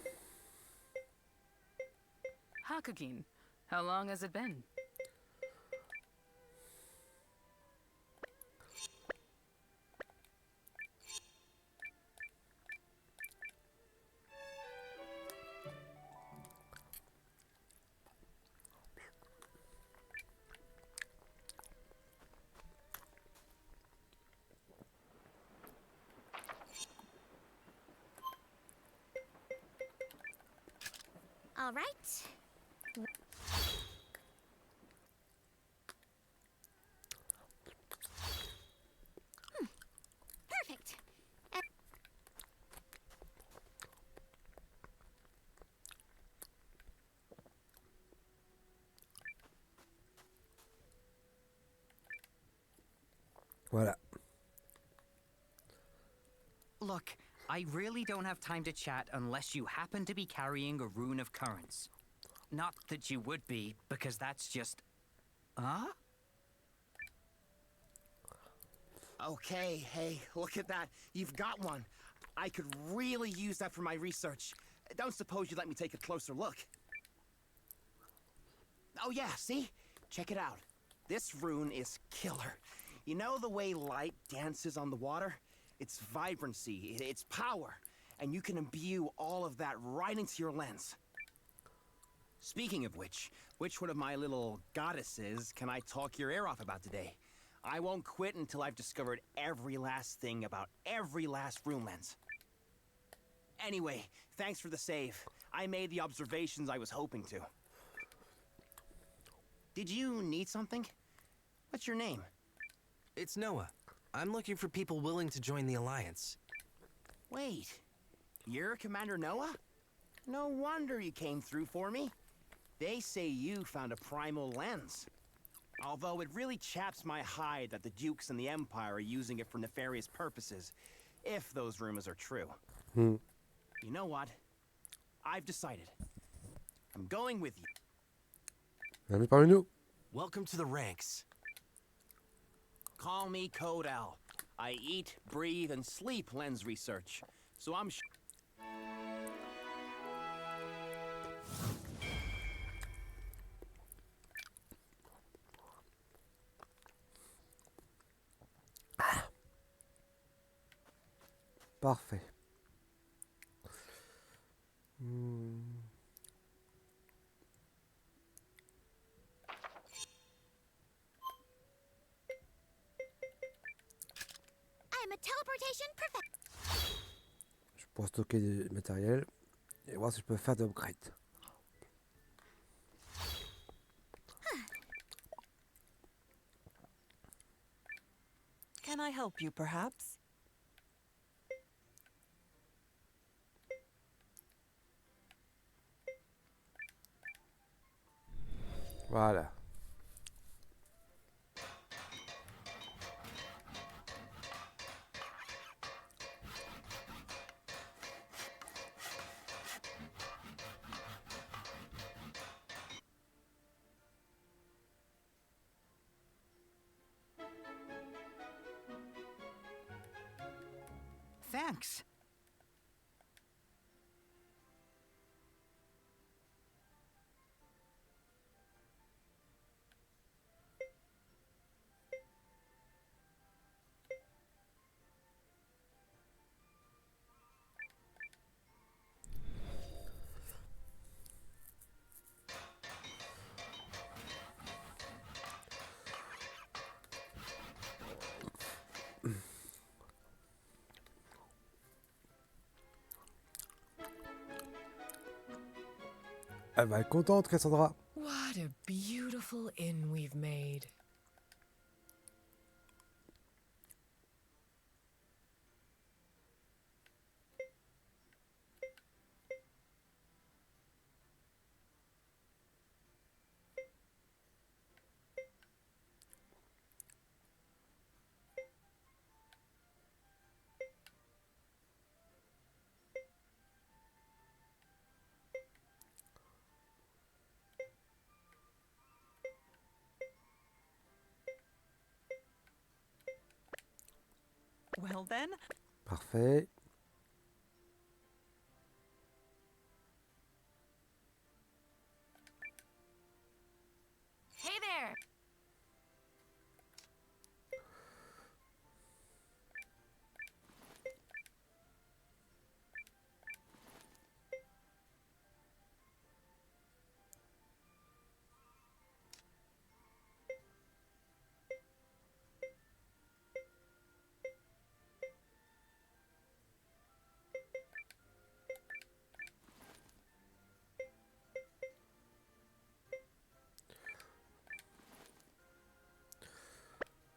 Hakugin, how long has it been? All right. Perfect. Voilà. Look, I really don't have time to chat unless you happen to be carrying a rune of currents. Not that you would be, because that's just... Huh? Okay, hey, look at that. You've got one. I could really use that for my research. Don't suppose you'd let me take a closer look. Oh yeah, see? Check it out. This rune is killer. You know the way light dances on the water? It's vibrancy, it's power, and you can imbue all of that right into your lens. Speaking of which one of my little goddesses can I talk your ear off about today? I won't quit until I've discovered every last thing about every last rune lens. Anyway, thanks for the save. I made the observations I was hoping to. Did you need something? What's your name? It's Noah. I'm looking for people willing to join the Alliance. Wait, you're Commander Noah? No wonder you came through for me. They say you found a primal lens. Although it really chaps my hide that the Dukes and the Empire are using it for nefarious purposes, if those rumors are true. Hmm. You know what? I've decided. I'm going with you. Bienvenue parmi nous. Welcome to the ranks. Call me Code Al. I eat, breathe, and sleep lens research. So I'm Parfait. I'm a teleportation perfect. Je pourrais stocker du matériel et voir si je peux faire des upgrades. Can I help you, perhaps? Voilà. Thanks. Elle va être contente, Cassandra. What a beautiful inn we've made. Well then, Parfait. Hey there!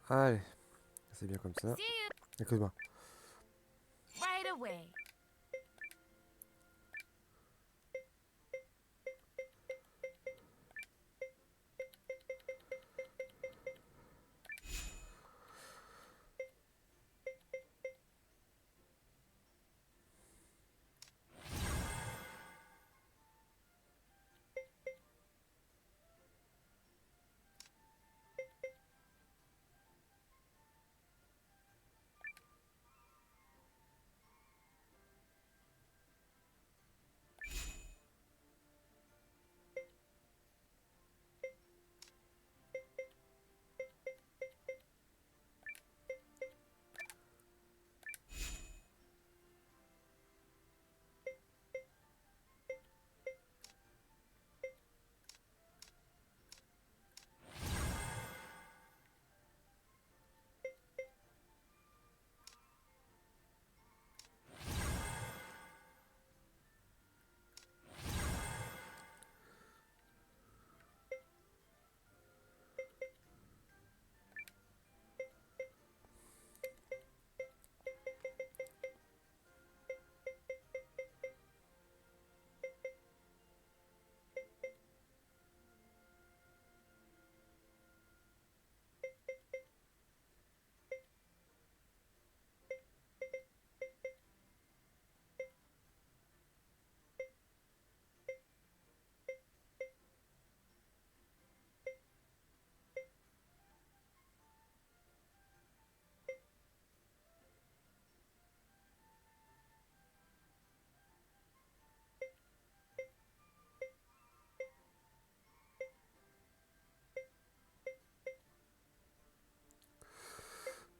Allez, c'est bien comme ça. See you Écoute-moi. right away.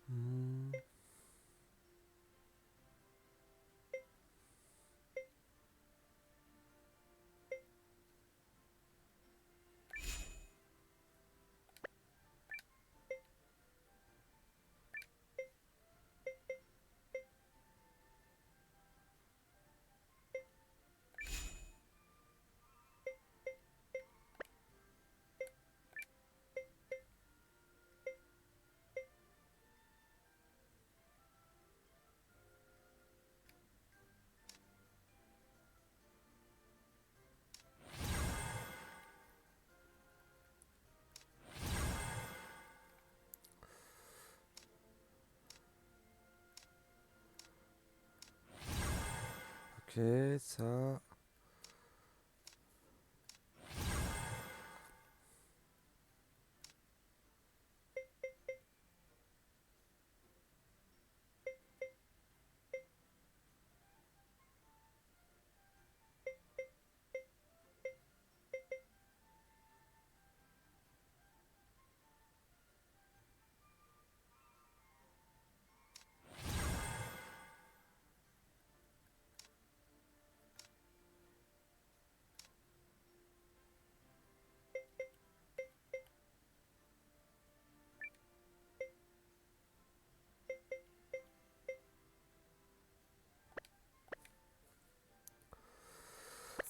Hmm. Ok, ça.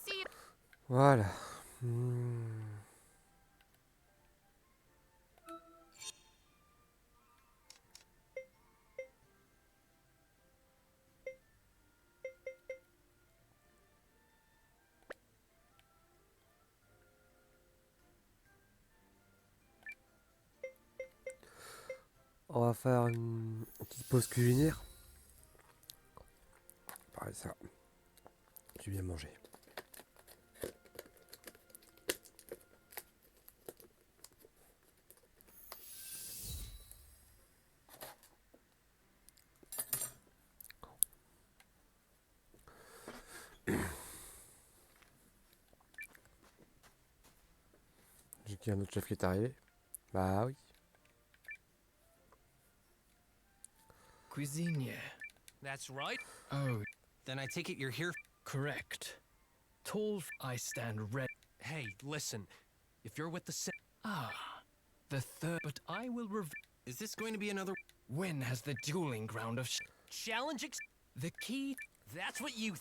See you. Voilà. On va faire une petite pause culinaire. Pareil, ça. J'ai bien mangé. J'ai qu'il y a un autre chef qui est arrivé. Bah oui. Cuisinier. That's right. Oh, Then I take it you're here. correct. Told I stand ready. Hey, listen. If you're with the Ah, the third. But I will reveal. is this going to be another? When has the dueling ground of Challenge the key? That's what you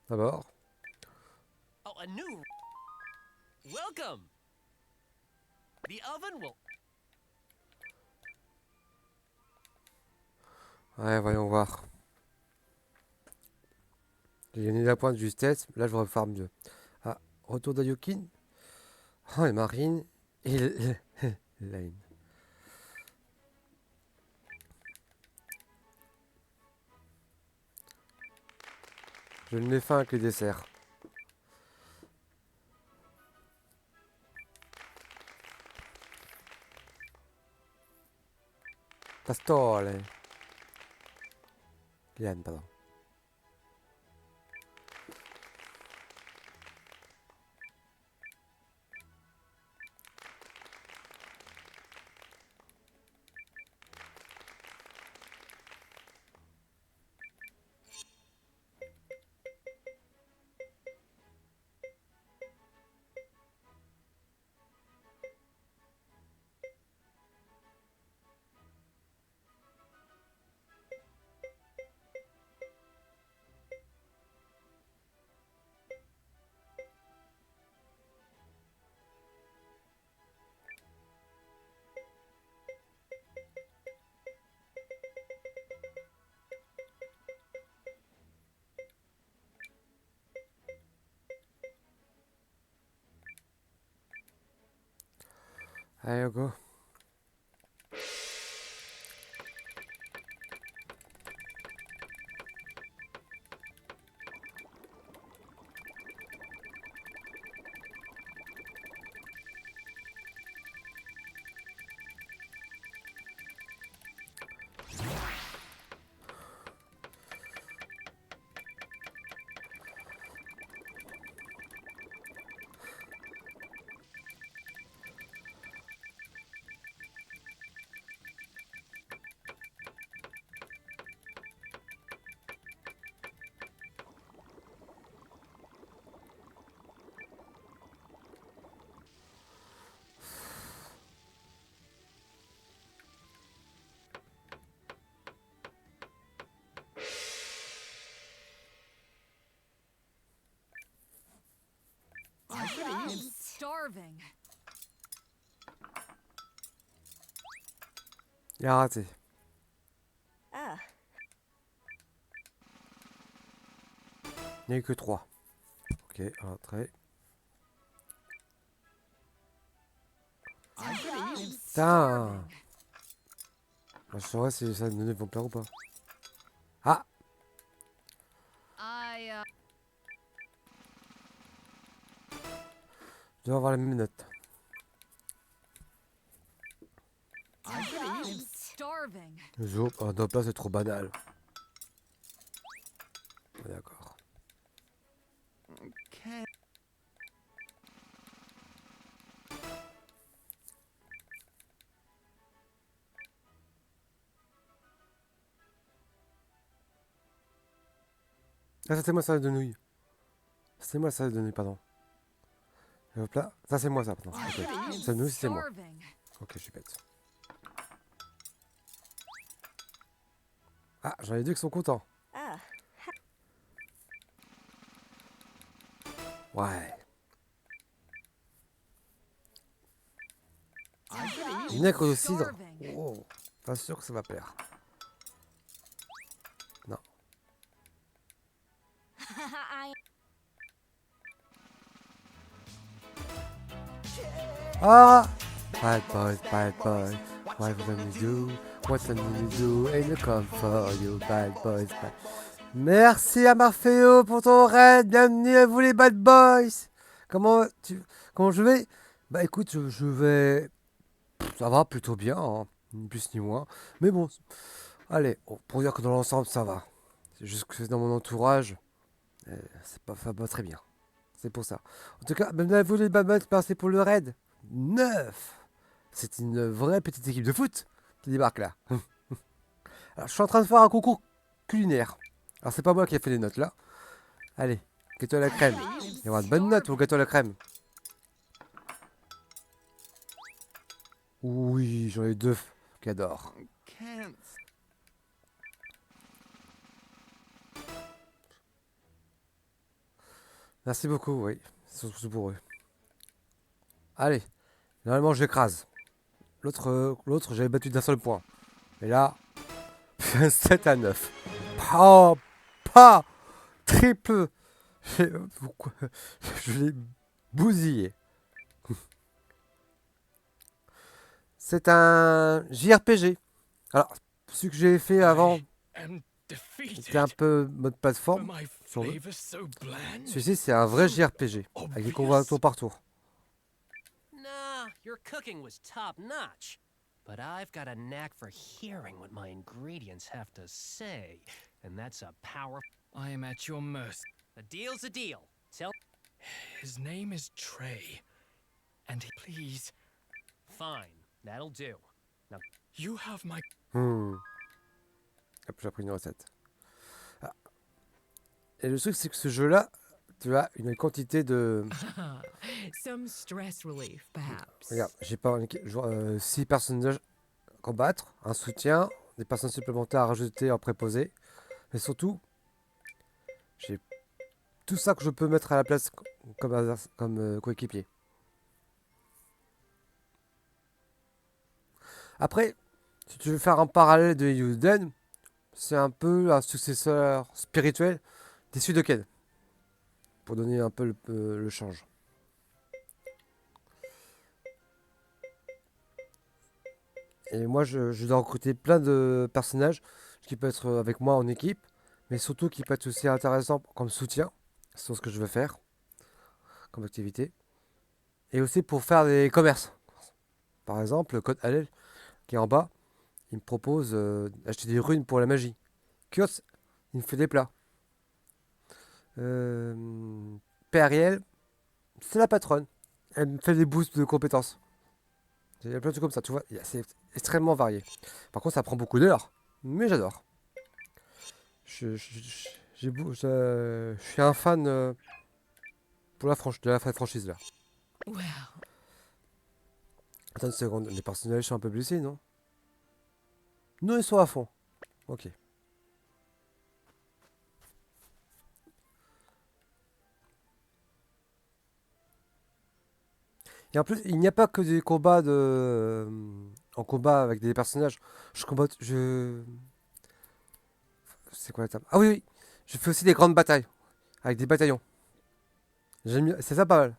D'abord. Oh, a new... Welcome! The oven will... Ouais, voyons voir. J'ai gagné la pointe de justesse, là je vais faire mieux. Ah, retour d'Ayokin. Oh, et Marine. Et Lane. Je ne l'ai faim avec les desserts. Pastole. Liane, pardon. Allez, go. I'm starving. Il a raté. Ah. Il n'y a eu que 3. Ok, entrée. Putain. Je saurais si ça me vont plaire ou pas. Ah. Je dois avoir la même note. I'm starving. Zo, oh, non, pas c'est trop banal. Ah, d'accord. Okay. Ah, ça c'est moi ça de nouilles. C'est moi ça de nouilles, pardon. Et hop là, ça c'est moi ça, pardon. Ok. Ça de nouilles c'est moi. Ok, je suis bête. Ah, j'en ai deux qui sont contents. Ah. Ouais. Vinaigre de cidre. Oh, pas sûr que ça va plaire. Non. Ah! Bad boys, what can we do? What can we do? And we come for you, bad boys, bad... Merci à Marfeo pour ton raid. Bienvenue à vous les bad boys. Comment je vais? Bah écoute, je vais... Ça va plutôt bien, hein. Ni plus ni moins. Mais bon, allez, pour dire que dans l'ensemble, ça va. C'est juste que dans mon entourage, c'est pas, ça va pas très bien. C'est pour ça. En tout cas, bienvenue à vous les bad boys, merci pour le raid. 9. C'est une vraie petite équipe de foot qui débarque là. Alors, je suis en train de faire un concours culinaire. Alors, c'est pas moi qui ai fait les notes là. Allez, gâteau à la crème. Il y aura de bonnes notes au gâteau à la crème. Oui, j'en ai 2 qui adorent. Merci beaucoup, oui. C'est surtout pour eux. Allez, normalement j'écrase. L'autre, j'avais battu d'un seul point. Et là, 7 à 9. Pas triple. Je l'ai bousillé. C'est un JRPG. Alors, ce que j'ai fait avant, c'était un peu mode plateforme. Celui-ci, c'est un vrai JRPG, avec des combats tour par tour. Nah, your cooking was top notch. But I've got a knack for hearing what my ingredients have to say. And that's a power... I am at your mercy. A deal's a deal. Tell... His name is Trey. And please... Fine, that'll do. Now... You have my... Hop, j'ai appris une recette. Ah. Et le truc, c'est que ce jeu-là, tu as une quantité de... Some stress relief, perhaps. Regarde, j'ai pas 6 personnages à combattre, un soutien, des personnes supplémentaires à rajouter en préposé. Mais surtout, j'ai tout ça que je peux mettre à la place comme coéquipier. Après, si tu veux faire un parallèle de Eiyuden, c'est un peu un successeur spirituel des Sudoken. Pour donner un peu le change. Et moi, je dois recruter plein de personnages qui peuvent être avec moi en équipe, mais surtout qui peuvent être aussi intéressants comme soutien. C'est ce que je veux faire comme activité. Et aussi pour faire des commerces. Par exemple, le code Allel qui est en bas, il me propose d'acheter des runes pour la magie. Kios, il me fait des plats. Ariel, c'est la patronne. Elle me fait des boosts de compétences. Il y a plein de trucs comme ça, tu vois. C'est extrêmement varié. Par contre, ça prend beaucoup d'heures. Mais j'adore. Je suis un fan pour de la franchise là. Well. Attends une seconde, les personnages sont un peu blessés, non? Non, ils sont à fond. Ok. Et en plus, il n'y a pas que des combats en combat avec des personnages. C'est quoi la table? Ah oui, oui. Je fais aussi des grandes batailles. Avec des bataillons. C'est ça pas mal.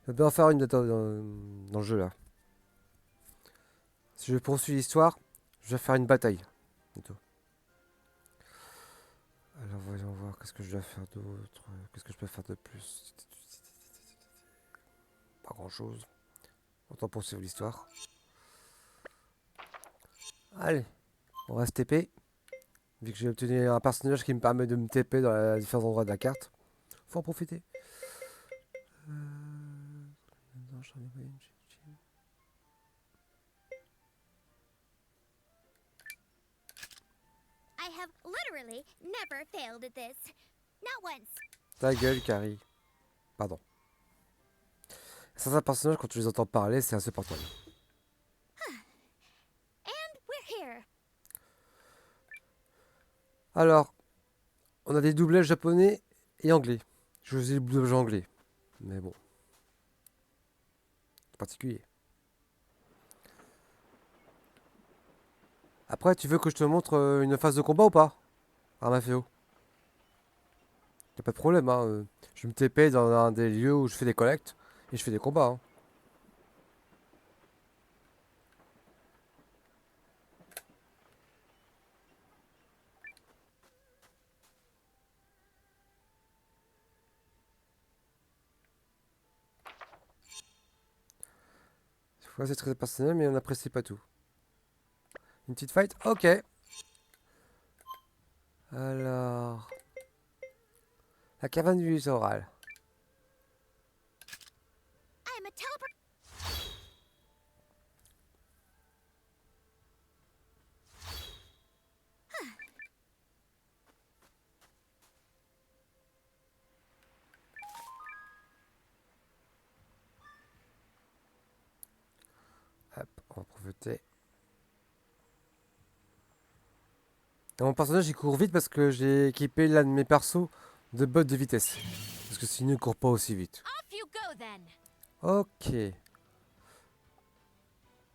Je vais en faire une dans le jeu là. Si je poursuis l'histoire, je vais faire une bataille. Bientôt. Alors voyons voir, qu'est-ce que je dois faire d'autre? Qu'est-ce que je peux faire de plus? Pas grand chose. Autant poursuivre l'histoire. Allez, on va se TP. Vu que j'ai obtenu un personnage qui me permet de me TP dans les différents endroits de la carte. Faut en profiter. I have literally never failed at this. Not once. Ta gueule, Carrie. Pardon. Certains personnages, quand tu les entends parler, c'est insupportable. And we're here. Alors, on a des doublages japonais et anglais. Je choisis le bleu anglais. Mais bon. C'est particulier. Après, tu veux que je te montre une phase de combat ou pas? Armaféo. Y'a pas de problème, hein. Je me TP dans un des lieux où je fais des collectes et je fais des combats, hein. Fois c'est très personnel, mais on n'apprécie pas tout. Une petite fight? Ok. Alors... La caverne du littoral. I'm a teleport. Hop, on va profiter. Et mon personnage il court vite parce que j'ai équipé l'un de mes persos de bottes de vitesse. Parce que sinon il court pas aussi vite. Off you go then. Ok.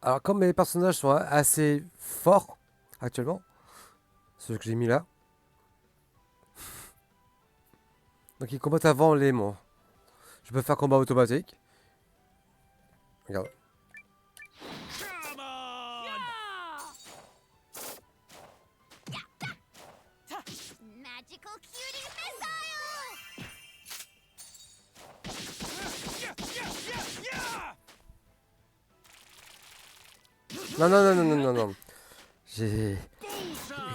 Alors comme mes personnages sont assez forts actuellement, ceux que j'ai mis là. Donc ils combattent avant les monts. Je peux faire combat automatique. Regarde. Magical cutie missile! Non, non, non, non, non, non, non.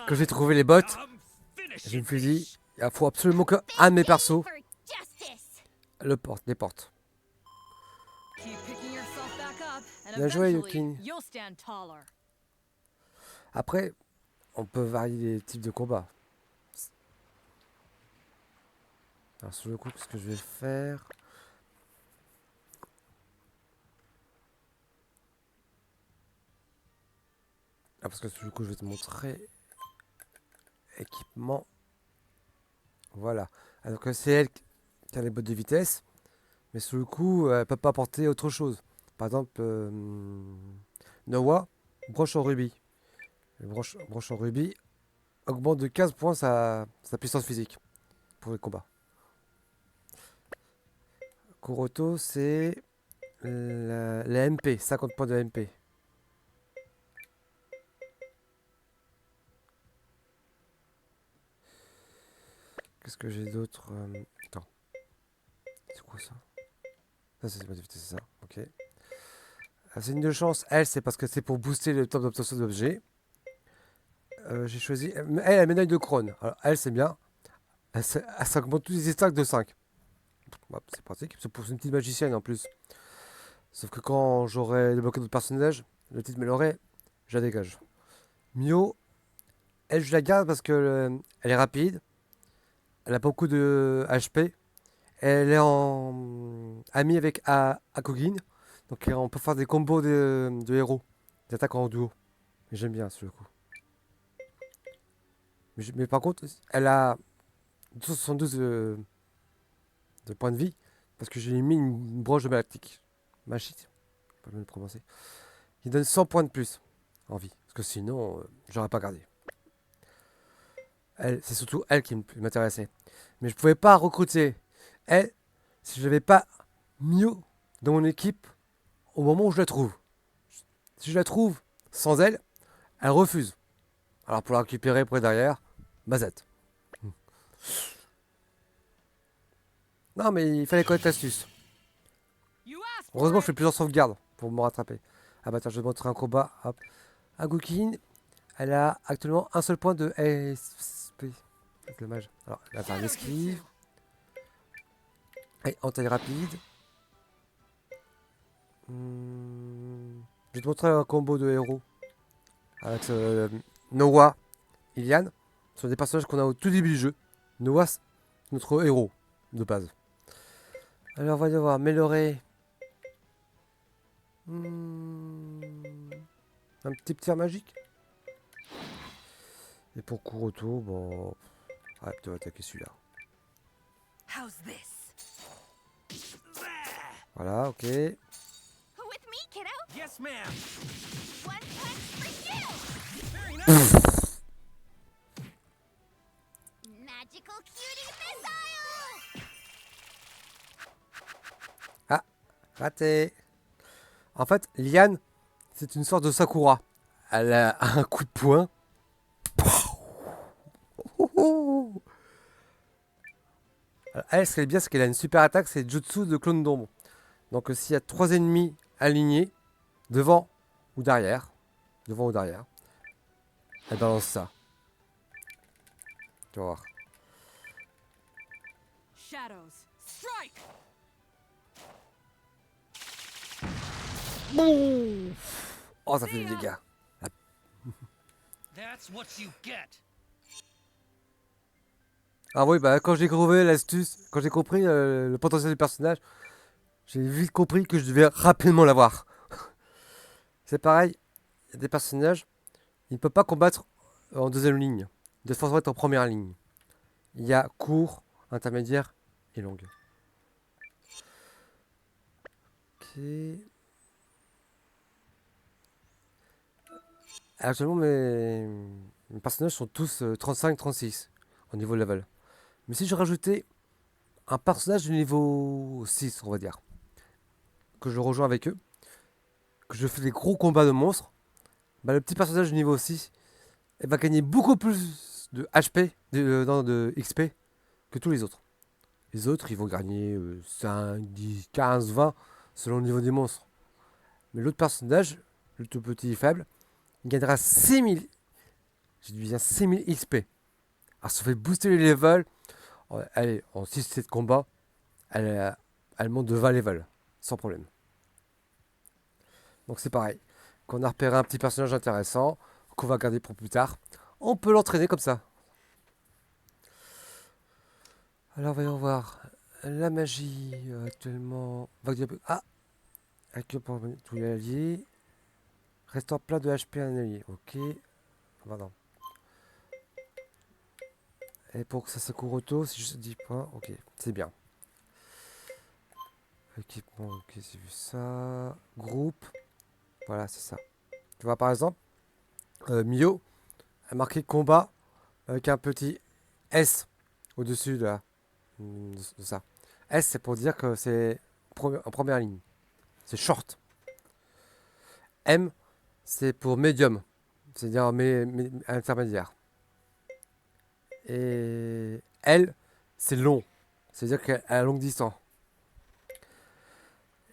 Quand j'ai trouvé les bottes, je me suis dit, il faut absolument qu'un de mes persos le porte, les porte. Keep picking yourself back up, and Bien joué, eventually, Yukin. you'll stand taller. Après, on peut varier les types de combats. Alors sur le coup, qu'est-ce que je vais faire? Ah, parce que sur le coup, je vais te montrer équipement. Voilà. Alors que c'est elle qui a les bottes de vitesse, mais sur le coup, elle peut pas apporter autre chose. Par exemple, Noah, broche en rubis. Le broche en rubis augmente de 15 points sa puissance physique pour les combats. Kuroto, c'est la MP, 50 points de MP. Qu'est-ce que j'ai d'autre? Attends. C'est quoi ça? Ah, c'est ça. Ok. C'est une de chance. Elle, c'est parce que c'est pour booster le temps d'obtention d'objets. J'ai choisi. Elle, la médaille de Krone. Alors, elle, c'est bien. Elle s'augmente tous les stacks de 5. Hop, c'est pratique. C'est pour une petite magicienne en plus. Sauf que quand j'aurai débloqué d'autres personnages, le titre me l'aurait, je la dégage. Mio, elle, je la garde parce que elle est rapide. Elle a beaucoup de HP. Elle est en amie avec Akogin. Donc on peut faire des combos de héros. Des attaques en duo. Et j'aime bien sur le coup. Mais par contre, elle a 272 de points de vie. Parce que j'ai mis une broche de malactique. Machite. Pas bien le prononcer. Il donne 100 points de plus en vie. Parce que sinon, j'aurais pas gardé. C'est surtout elle qui m'intéressait. Mais je pouvais pas recruter elle si je n'avais pas Mio dans mon équipe au moment où je la trouve. Si je la trouve sans elle, elle refuse. Alors pour la récupérer pour derrière, bazette. Non mais il fallait connaître l'astuce. Heureusement je fais plusieurs sauvegardes pour me rattraper. Ah bah attends, je vais te montrer un combat. Hop. Agukin, elle a actuellement un seul point de SP. C'est dommage. Alors, elle va faire l'esquive. Allez, en taille rapide. Je vais te montrer un combo de héros. Avec Noah, Ilian. Ce sont des personnages qu'on a au tout début du jeu. Noah, c'est notre héros de base. Alors, on va devoir améliorer. Un petit tir magique. Et pour Kuroto, bon. Ah, tu vas attaquer celui-là. How's this? Voilà, ok. With me, kiddo. Yes, ma'am. One punch for you. Very nice. Magical cutie missile. Ah, raté. En fait, Liane, c'est une sorte de Sakura. Elle a un coup de poing. Elle, ce qui est bien, c'est qu'elle a une super attaque, c'est Jutsu de clone d'ombre. Donc s'il y a 3 ennemis alignés, devant ou derrière, elle balance ça. Tu vas voir. Shadows, strike! Boum. Oh, ça fait des dégâts. That's what you get. Ah oui, bah quand j'ai trouvé l'astuce, quand j'ai compris le potentiel du personnage, j'ai vite compris que je devais rapidement l'avoir. C'est pareil, il y a des personnages, ils ne peuvent pas combattre en deuxième ligne. Ils doivent forcément être en première ligne. Il y a court, intermédiaire et longue. Ok. Actuellement, mes personnages sont tous 35-36 au niveau level. Mais si je rajoutais un personnage du niveau 6, on va dire, que je rejoins avec eux, que je fais des gros combats de monstres, bah, le petit personnage du niveau 6 elle va gagner beaucoup plus de HP, de XP, que tous les autres. Les autres, ils vont gagner 5, 10, 15, 20, selon le niveau des monstres. Mais l'autre personnage, le tout petit et faible, il gagnera 6000. J'ai dit bien 6000 XP. Alors ça fait booster les levels. Allez, en 6-7 combats, elle monte de 20 levels, sans problème. Donc c'est pareil. Quand on a repéré un petit personnage intéressant, qu'on va garder pour plus tard, on peut l'entraîner comme ça. Alors voyons voir. La magie actuellement. Ah, accueil pour tous les alliés. Restaure plein de HP à un allié. Ok. Pardon. Et pour que ça se Kuroto, c'est juste 10 points. Ok, c'est bien. Équipement, ok, j'ai vu ça. Groupe. Voilà, c'est ça. Tu vois, par exemple, Mio a marqué combat avec un petit S au-dessus de ça. S, c'est pour dire que c'est en première ligne. C'est short. M, c'est pour médium. C'est-à-dire intermédiaire. Et L, c'est long. C'est-à-dire qu'à la longue distance.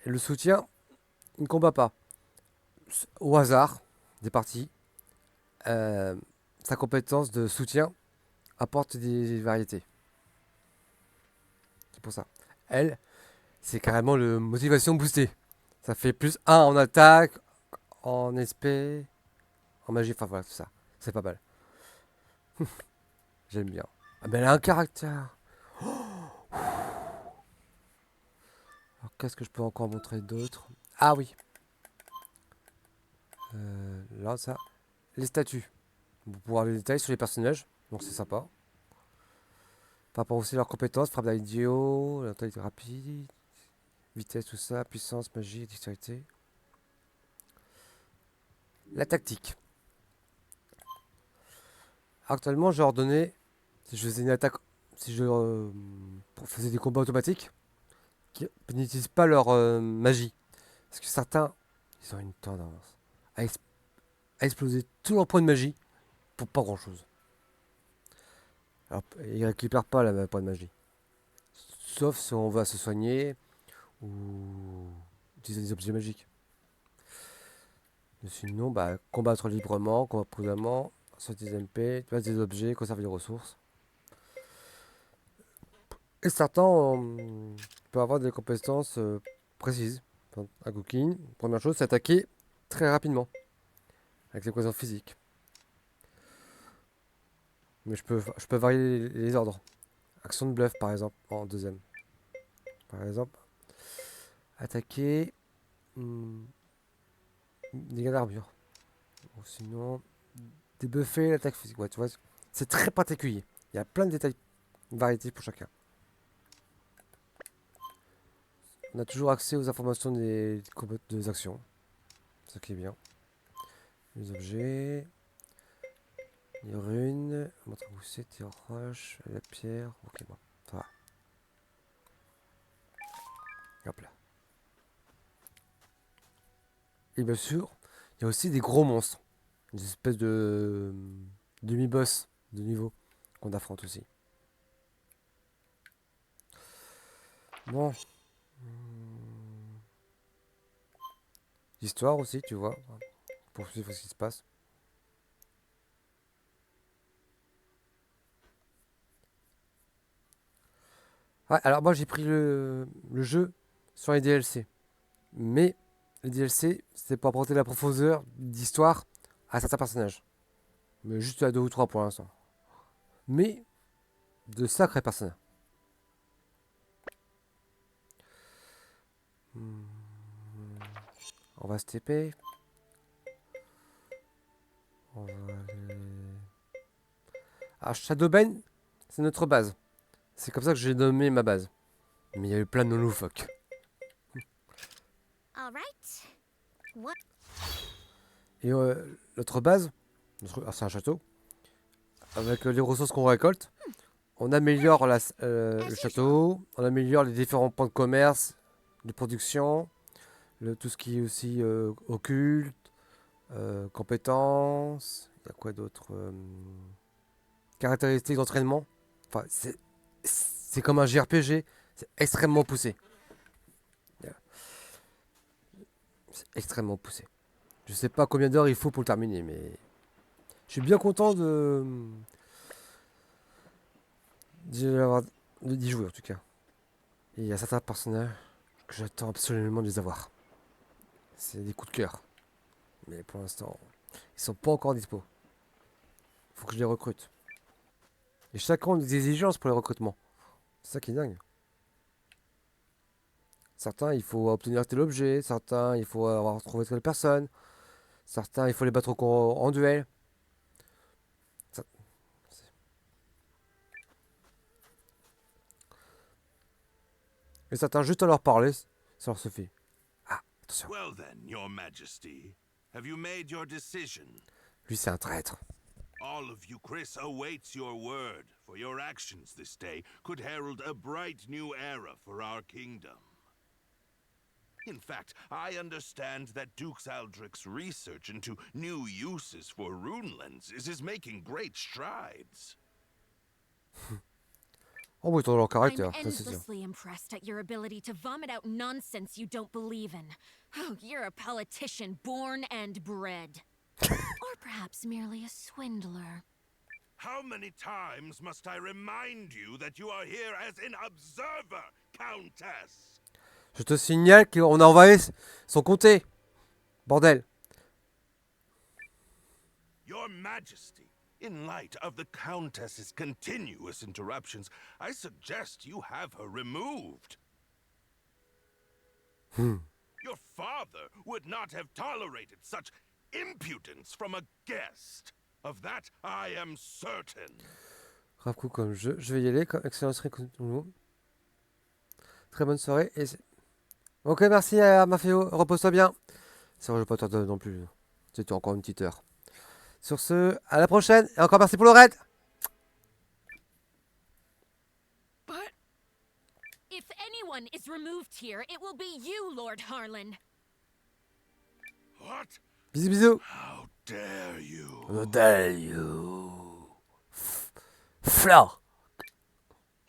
Et le soutien, il ne combat pas. Au hasard des parties, sa compétence de soutien apporte des variétés. C'est pour ça. L, c'est carrément le motivation boostée. Ça fait plus 1 en attaque, en SP, en magie, enfin voilà, tout ça. C'est pas mal. J'aime bien. Ah ben elle a un caractère. Alors qu'est-ce que je peux encore montrer d'autre? Ah oui. Là, ça. Les statuts. Vous pouvez voir les détails sur les personnages. Donc c'est sympa. Par rapport aussi à leurs compétences, frappe d'idiot, la taille rapide, vitesse, tout ça, puissance, magie, dextérité. La tactique. Actuellement, j'ai ordonné, si je faisais une attaque, si je faisais des combats automatiques, qui n'utilisent pas leur magie. Parce que certains, ils ont une tendance à, à exploser tous leurs points de magie pour pas grand chose. Alors, ils récupèrent pas la point de magie. Sauf si on va se soigner ou utiliser des objets magiques. Mais sinon, bah, combattre librement, combattre prudemment, sortir des MP, placer des objets, conserver des ressources. Et certains peuvent avoir des compétences précises. Enfin, à Cooking, première chose, c'est attaquer très rapidement, avec les compétences physiques. Mais je peux varier les ordres. Action de bluff, par exemple, en deuxième. Par exemple, attaquer dégâts d'armure. Ou sinon, débuffer l'attaque physique. Ouais, tu vois, c'est très particulier. Il y a plein de détails, de variétés pour chacun. On a toujours accès aux informations des actions. C'est ça qui est bien. Les objets. Les runes. Montre où c'est, tes roches, la pierre. Ok, bon, ça va. Hop là. Et bien sûr, il y a aussi des gros monstres. Des espèces de demi-boss de niveau qu'on affronte aussi. Bon. L'histoire aussi, tu vois. Pour suivre ce qui se passe. Ouais, alors moi j'ai pris le jeu sur les DLC. Mais les DLC, c'est pour apporter la profondeur d'histoire à certains personnages. Mais juste à 2 ou 3 pour l'instant. Mais de sacrés personnages. On va se TP. On va aller... Ah, Shadowbane, c'est notre base. C'est comme ça que j'ai nommé ma base. Mais il y a eu plein de loufoques. All right. What? Et notre base, c'est un château. Avec les ressources qu'on récolte, on améliore le château, on améliore les différents points de commerce, de production, tout ce qui est aussi occulte, compétences, il y a quoi d'autre, caractéristiques d'entraînement. Enfin, c'est comme un JRPG, c'est extrêmement poussé. C'est extrêmement poussé. Je sais pas combien d'heures il faut pour le terminer, mais je suis bien content d'y jouer en tout cas. Et il y a certains personnages que j'attends absolument de les avoir. C'est des coups de cœur. Mais pour l'instant, ils sont pas encore dispo. Faut que je les recrute. Et chacun a des exigences pour les recrutements. C'est ça qui est dingue. Certains, il faut obtenir tel objet. Certains, il faut avoir trouvé telle personne. Certains, il faut les battre en duel. Et certains, juste à leur parler, ça leur suffit. Ah, attention. Well then, Your Majesty, have you made your decision? Lui, c'est un traître. All of you, Chris, awaits your word, for your actions this day could herald a bright new era for our kingdom. In fact, I understand that Duke Aldrich's research into new uses for rune lenses is making great strides. Oh oui, leur I'm caractère, ça c'est sûr. endlessly impressed at your ability to vomit out nonsense you don't believe in. Oh, you're a politician born and bred. Or perhaps merely a swindler. How many times must I remind you that you are here as an observer, Countess? Je te signale qu'on a envoyé son comté. Bordel. Your Majesty, in light of the Countess's continuous interruptions, I suggest you have her removed. Your father would not have tolerated such impudence from a guest. Of that, I am certain. Grave cool comme jeu. Je vais y aller. Excellent soirée. Très bonne soirée. Ok, merci à Maféo. Repose-toi bien. C'est vrai, je vais pas t'attendre non plus. C'était encore une petite heure. Sur ce, à la prochaine. Et encore merci pour le raid. If anyone is removed here, it will be you, Lord Harlan. What? Bisous, bisous. How dare you? How dare you? Fleur.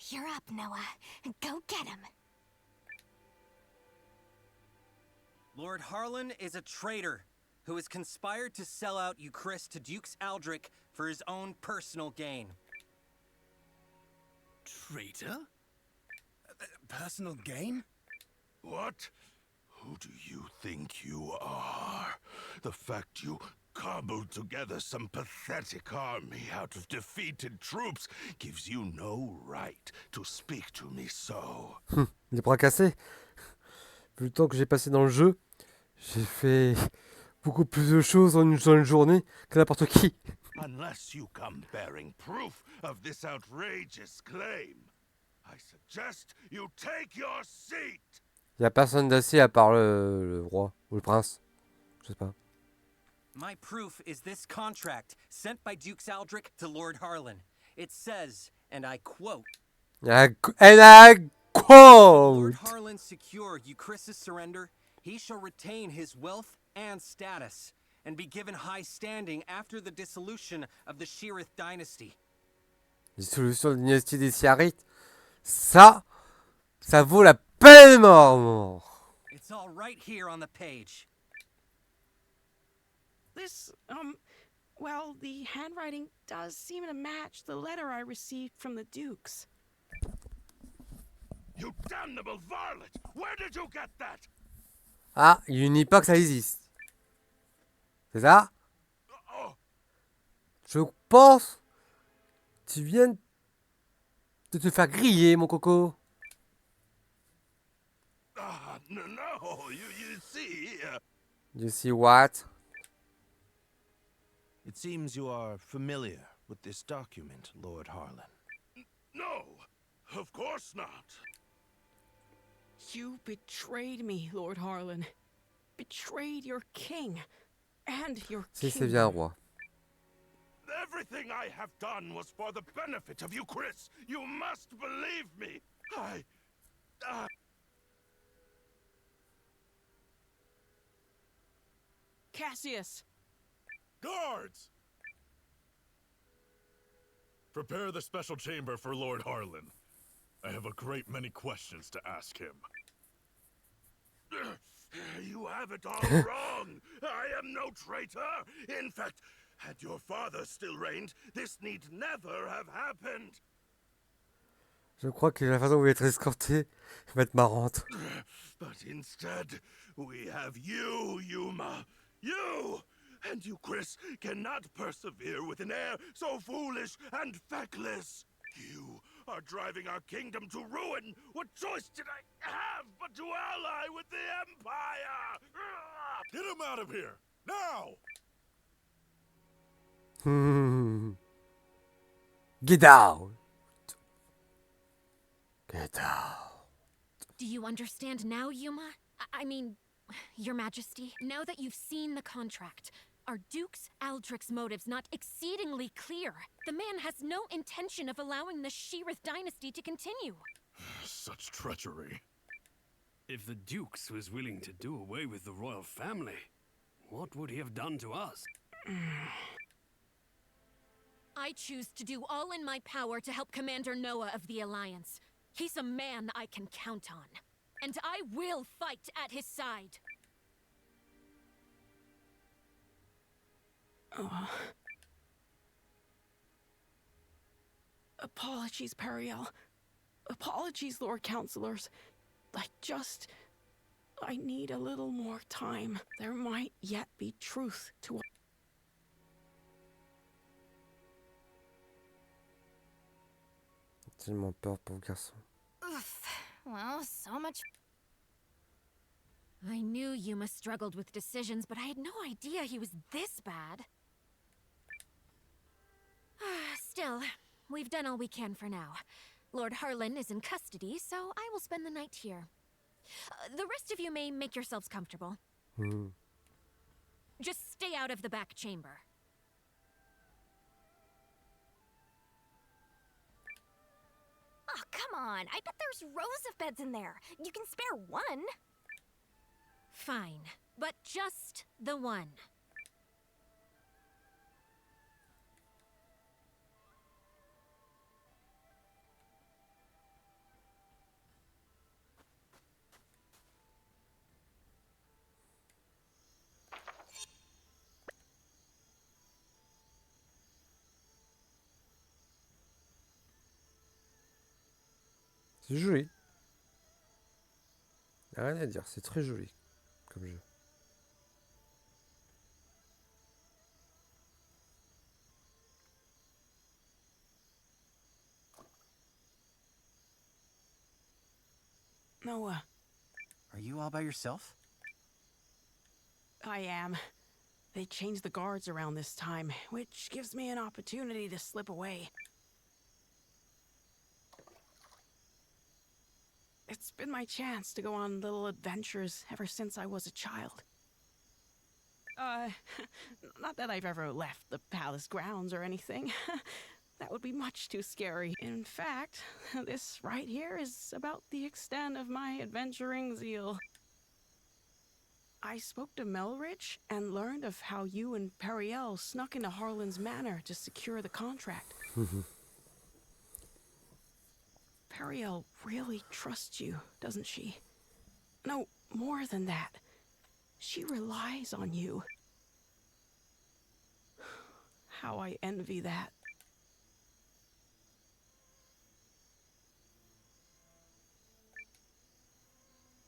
You're up, Noah. Go get him. Lord Harlan is a traitor who has conspired to sell out Euchris to Dukes Aldrich for his own personal gain. Traitor? Personal gain? What? Who do you think you are? The fact you cobbled together some pathetic army out of defeated troops gives you no right to speak to me so. Les bras cassés. Vu le temps que j'ai passé dans le jeu, j'ai fait beaucoup plus de choses en une seule journée que n'importe qui. Unless you come bearing proof of this outrageous claim, I suggest you take your seat. Y a personne d'acier à part le roi ou le prince. Je sais pas. My proof is this contract sent by Duke Saldric to Lord Harlan. It says, and I quote, And I quote. Lord Harlan secure Euchris's surrender, he shall retain his wealth and status, and be given high standing after the dissolution of the Shirith dynasty. Dissolution de la dynastie des Siarites. Ça vaut la peine mort. It's all right here on the page. This, well, the handwriting does seem to match the letter I received from the Dukes. You damnable varlet! Where did you get that? Ah, il nie pas que ça existe. C'est ça? Je pense que tu viens de te faire griller, mon coco. No, you see... You see what? It seems you are familiar with this document, Lord Harlan. No, of course not. You betrayed me, Lord Harlan. Betrayed your king and your Si, king. c'est bien, roi. Everything I have done was for the benefit of you, Chris. You must believe me. Cassius! Guards! Prepare the special chamber for Lord Harlan. I have a great many questions to ask him. You have it all wrong. I am no traitor. In fact, had your father still reigned, this need never have happened. Je crois que la façon où il va être escorté va être marrante. But instead, we have you, Yuma. You! And you, Chris, cannot persevere with an air so foolish and feckless. You are driving our kingdom to ruin. What choice did I have but to ally with the Empire? Get him out of here, now! Get out! Get out. Do you understand now, Yuma? I mean, Your Majesty, now that you've seen the contract, are Duke's Aldrich's motives not exceedingly clear? The man has no intention of allowing the Shirith dynasty to continue. Such treachery. If the Dukes was willing to do away with the royal family, what would he have done to us? I choose to do all in my power to help Commander Noah of the Alliance. He's a man I can count on. And I will fight at his side. Apologies, Periel. Apologies, Lord Counselors. I need a little more time. There might yet be truth to what... Tellement peur pour le garçon. Oof. Well, so much... I knew Yuma struggled with decisions, but I had no idea he was this bad. Still, we've done all we can for now. Lord Harlan is in custody, so I will spend the night here. The rest of you may make yourselves comfortable. Just stay out of the back chamber. Oh, come on. I bet there's rows of beds in there. You can spare one. Fine, but just the one. C'est joli. Y a rien à dire, c'est très joli comme jeu. Noah. Are you all by yourself? I am. They changed the guards around this time, which gives me an opportunity to slip away. It's been my chance to go on little adventures ever since I was a child. Not that I've ever left the palace grounds or anything. That would be much too scary. In fact, this right here is about the extent of my adventuring zeal. I spoke to Melrich and learned of how you and Periel snuck into Harlan's manor to secure the contract. Periel really trusts you, doesn't she? No, more than that. She relies on you. How I envy that.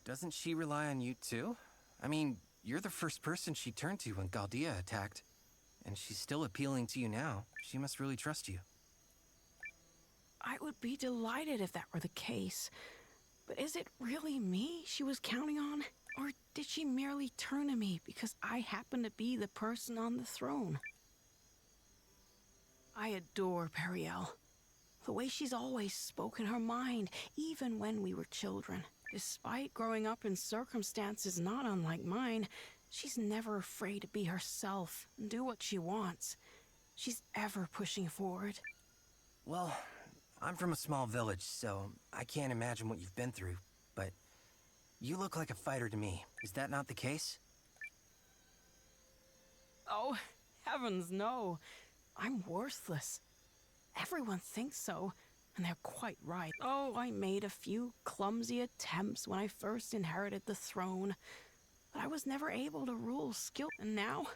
Doesn't she rely on you too? I mean, you're the first person she turned to when Galdia attacked. And she's still appealing to you now. She must really trust you. I would be delighted if that were the case. But is it really me she was counting on? Or did she merely turn to me because I happen to be the person on the throne? I adore Periel. The way she's always spoken her mind, even when we were children. Despite growing up in circumstances not unlike mine, she's never afraid to be herself and do what she wants. She's ever pushing forward. Well, I'm from a small village, so I can't imagine what you've been through, but you look like a fighter to me. Is that not the case? Oh, heavens no. I'm worthless. Everyone thinks so, and they're quite right. Oh, I made a few clumsy attempts when I first inherited the throne, but I was never able to rule skill. And now,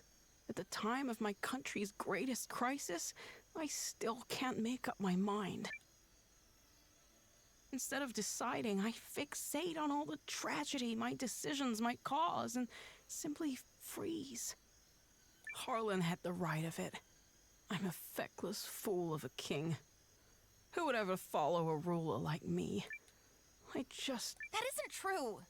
at the time of my country's greatest crisis, I still can't make up my mind. Instead of deciding, I fixate on all the tragedy my decisions might cause and simply freeze. Harlan had the right of it. I'm a feckless fool of a king. Who would ever follow a ruler like me? That isn't true.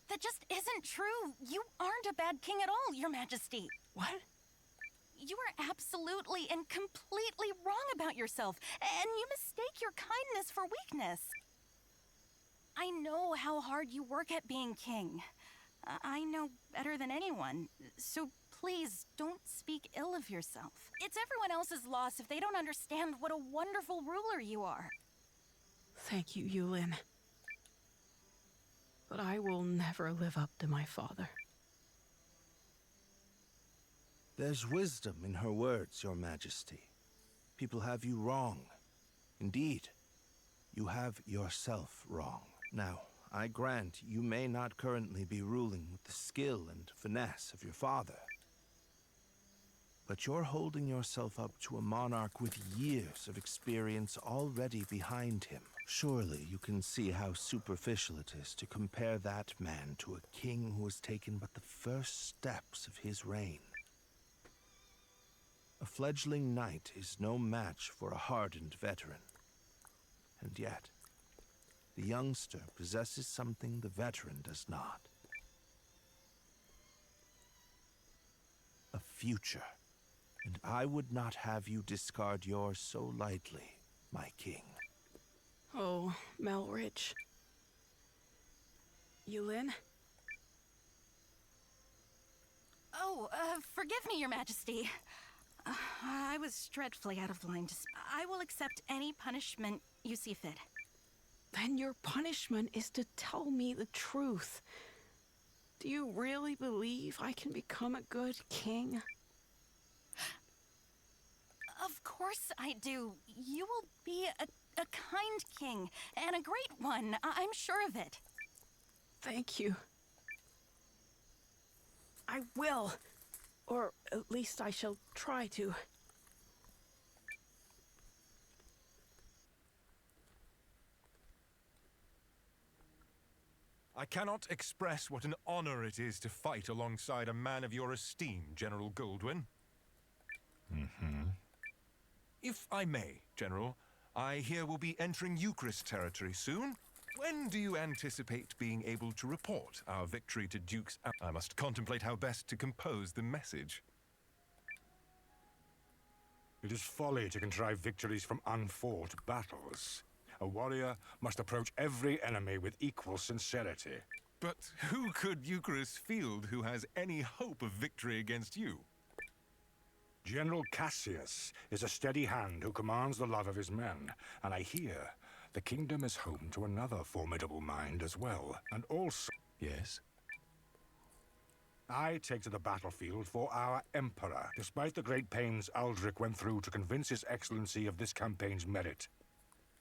That just isn't true. You aren't a bad king at all, Your Majesty. What? You are absolutely and completely wrong about yourself, and you mistake your kindness for weakness. I know how hard you work at being king. I know better than anyone, so please don't speak ill of yourself. It's everyone else's loss if they don't understand what a wonderful ruler you are. Thank you, Eiyuden. But I will never live up to my father. There's wisdom in her words, Your Majesty. People have you wrong. Indeed, you have yourself wrong. Now, I grant you may not currently be ruling with the skill and finesse of your father. But you're holding yourself up to a monarch with years of experience already behind him. Surely you can see how superficial it is to compare that man to a king who has taken but the first steps of his reign. A fledgling knight is no match for a hardened veteran. And yet, the youngster possesses something the veteran does not. A future. And I would not have you discard yours so lightly, my king. Oh, Melrich. Eiyuden? Oh, forgive me, Your Majesty. I was dreadfully out of line. I will accept any punishment you see fit. Then your punishment is to tell me the truth. Do you really believe I can become a good king? Of course I do. You will be a kind king, and a great one. I'm sure of it. Thank you. I will. Or at least I shall try to. I cannot express what an honor it is to fight alongside a man of your esteem, General Goldwyn. If I may, General, I hear we'll be entering Eucharist territory soon. When do you anticipate being able to report our victory to Duke's... I must contemplate how best to compose the message. It is folly to contrive victories from unfought battles. A warrior must approach every enemy with equal sincerity. But who could Eucharist field who has any hope of victory against you? General Cassius is a steady hand who commands the love of his men, and I hear the kingdom is home to another formidable mind as well, and also... Yes? I take to the battlefield for our Emperor, despite the great pains Aldrich went through to convince His Excellency of this campaign's merit.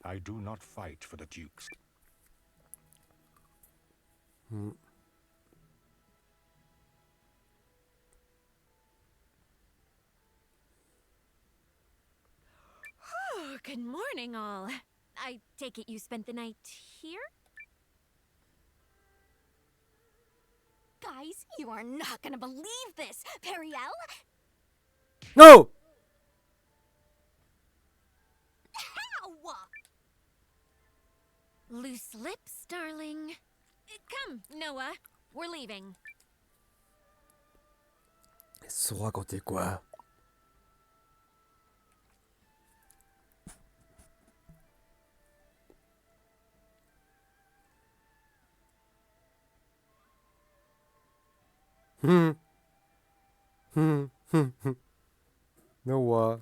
I do not fight for the dukes. Oh, good morning, all. I take it you spent the night here? Guys, you are not gonna believe this! Periel? No! How? Loose lips, darling. Come, Noah. We're leaving. Ils se sont racontés quoi? Noah.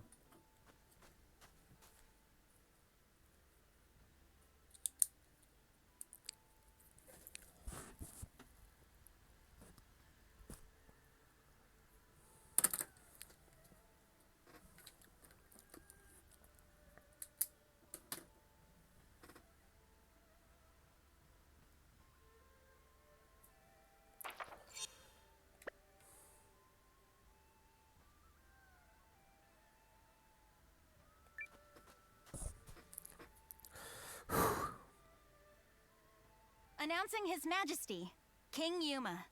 Announcing His Majesty, King Yuma.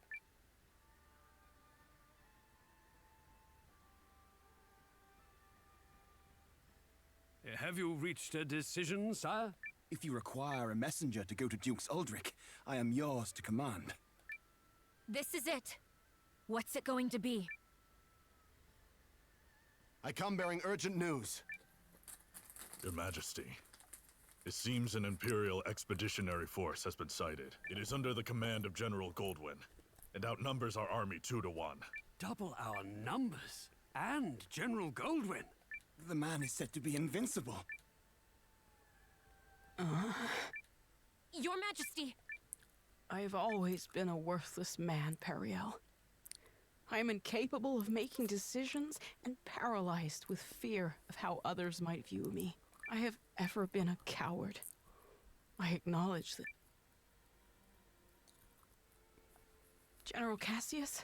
Have you reached a decision, sire? If you require a messenger to go to Duke's Aldrich, I am yours to command. This is it. What's it going to be? I come bearing urgent news. Your Majesty, it seems an Imperial expeditionary force has been sighted. It is under the command of General Goldwyn, and outnumbers our army 2 to 1. Double our numbers, and General Goldwyn. The man is said to be invincible. Your Majesty! I've always been a worthless man, Periel. I am incapable of making decisions and paralyzed with fear of how others might view me. I have ever been a coward. I acknowledge that. General Cassius?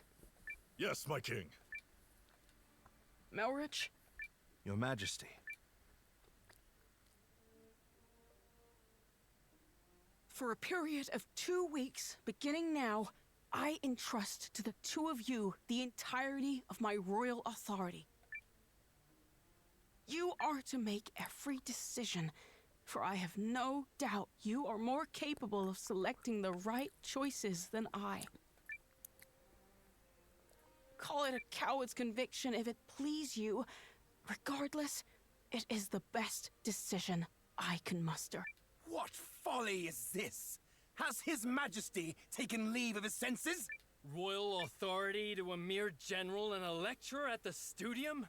Yes, my king. Melrich? Your Majesty. For a period of 2 weeks, beginning now, I entrust to the 2 of you the entirety of my royal authority. You are to make every decision, for I have no doubt you are more capable of selecting the right choices than I. Call it a coward's conviction if it please you. Regardless, it is the best decision I can muster. What folly is this? Has His Majesty taken leave of his senses? Royal authority to a mere general and a lecturer at the studium?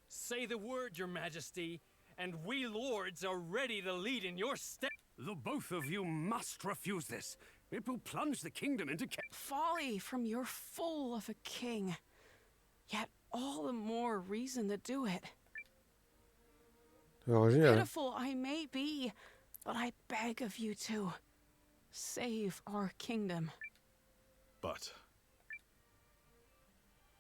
Say the word, Your Majesty, and we lords are ready to lead in your steps. The both of you must refuse this. It will plunge the kingdom into Folly from your fool of a king. Yet all the more reason to do it. Pitiful I may be, but I beg of you to save our kingdom. But...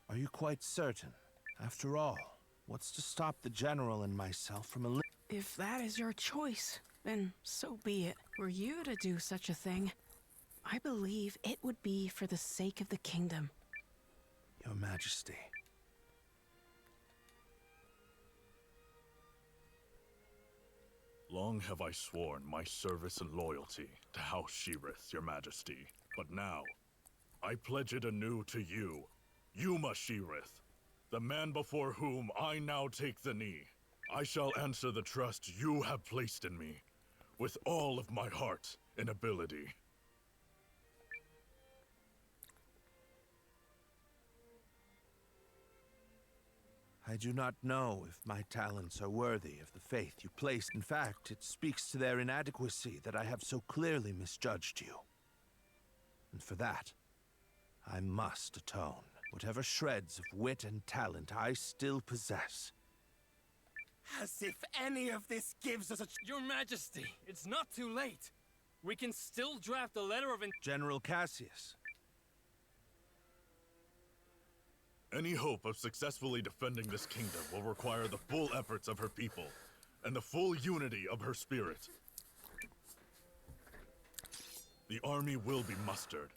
Are you quite certain? After all, what's to stop the General and myself from If that is your choice, then so be it. Were you to do such a thing, I believe it would be for the sake of the kingdom. Your Majesty. Long have I sworn my service and loyalty to House Sheerith, Your Majesty. But now, I pledge it anew to you, Yuma Sheerith, the man before whom I now take the knee. I shall answer the trust you have placed in me, with all of my heart and ability. I do not know if my talents are worthy of the faith you placed. In fact, it speaks to their inadequacy that I have so clearly misjudged you. And for that, I must atone. Whatever shreds of wit and talent I still possess. As if any of this gives us a... Your Majesty, it's not too late. We can still draft a letter of... General Cassius. Any hope of successfully defending this kingdom will require the full efforts of her people, and the full unity of her spirit. The army will be mustered,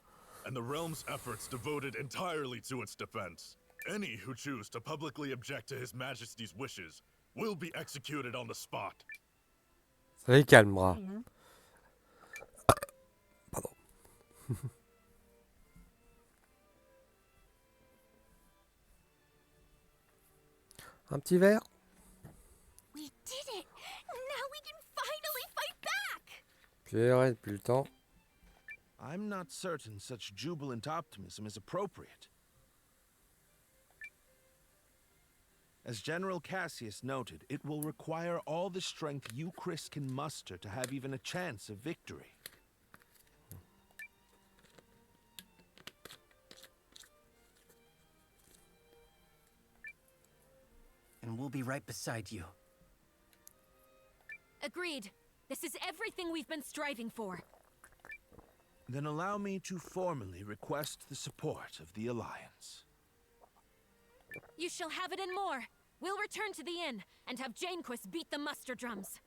and the realm's efforts devoted entirely to its defense. Any who choose to publicly object to His Majesty's wishes will be executed on the spot. Ça les calmera. Pardon. Un petit verre. We did it! Now we can finally fight back! Pierre, depuis le temps. I'm not certain such jubilant optimism is appropriate. As General Cassius noted, it will require all the strength you, Chris, can muster to have even a chance of victory. And we'll be right beside you. Agreed. This is everything we've been striving for. Then allow me to formally request the support of the Alliance. You shall have it and more. We'll return to the inn and have Janequist beat the muster drums.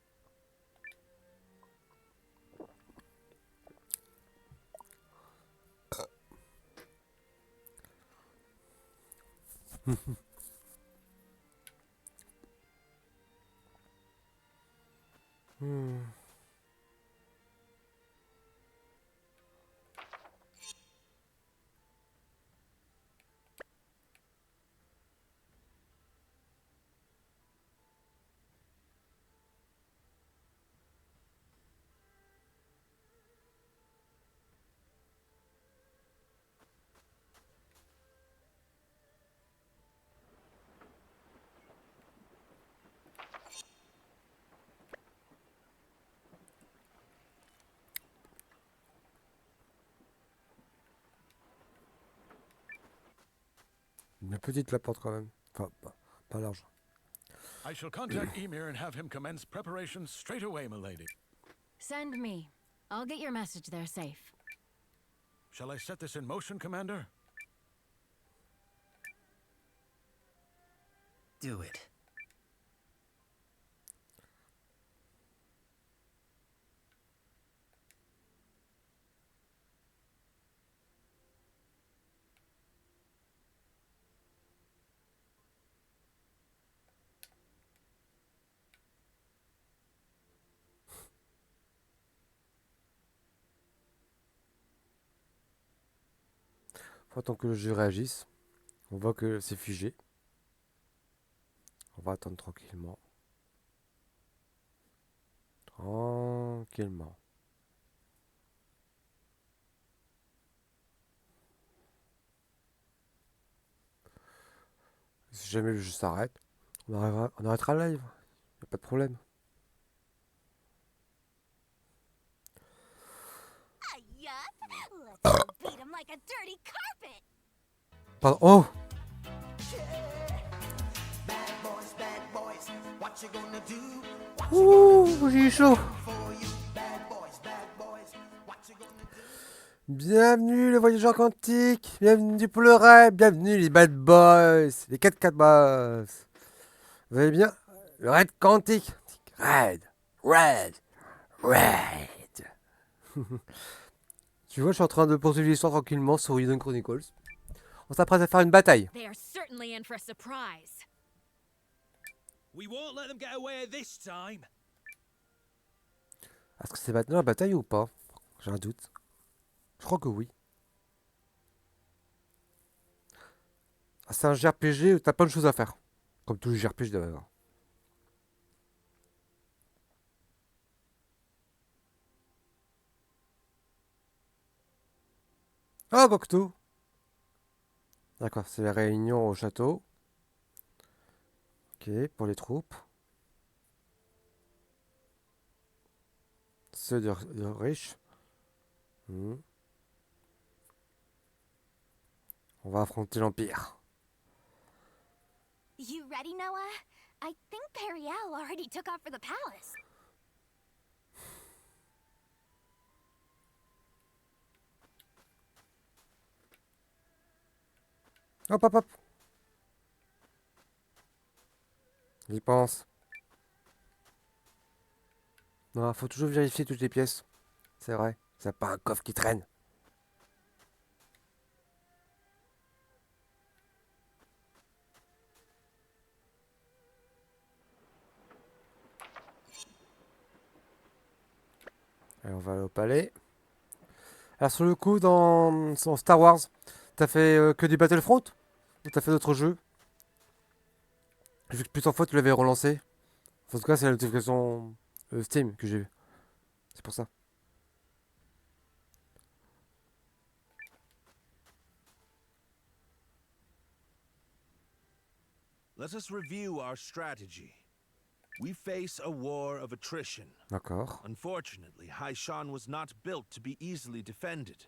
Une petite la porte quand même. Enfin, pas large. I shall contact Emir and have him commence preparations straight away, milady. Send me. I'll get your message there safe. Shall I set this in motion, Commander? Do it. Faut attendre que le jeu réagisse. On voit que c'est figé. On va attendre tranquillement. Tranquillement. Si jamais le jeu s'arrête, on arrêtera le live. Y a pas de problème. Let's go beat him like a dirty carpet! Pardon. Oh! Ouh, j'ai chaud. Bienvenue les voyageurs quantiques, bienvenue pour le raid, bienvenue les bad boys, les 4 boss. Vous allez bien? Le raid quantique. Raid. Tu vois, je suis en train de poursuivre l'histoire tranquillement sur Eiyuden Chronicles. On s'apprête à faire une bataille. They are certainly in for a surprise. We won't let them get away this time. Est-ce que c'est maintenant la bataille ou pas? J'ai un doute. Je crois que oui. Ah, c'est un JRPG où t'as plein de choses à faire. Comme tous les JRPG d'ailleurs. Ah, Cocteau. D'accord, c'est la réunion au château. Ok, pour les troupes. Ceux de riches. Hmm. On va affronter l'Empire. You ready, Noah? I think Periel already took off for the palace. Hop, hop, hop. J'y pense. Non, faut toujours vérifier toutes les pièces. C'est vrai. C'est pas un coffre qui traîne. Allez, on va aller au palais. Alors sur le coup, dans Star Wars, t'as fait que du Battlefront? Ou t'as fait d'autres jeux? J'ai vu que plusieurs fois tu l'avais relancé. En tout cas, c'est la notification Steam que j'ai vue. C'est pour ça. Let us review our strategy. We face a war of attrition. D'accord. Unfortunately, Haishan was not built to be easily defended.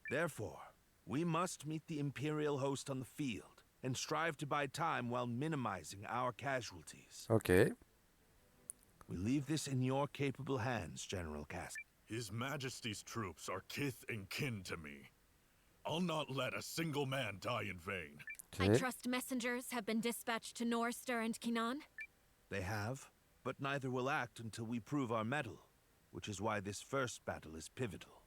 Therefore, we must meet the Imperial host on the field and strive to buy time while minimizing our casualties. Ok. We leave this in your capable hands, General Cass. His Majesty's troops are kith and kin to me. I'll not let a single man die in vain. I trust messengers have been dispatched to Norster and Kinan. They have, but neither will act until we prove our mettle, which is why this first battle is pivotal.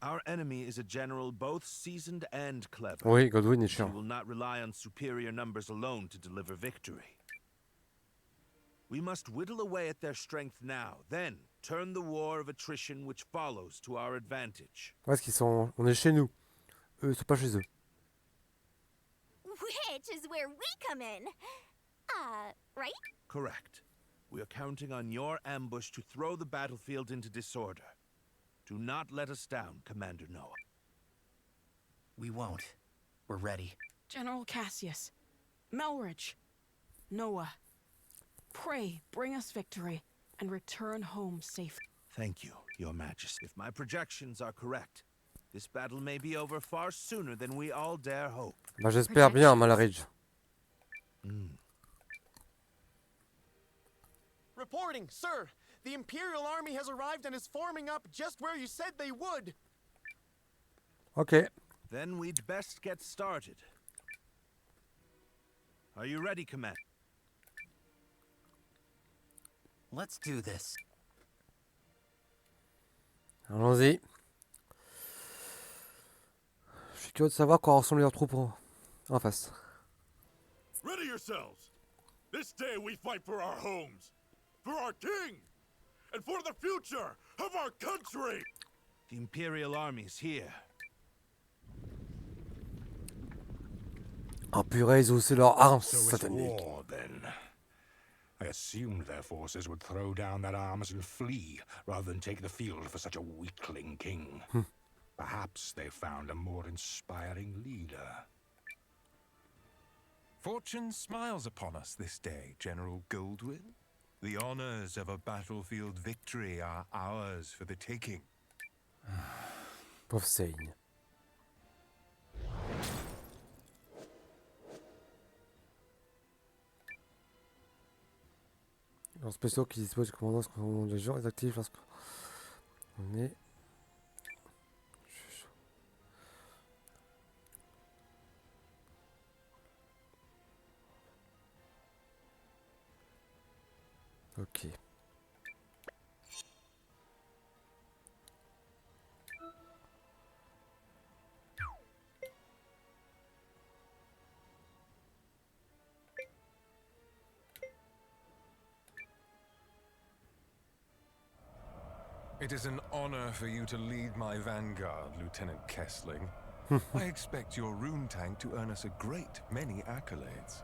Our enemy is a general both seasoned and clever. Oui, Godwin est He chiant. will not rely on superior numbers alone to deliver victory. We must whittle away at their strength now, then turn the war of attrition which follows to our advantage. Parce qu'ils sont... On est chez nous. Eux, ils sont pas chez eux. Which is where we come in. Right? Correct. We are counting on your ambush to throw the battlefield into disorder. Do not let us down, Commander Noah. We won't. We're ready. General Cassius, Melridge, Noah, pray bring us victory and return home safely. Thank you, Your Majesty. If my projections are correct, this battle may be over far sooner than we all dare hope. Bah, j'espère bien, Malridge. Reporting, sir. The Imperial Army has arrived and is forming up just where you said they would. Ok. Then we'd best get started. Are you ready, Commander? Let's do this. Allons-y. Je suis curieux de savoir quoi ressemblent leurs troupes en face. Ready yourselves. This day we fight for our homes, for our king, and for the future of our country. The Imperial Army's here. Oh purée, ils ont aussi leurs armes So it's sataniques. war, then. I assumed their forces would throw down their arms and flee, rather than take the field for such a weakling king. Perhaps they found a more inspiring leader. Fortune smiles upon us this day, General Goldwyn. The honors of a battlefield victory are ours for the taking. Pauvre Saigne. Alors spéciaux qui disposent du commandant commandant de légion est actif lorsqu'on est... Ok. It is an honor for you to lead my vanguard, Lieutenant Kessling. I expect your rune tank to earn us a great many accolades.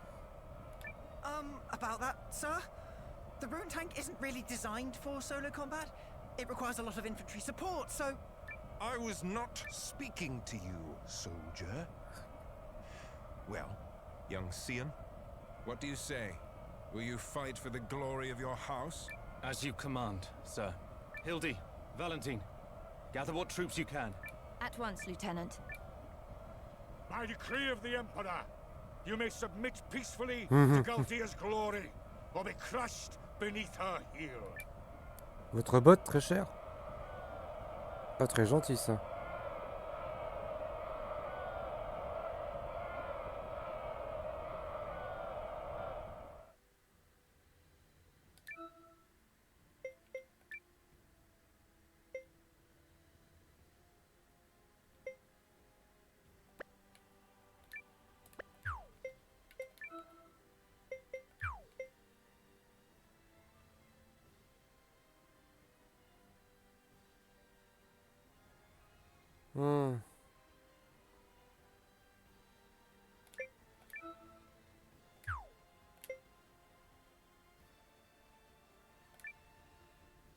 About that, sir? The rune tank isn't really designed for solo combat. It requires a lot of infantry support, so... I was not speaking to you, soldier. Well, young Cian, what do you say? Will you fight for the glory of your house? As you command, sir. Hildy, Valentine, gather what troops you can. At once, Lieutenant. By decree of the Emperor, you may submit peacefully Mhm. to Galdia's glory, or be crushed beneath her heel. Votre botte, très cher. Pas très gentil, ça. Hmm.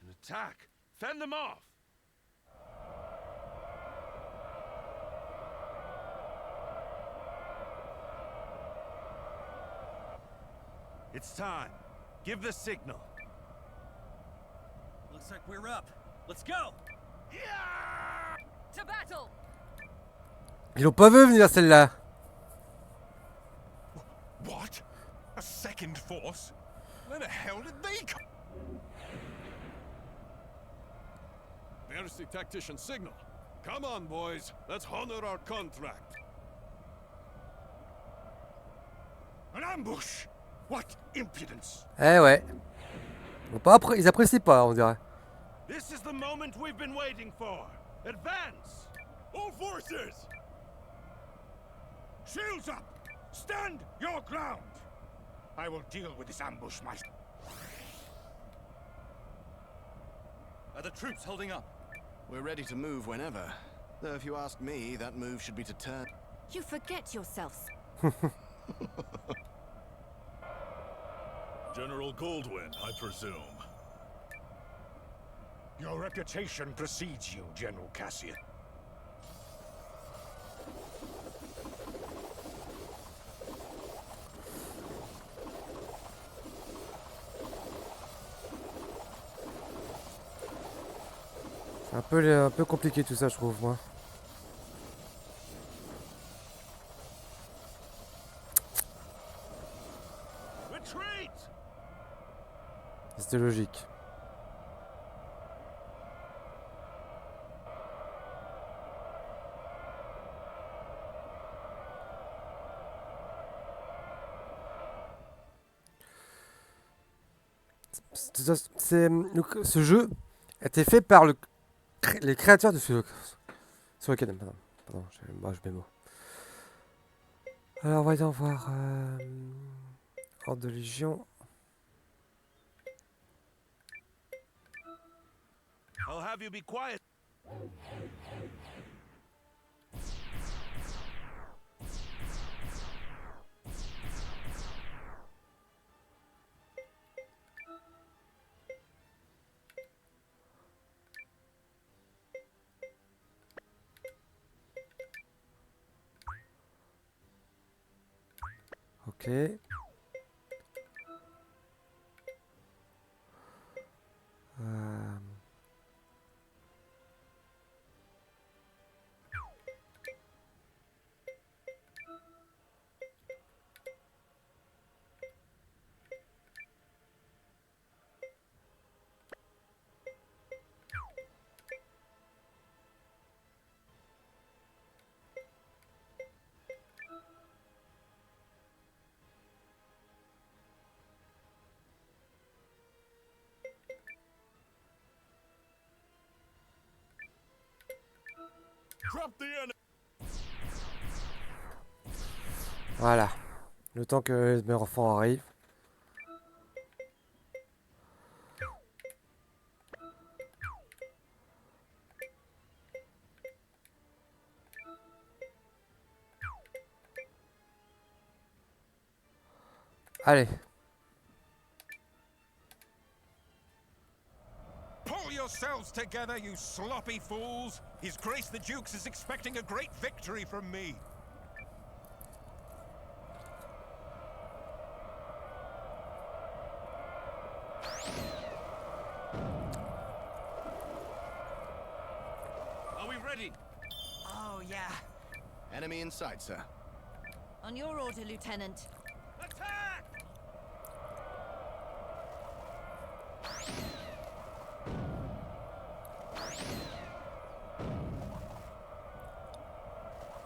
An attack! Fend them off! It's time. Give the signal. Looks like we're up. Let's go! To battle! Ils l'ont pas vu venir, celle-là. What? A second force? Where the hell did they come? Fantasy tactician signal. Come on, boys. Let's honor our contract. An ambush! What impudence! Eh ouais. Ils apprécient pas, on dirait. This is the moment we've been waiting for. Advance! All forces! Shields up! Stand your ground! I will deal with this ambush myself. Are the troops holding up? We're ready to move whenever. Though if you ask me, that move should be to turn. You forget yourselves. General Goldwyn, I presume. Your reputation precedes you, General Cassian. C'est un peu compliqué tout ça, je trouve, moi. C'était logique. Ce jeu a été fait par les créateurs de ce Suikoden. Pardon, je mes mots. Alors, voyons voir. Horde de Légion. I'll have you be quiet. Ok. Drop the enemy. Voilà. Le temps que mes enfants arrivent. Allez. Pull yourselves heads together, you sloppy fools! His Grace the Dukes is expecting a great victory from me! Are we ready? Oh, yeah. Enemy in sight, sir. On your order, Lieutenant. Attack!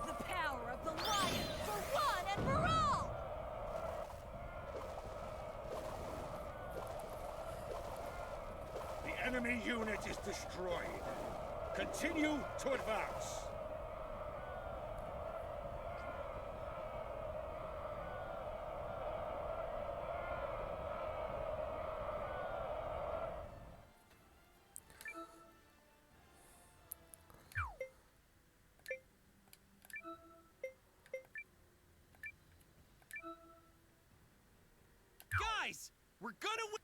The power of the lion, for one and for all! The enemy unit is destroyed. Continue to advance. Guys, we're gonna win.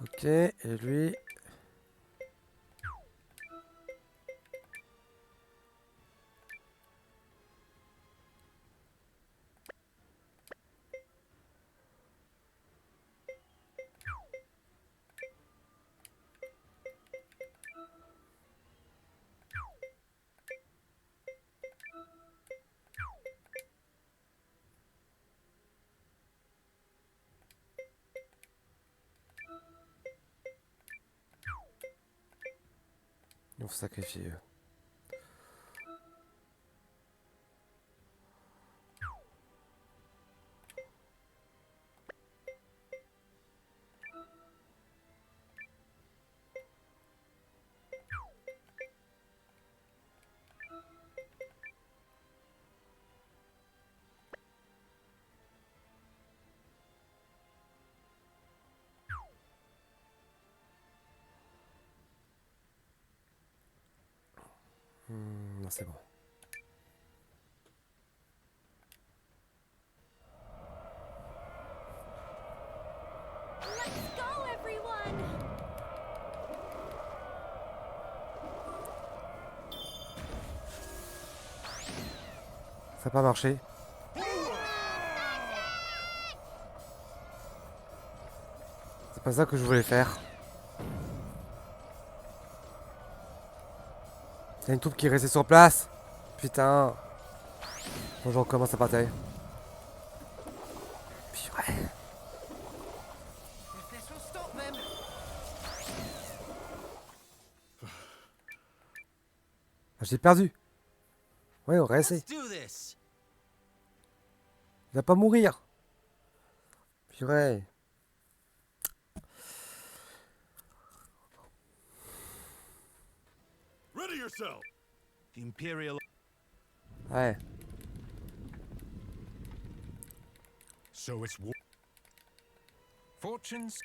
Ok, et lui... Ils vont se sacrifier eux. Non, c'est bon. Let's go, everyone! Ça n'a pas marché. C'est pas ça que je voulais faire. Il y a une troupe qui est restée sur place. Putain. Bon, je recommence à partir. Purée. This will stop them. J'ai perdu. Ouais, on va essayer. Let's do this. Il va pas mourir. Purée. Ready yourself. The Imperial... Ouais. So it's war. Fortunes?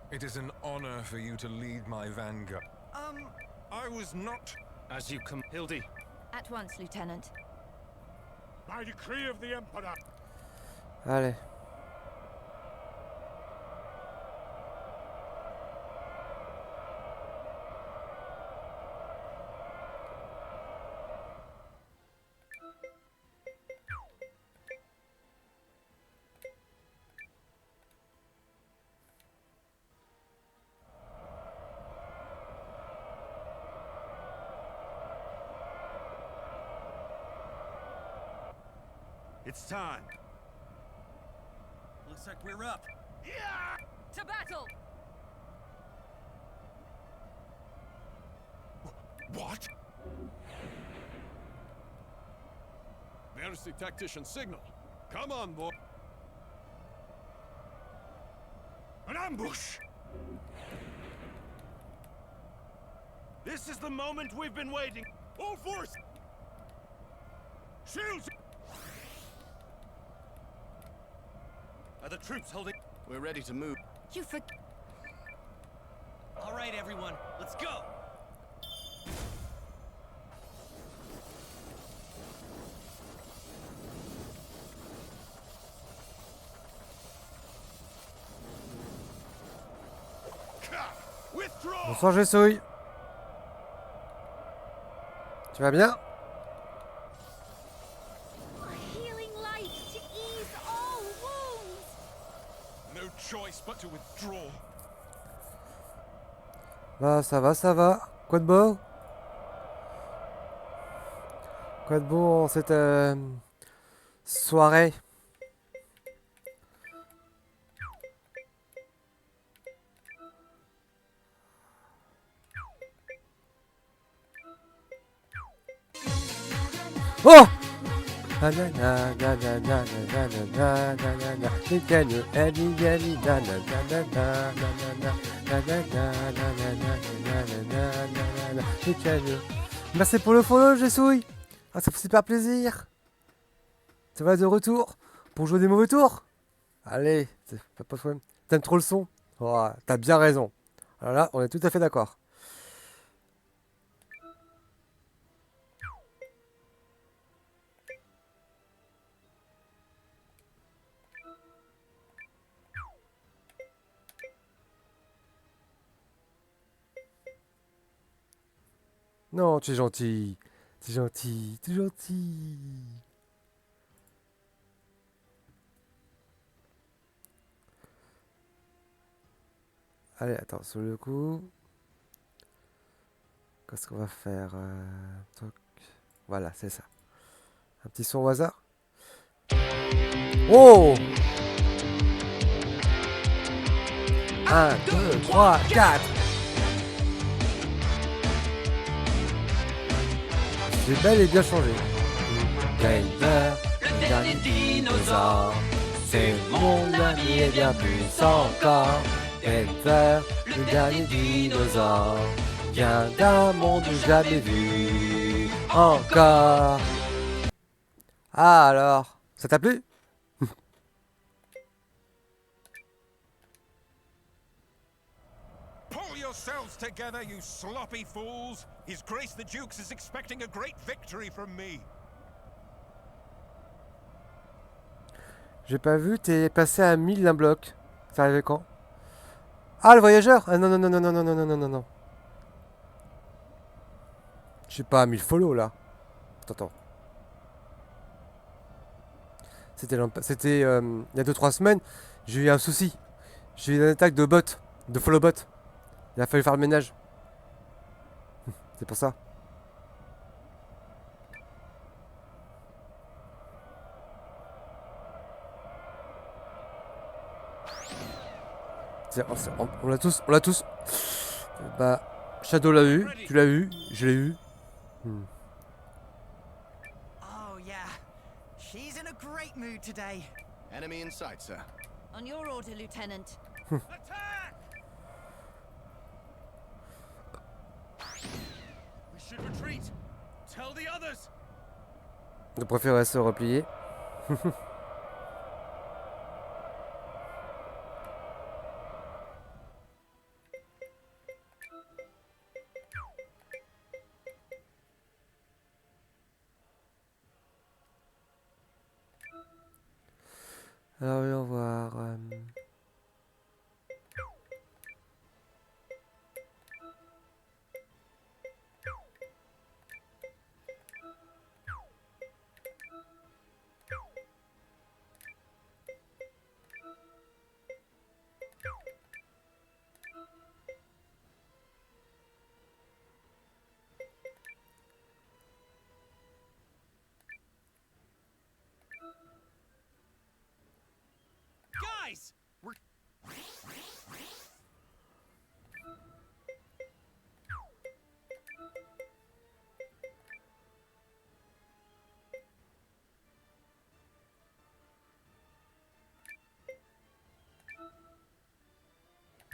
It is an honor for you to lead my vanguard. I was not... As you come, Hildy. At once, Lieutenant. By decree of the Emperor. Allez. It's time. Looks like we're up. Yeah! To battle! What? Fantasy tactician signal. Come on, boy. An ambush! This is the moment we've been waiting. All force! Shields! Are the troops holding? We're ready to move. You for... All right, everyone, let's go. Bonsoir Jessouille. Tu vas bien? A healing light to ease all wounds. No choice but to withdraw. Bah ça va, ça va. Quoi de beau? Quoi de beau en cette soirée? Oh! Merci pour le follow, Jessouille. Ah, ça fait super plaisir. Ça va de retour pour jouer des mauvais tours. Allez, pas de problème. T'aimes trop le son? Oh, t'as bien raison. Alors là, on est tout à fait d'accord. Non, tu es gentil. Tu es gentil. Tu es gentil. Allez, attends, sur le coup. Qu'est-ce qu'on va faire toc. Voilà, c'est ça. Un petit son au hasard. Oh! 1, 2, 3, 4. J'ai bel et bien changé. Denver, le dernier dinosaure. C'est mon ami et bien plus encore. Denver, le dernier dinosaure. Vient d'un monde jamais vu encore. Ah alors, ça t'a plu? Pull yourselves together, you sloppy fools! His Grace the Duke is expecting a great victory from me. J'ai pas vu, t'es passé à 1000 d'un bloc. C'est arrivé quand? Ah, le voyageur? Ah non, non, non, non, non, non, non, non, non, non. Je suis pas à 1000 follow là. Attends. C'était il y a 2-3 semaines. J'ai eu un souci. J'ai eu une attaque de bot, de follow bot. Il a fallu faire le ménage. C'est pour ça. On l'a tous, on l'a tous. Bah, Shadow l'a eu, tu l'as eu, je l'ai eu. Oh yeah, she's in a great mood today. Enemy in sight, sir. On your order, Lieutenant. Attack! We should retreat. Tell the others. Je préférerais se replier. Alors, voyons voir. Guys, we're...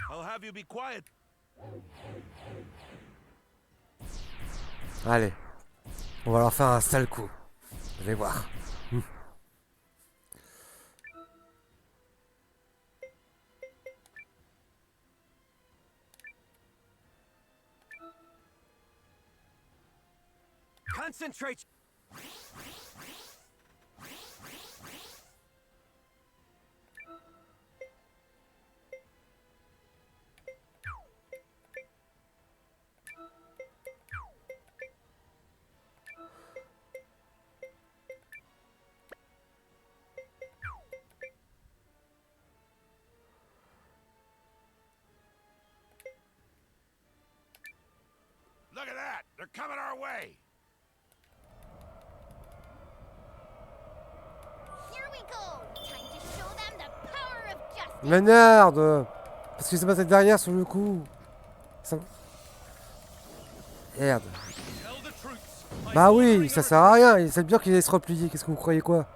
I'll have you be quiet. Allez, on va leur faire un sale coup. Vous allez voir. Concentrate! Look at that! They're coming our way! Here we go! Time to show them the power of justice! M'énerve. Parce qu'il s'est passé derrière sur le coup. Ça... Merde. Bah oui, ça sert à rien. C'est bien qu'il allait se replier. Qu'est-ce que vous croyez quoi?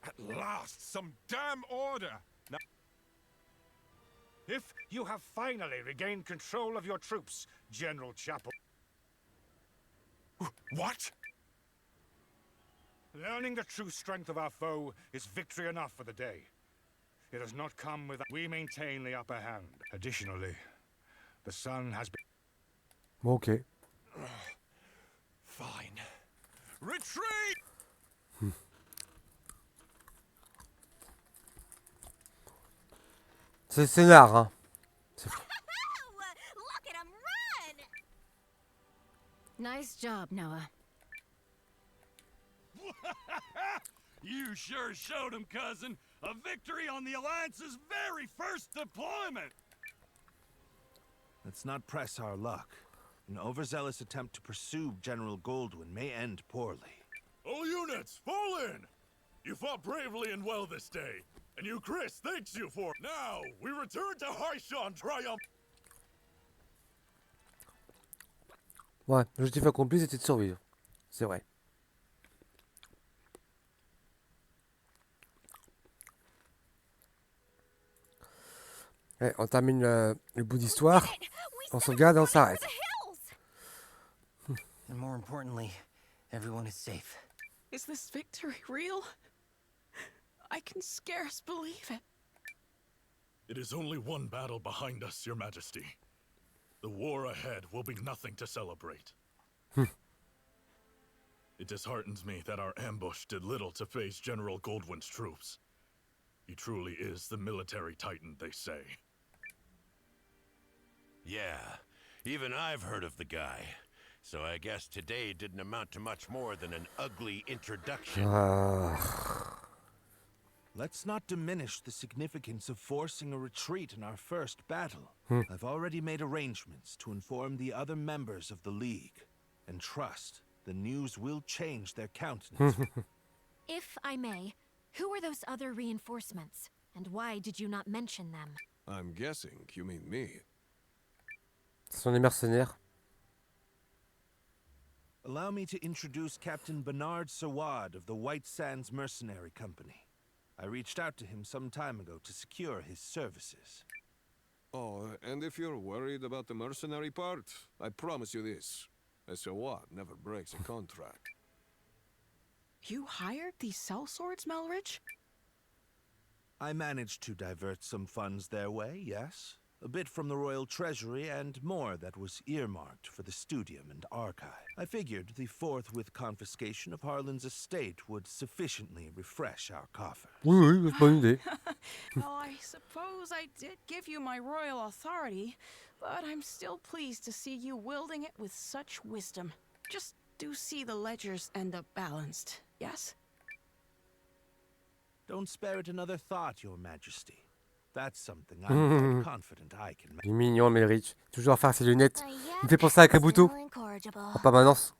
At last, some damn order! Now, if you have finally regained control of your troops, General Chapel... What? Learning the true strength of our foe is victory enough for the day. It has not come without... We maintain the upper hand. Additionally, the sun has been... Bon, ok. Fine. Retreat! C'est le scénar, hein. Look at him run! Nice job, Noah. You sure showed him, cousin. A victory on the Alliance's very first deployment! Let's not press our luck. An overzealous attempt to pursue General Goldwyn may end poorly. All units, fall in! You fought bravely and well this day, and you, Chris, thanks you for it. Now, we return to Haishan triumph. Ouais, l'objectif accompli, c'était de survivre. C'est vrai. Ouais, on termine le bout d'histoire. On sauvegarde et on s'arrête. And more importantly, everyone is safe. Is this victory real? I can scarce believe it. It is only one battle behind us, Your Majesty. The war ahead will be nothing to celebrate. It disheartens me that our ambush did little to face General Goldwyn's troops. He truly is the military titan, they say. Yeah, even I've heard of the guy. So I guess today didn't amount to much more than an ugly introduction. Let's not diminish the significance of forcing a retreat in our first battle. I've already made arrangements to inform the other members of the League. And trust, the news will change their countenance. If I may, who are those other reinforcements? And why did you not mention them? I'm guessing you mean me. Ce sont des mercenaires. Allow me to introduce Captain Bernard Sawad of the White Sands Mercenary Company. I reached out to him some time ago to secure his services. Oh, and if you're worried about the mercenary part, I promise you this. A Sawad never breaks a contract. You hired these sellswords, Melridge? I managed to divert some funds their way, yes. A bit from the royal treasury and more that was earmarked for the studium and archive. I figured the forthwith confiscation of Harlan's estate would sufficiently refresh our coffers. Oui, oui, c'est pas une idée. Well, I suppose I did give you my royal authority, but I'm still pleased to see you wielding it with such wisdom. Just do see the ledgers end up balanced, yes? Don't spare it another thought, Your Majesty. That's something I'm quite confident I can make. Il est mignon, Melrich. Toujours à faire ses lunettes. Il me fait penser à Kabuto. En permanence.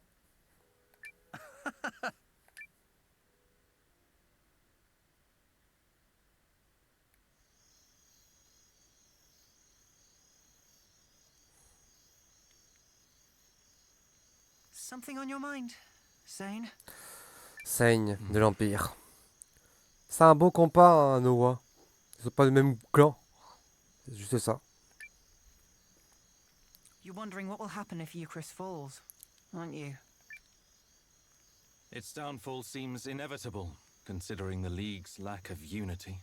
Something on your mind, Sane? Saigne de l'Empire. C'est un beau compas, hein, Noah. Ils sont pas du même clan. C'est juste ça. You're wondering what will happen if Eucharist falls, aren't you? Its downfall seems inevitable, considering the League's lack of unity.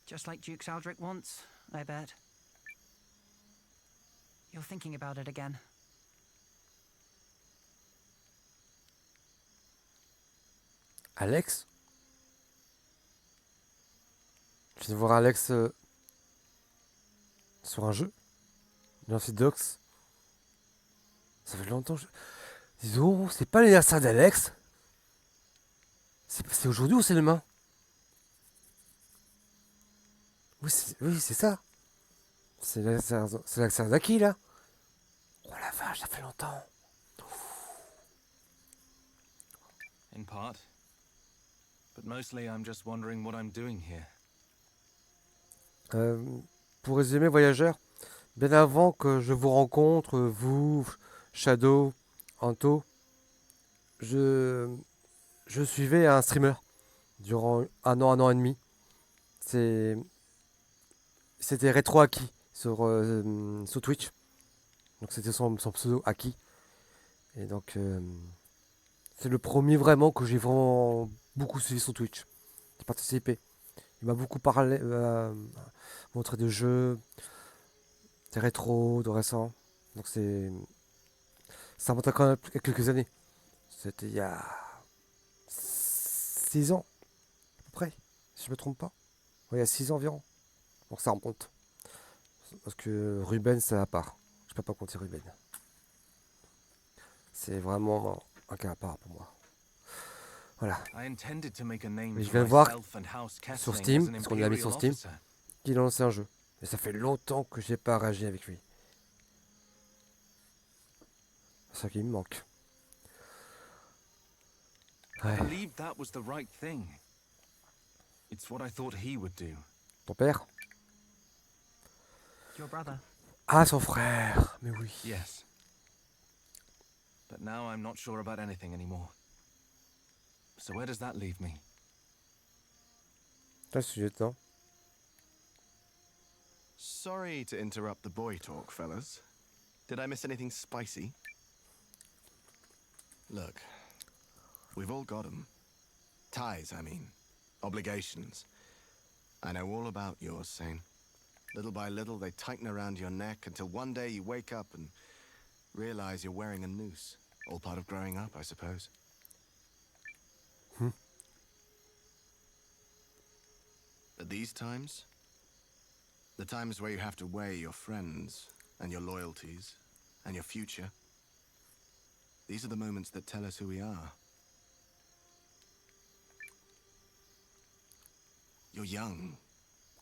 Just like Duke Saldric wants, I bet. You're thinking about it again. Alex? Je viens de voir Alex sur un jeu. Dans ses docs. Ça fait longtemps. Dis donc, c'est pas l'anniversaire d'Alex? C'est aujourd'hui ou c'est demain? Oui, c'est ça. C'est l'anniversaire d'Aki, là. Oh la vache, ça fait longtemps. In part. But mostly I'm just wondering what I'm doing here. Pour résumer, voyageurs, bien avant que je vous rencontre, vous, Shadow, Anto, je suivais un streamer durant un an et demi. C'était Retro Aki sur Twitch. Donc c'était son pseudo Aki. Et donc c'est le premier vraiment que j'ai vraiment beaucoup suivi sur Twitch. J'ai participé. Il m'a beaucoup parlé, montré de jeux, des rétro, de récents. Donc ça remonte à quand même quelques années. C'était il y a 6 ans, à peu près, si je me trompe pas. Oui, il y a 6 ans environ. Donc ça remonte. Parce que Ruben, c'est à part. Je peux pas compter Ruben. C'est vraiment un cas à part pour moi. Voilà. Et je viens de voir sur Steam, parce qu'on l'a mis sur Steam, qu'il a lancé un jeu. Et ça fait longtemps que j'ai pas réagi avec lui. C'est ça qui me manque. I believe that was the right thing. It's what I thought he would do. Ton père? Your brother. Ah, son frère. Mais oui. Yes. But now I'm not sure about anything anymore. So where does that leave me? T'as le sujet, non? Sorry to interrupt the boy talk, fellas. Did I miss anything spicy? Look, we've all got 'em. Ties, I mean. Obligations. I know all about yours, Sane. Little by little, they tighten around your neck until one day you wake up and realize you're wearing a noose. All part of growing up, I suppose. But these times, the times where you have to weigh your friends and your loyalties and your future, these are the moments that tell us who we are. You're young.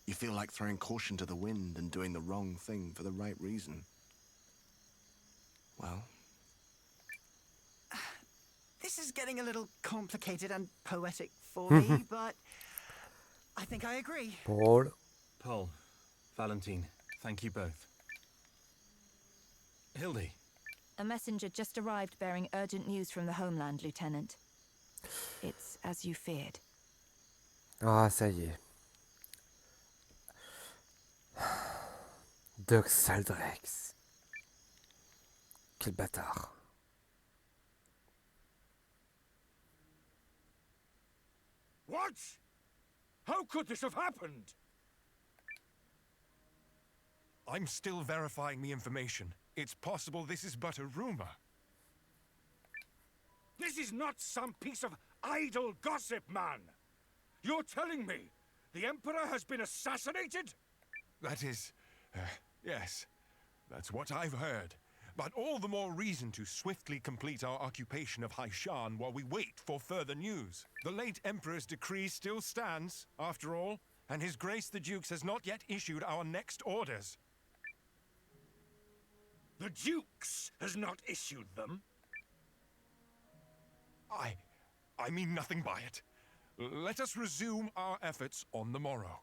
You feel like throwing caution to the wind and doing the wrong thing for the right reason. Well, This is getting a little complicated and poetic for me, but I think I agree. Paul. Paul, Valentine, thank you both. Hildy. A messenger just arrived bearing urgent news from the homeland, Lieutenant. It's as you feared. Ah, ça y est. Doc Saldrex. Quel bâtard. What? How could this have happened? I'm still verifying the information. It's possible this is but a rumor. This is not some piece of idle gossip, man. You're telling me the Emperor has been assassinated? That is, yes, that's what I've heard. But all the more reason to swiftly complete our occupation of Haishan while we wait for further news. The late Emperor's decree still stands, after all, and His Grace the Dukes has not yet issued our next orders. The Dukes has not issued them? I mean nothing by it. Let us resume our efforts on the morrow.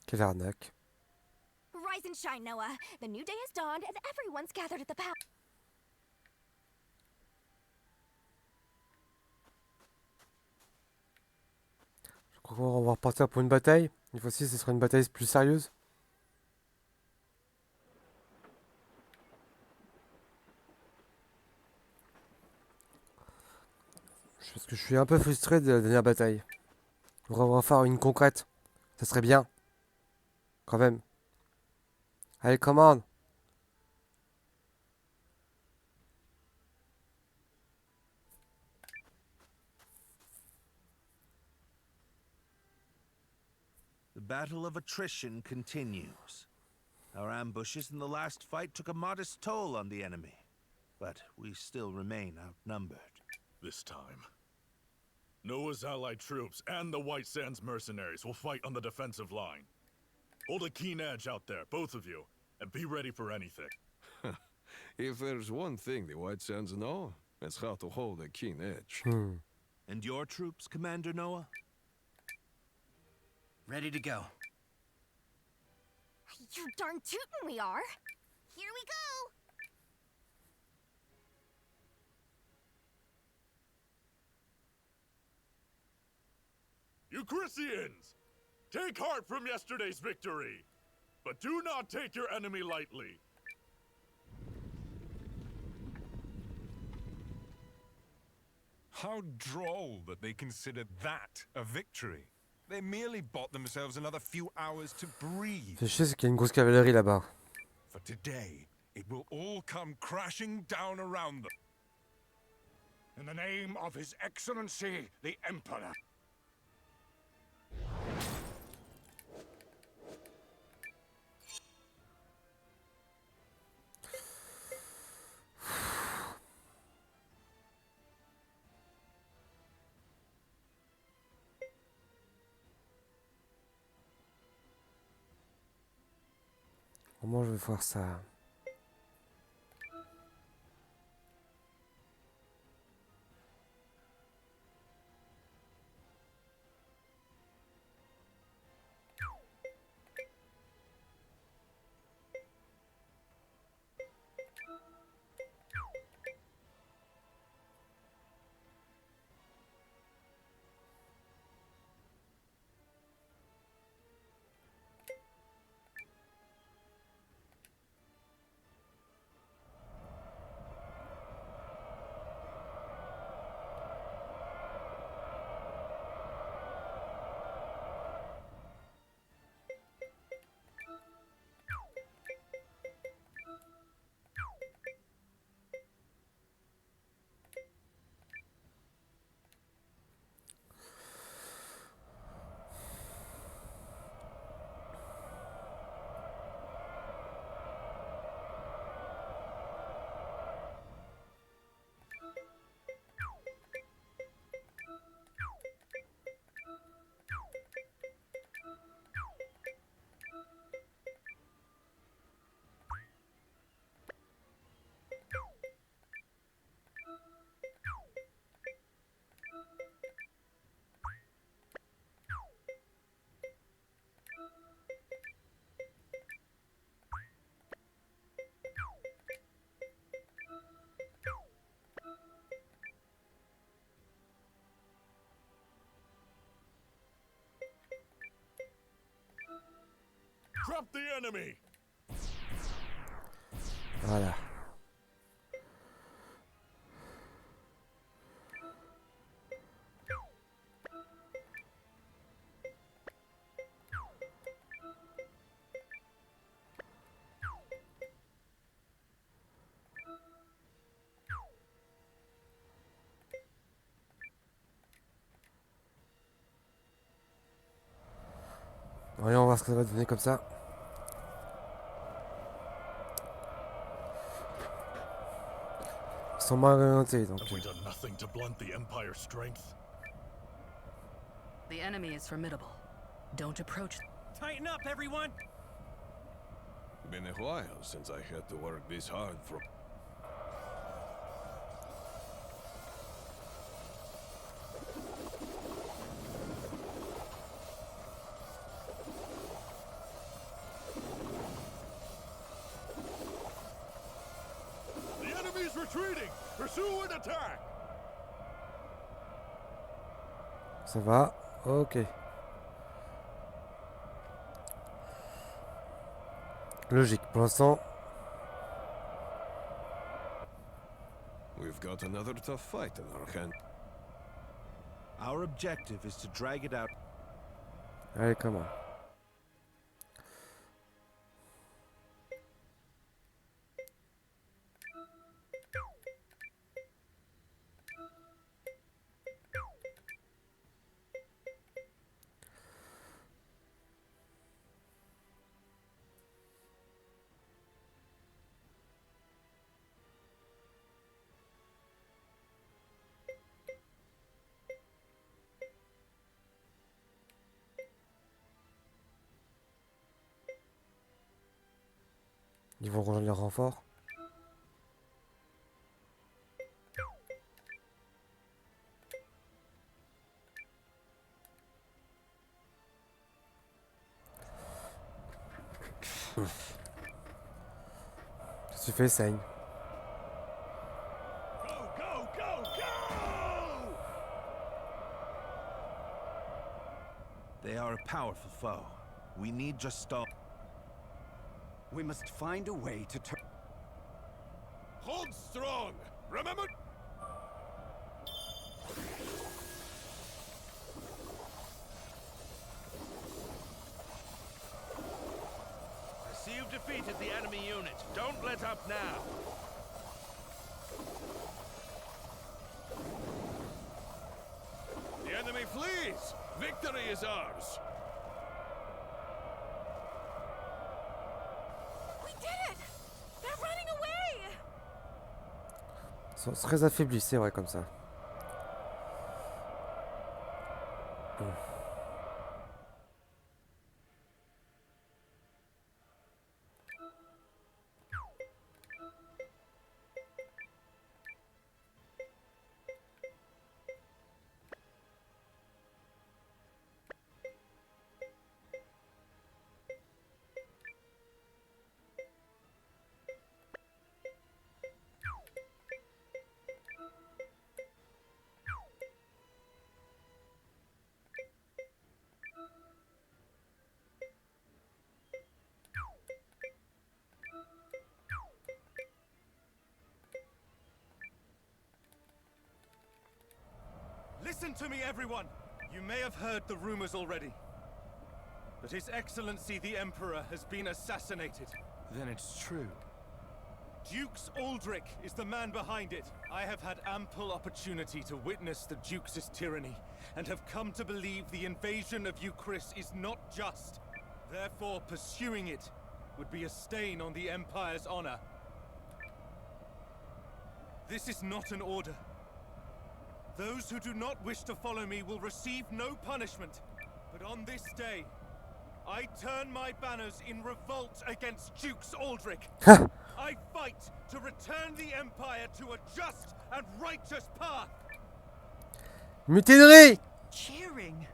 Quelle arnaque. Rise and shine, Noah. The new day has dawned and everyone's gathered at the palace. crois qu'on va repartir pour une bataille. Une fois-ci, ce sera une bataille plus sérieuse. Parce que je suis un peu frustré de la dernière bataille. On va faire une concrète. Ça serait bien. Quand même. Allez, commande. The battle of attrition continues. Our ambushes in the last fight took a modest toll on the enemy, but we still remain outnumbered. This time, Noah's allied troops and the White Sands mercenaries will fight on the defensive line. Hold a keen edge out there, both of you, and be ready for anything. If there's one thing the White Sands know, it's how to hold a keen edge. And your troops, Commander Noah? Ready to go. You darn tootin' we are. Here we go. Euchrysians! Take heart from yesterday's victory, but do not take your enemy lightly. How droll that they consider that a victory. They merely bought themselves another few hours to breathe. Ce chier, c'est qu'il y a une grosse cavalerie là-bas. For today, it will all come crashing down around them. In the name of His Excellency, the Emperor. Comment je vais faire ça? Drop the enemy! Voilà. Voyons, on va voir ce que ça va donner comme ça. Ils sont mal orientés, donc. Have we done nothing to blunt the Empire's strength? The enemy is formidable. Don't approach. Tighten up, everyone! Been a while since I had to work this hard for... The enemy's retreating! Pursue and attack! Ça va. Ok. Logique. Pour l'instant, We've got another tough fight in our hand. Our objective is to drag it out. allez, comment? Ils vont rejoindre les renforts. Qu'est-ce que tu fais, Saigne? They are a powerful foe. We need just stop. We must find a way to turn. Hold strong! Remember? I see you've defeated the enemy unit. Don't let up now. The enemy flees! Victory is ours! We did it! They're running away! Ils sont très affaiblis, c'est vrai, comme ça. Listen to me, everyone! You may have heard the rumors already. But His Excellency the Emperor has been assassinated. Then it's true. Dukes Aldrich is the man behind it. I have had ample opportunity to witness the Dukes' tyranny, and have come to believe the invasion of Euchris is not just. Therefore, pursuing it would be a stain on the Empire's honor. This is not an order. Those who do not wish to follow me will receive no punishment. But on this day, I turn my banners in revolt against Dukes Aldrich. I fight to return the Empire to a just and righteous path. Mutinerie! Cheering!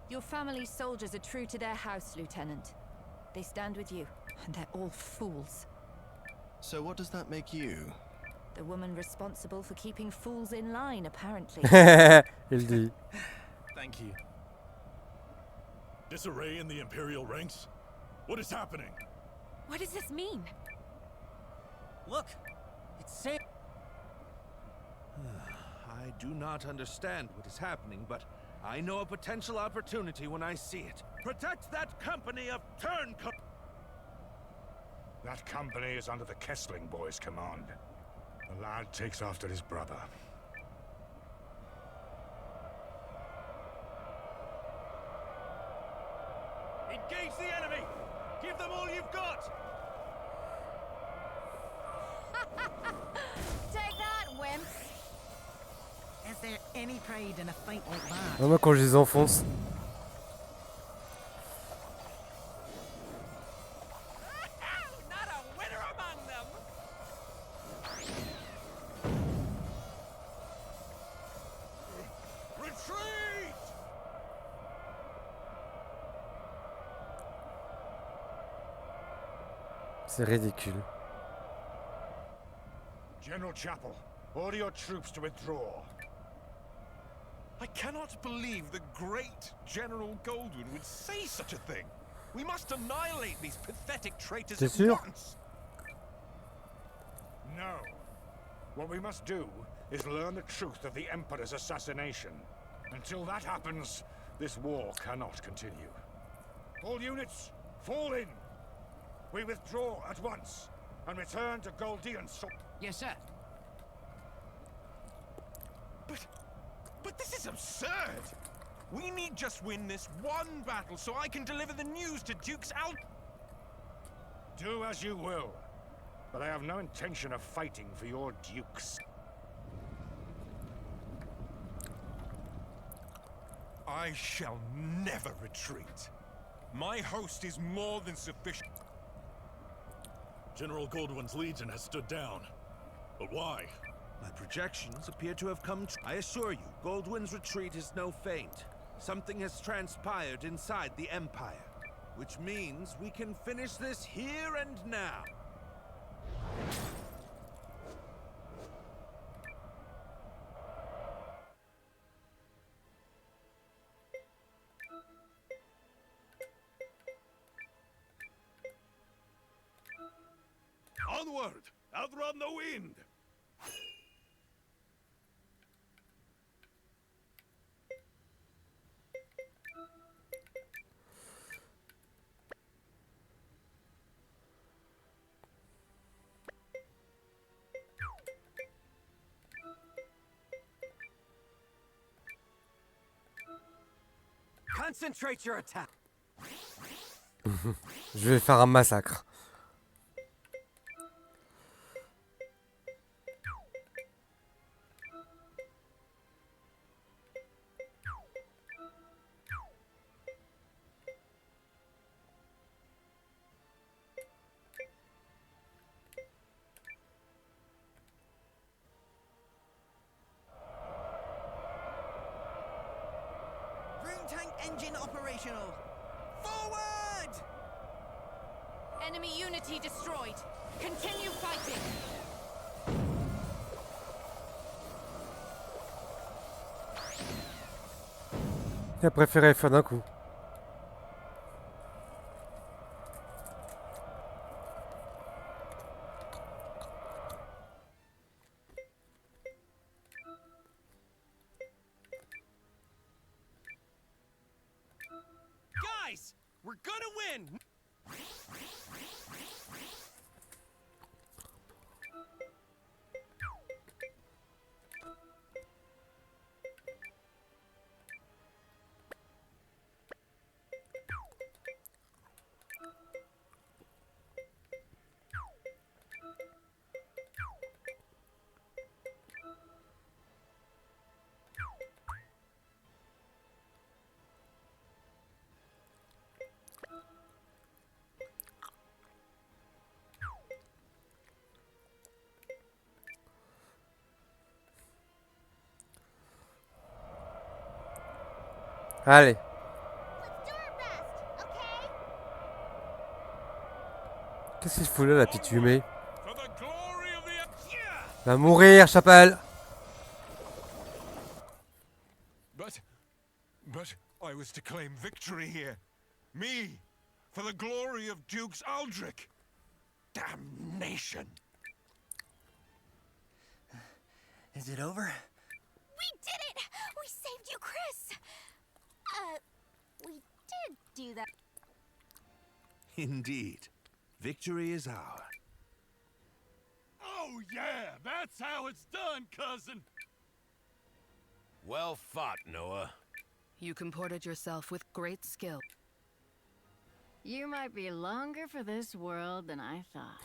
Your family's soldiers are true to their house, Lieutenant. They stand with you, and they're all fools. So what does that make you? The woman responsible for keeping fools in line, apparently. Il dit. Thank you. Disarray in the Imperial ranks? What is happening? What does this mean? Look, it's saying. I do not understand what is happening, but I know a potential opportunity when I see it. Protect that company of turncoats! That company is under the Kessling boys' command. The lad takes after his brother. Engage the enemy! Give them all you've got! Take that, wimps! Is there any pride in a fight like that? Moi, quand je les enfonce. Not a winner among them! Retreat! C'est ridicule. General Chapel, order your troops to withdraw. I cannot believe the great General Goldwyn would say such a thing. We must annihilate these pathetic traitors T'es at sûr? once. No. What we must do is learn the truth of the Emperor's assassination. Until that happens, this war cannot continue. All units, fall in! We withdraw at once and return to Goldean so— Yes, sir. But this is absurd! We need just win this one battle so I can deliver the news to Dukes Do as you will, but I have no intention of fighting for your dukes. I shall never retreat. My host is more than sufficient. General Goldwyn's legion has stood down. But why? My projections appear to have come true. I assure you, Goldwyn's retreat is no feint. Something has transpired inside the Empire, which means we can finish this here and now. Onward! Outrun the wind! Concentrate your attack. Je vais faire un massacre. Tank engine operational. Forward! Enemy unity destroyed. Continue fighting. Il a préféré faire d'un coup. Guys, we're gonna win! Allez. Qu'est-ce qu'il fout là, la petite fumée? Va mourir, Chapelle! But I was to claim victory here. Me, for the glory of Dukes Aldrich. Damnation! Is it over? We did it! We saved you, Chris! We did do that. Indeed. Victory is ours. Oh yeah, that's how it's done, cousin! Well fought, Noah. You comported yourself with great skill. You might be longer for this world than I thought.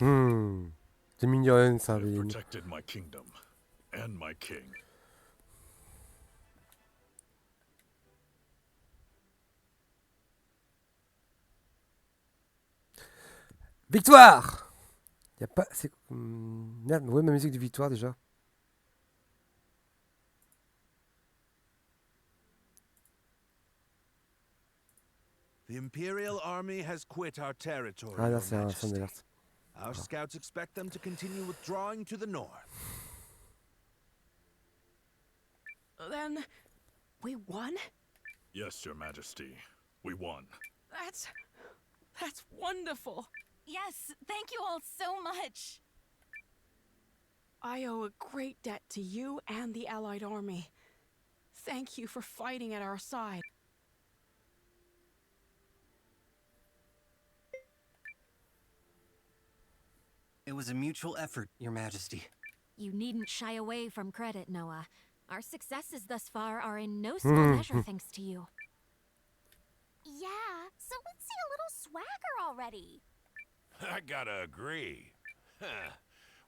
C'est mignon, ça. I've protected my kingdom and my king. Victoire! Y a pas. C'est. Merde, ouais, ma musique de victoire déjà. The Imperial Army has quit our territory, Ah, là, Your c'est un Majesty. son d'alerte. Our scouts expect them to continue withdrawing to the north. Then, we won? Yes, Your Majesty. We won. That's That's wonderful. Yes, thank you all so much. I owe a great debt to you and the Allied army. Thank you for fighting at our side. It was a mutual effort, Your Majesty. You needn't shy away from credit, Noah. Our successes thus far are in no small measure thanks to you. Yeah, so let's see a little swagger already. I gotta agree.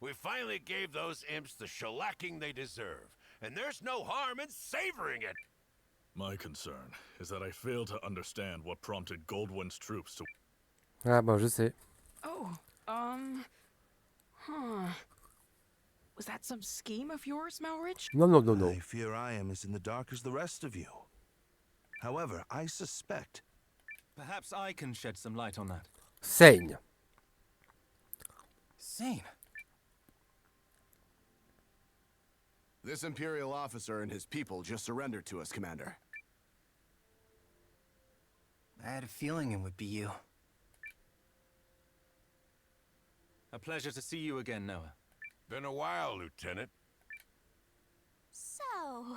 We finally gave those imps the shellacking they deserve, and there's no harm in savoring it. My concern is that I fail to understand what prompted Goldwyn's troops to... Ah bah je sais. Oh, was that some scheme of yours, Malrich? Non. I fear I am as in the dark as the rest of you. However, I suspect... Perhaps I can shed some light on that. Saigne. Sane? This Imperial officer and his people just surrendered to us, Commander. I had a feeling it would be you. A pleasure to see you again, Noah. Been a while, Lieutenant. So,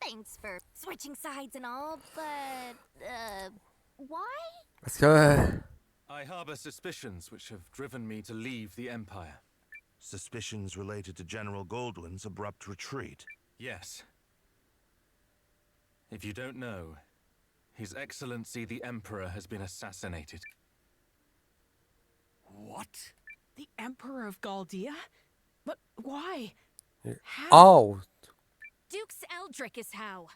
thanks for switching sides and all, but, why? Parce que... I harbor suspicions which have driven me to leave the Empire. Suspicions related to General Goldwyn's abrupt retreat. Yes. If you don't know, His Excellency the Emperor has been assassinated. What? The Emperor of Galdia? But why? How? Oh. Duke's Eldrick is how.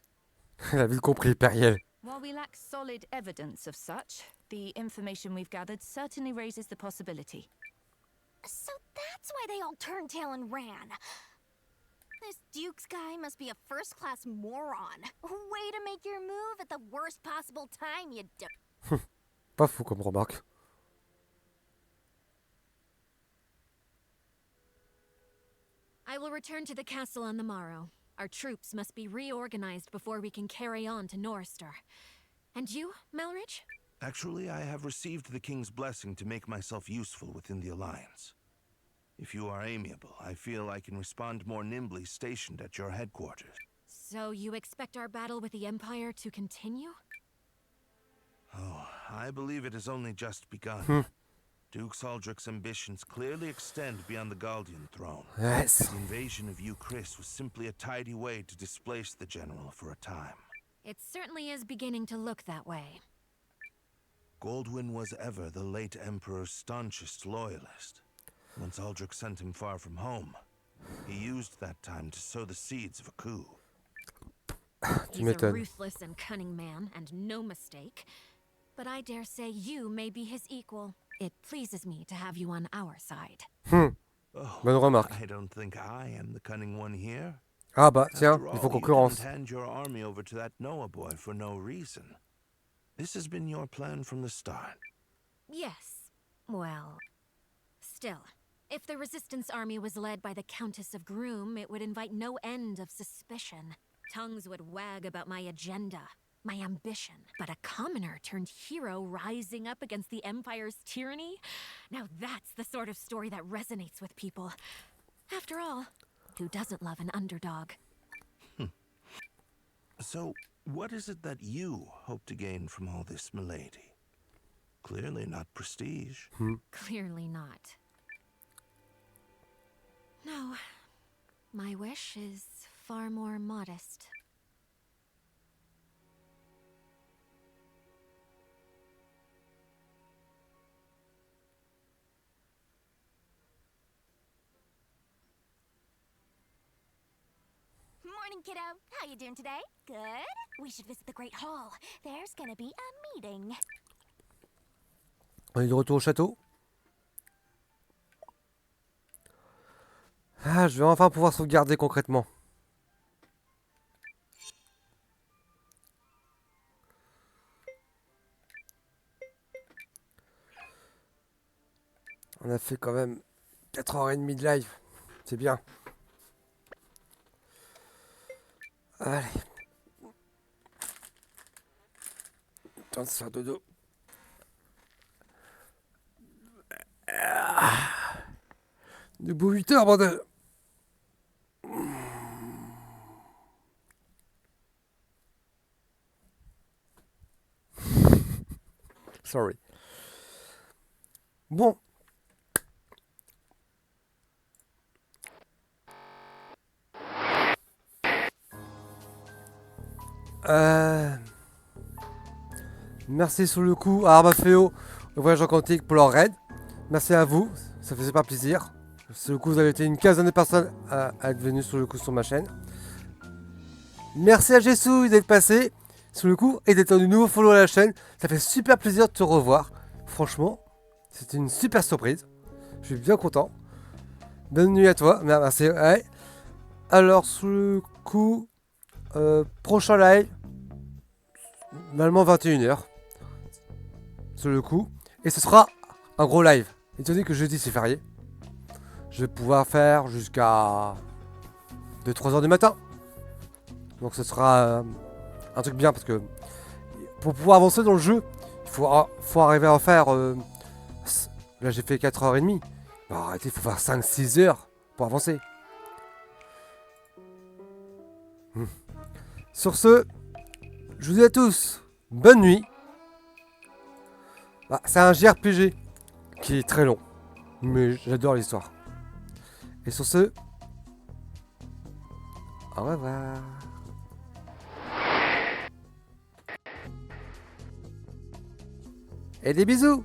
Elle a vite compris, Periel. While we lack solid evidence of such, the information we've gathered certainly raises the possibility. So that's why they all turned tail and ran. This Duke's guy must be a first-class moron. Way to make your move at the worst possible time, you Pas fou comme remarque. I will return to the castle on the morrow. Our troops must be reorganized before we can carry on to Norrister. And you, Malrich? Actually, I have received the King's blessing to make myself useful within the Alliance. If you are amiable, I feel I can respond more nimbly stationed at your headquarters. So you expect our battle with the Empire to continue? Oh, I believe it has only just begun. Duke Saldric's ambitions clearly extend beyond the Galdian throne. Yes. The invasion of Chris was simply a tidy way to displace the general for a time. It certainly is beginning to look that way. Goldwyn was ever the late Emperor's staunchest loyalist. Once Aldrich sent him far from home, he used that time to sow the seeds of a coup. He's a ruthless and cunning man, and no mistake. But I dare say you may be his equal. It pleases me to have you on our side. Oh, bonne remarque. I don't think I am the cunning one here. Ah bah tiens, After il faut all, you concurrence. didn't hand your army over to that Noah boy for no reason. This has been your plan from the start. Yes. Well, still, if the Resistance army was led by the Countess of Groom, it would invite no end of suspicion. Tongues would wag about my agenda, my ambition. But a commoner turned hero rising up against the Empire's tyranny? Now that's the sort of story that resonates with people. After all, who doesn't love an underdog? So, what is it that you hope to gain from all this, milady? Clearly not prestige. Clearly not. No. My wish is far more modest. Morning, kiddo. How you doing today? Good? We should visit the Great Hall. There's gonna be a meeting. On est de retour au château. Ah, je vais enfin pouvoir sauvegarder concrètement. On a fait quand même 4h30 de live. C'est bien. Allez. Temps de se faire dodo. Debout 8 heures, bordel. Sorry. Bon. Merci sur le coup à Armafeo, le voyageur quantique pour leur raid. Merci à vous, ça fait super plaisir. Sur le coup, vous avez été une quinzaine de personnes à être venues sur le coup sur ma chaîne. Merci à Jessou d'être passé sur le coup et d'être un nouveau follow à la chaîne. Ça fait super plaisir de te revoir. Franchement, c'était une super surprise. Je suis bien content. Bonne nuit à toi. Merci. Ouais. Alors, sur le coup, prochain live, normalement 21h. Sur le coup. Et ce sera un gros live. Étant donné que jeudi c'est férié, je vais pouvoir faire jusqu'à 2-3 heures du matin. Donc ce sera un truc bien parce que pour pouvoir avancer dans le jeu, il faut arriver à en faire. Là j'ai fait 4h30. Bah, arrêtez, il faut faire 5-6 heures pour avancer. Sur ce, je vous dis à tous, bonne nuit. Bah, c'est un JRPG qui est très long, mais j'adore l'histoire. Et sur ce, au revoir. Et des bisous.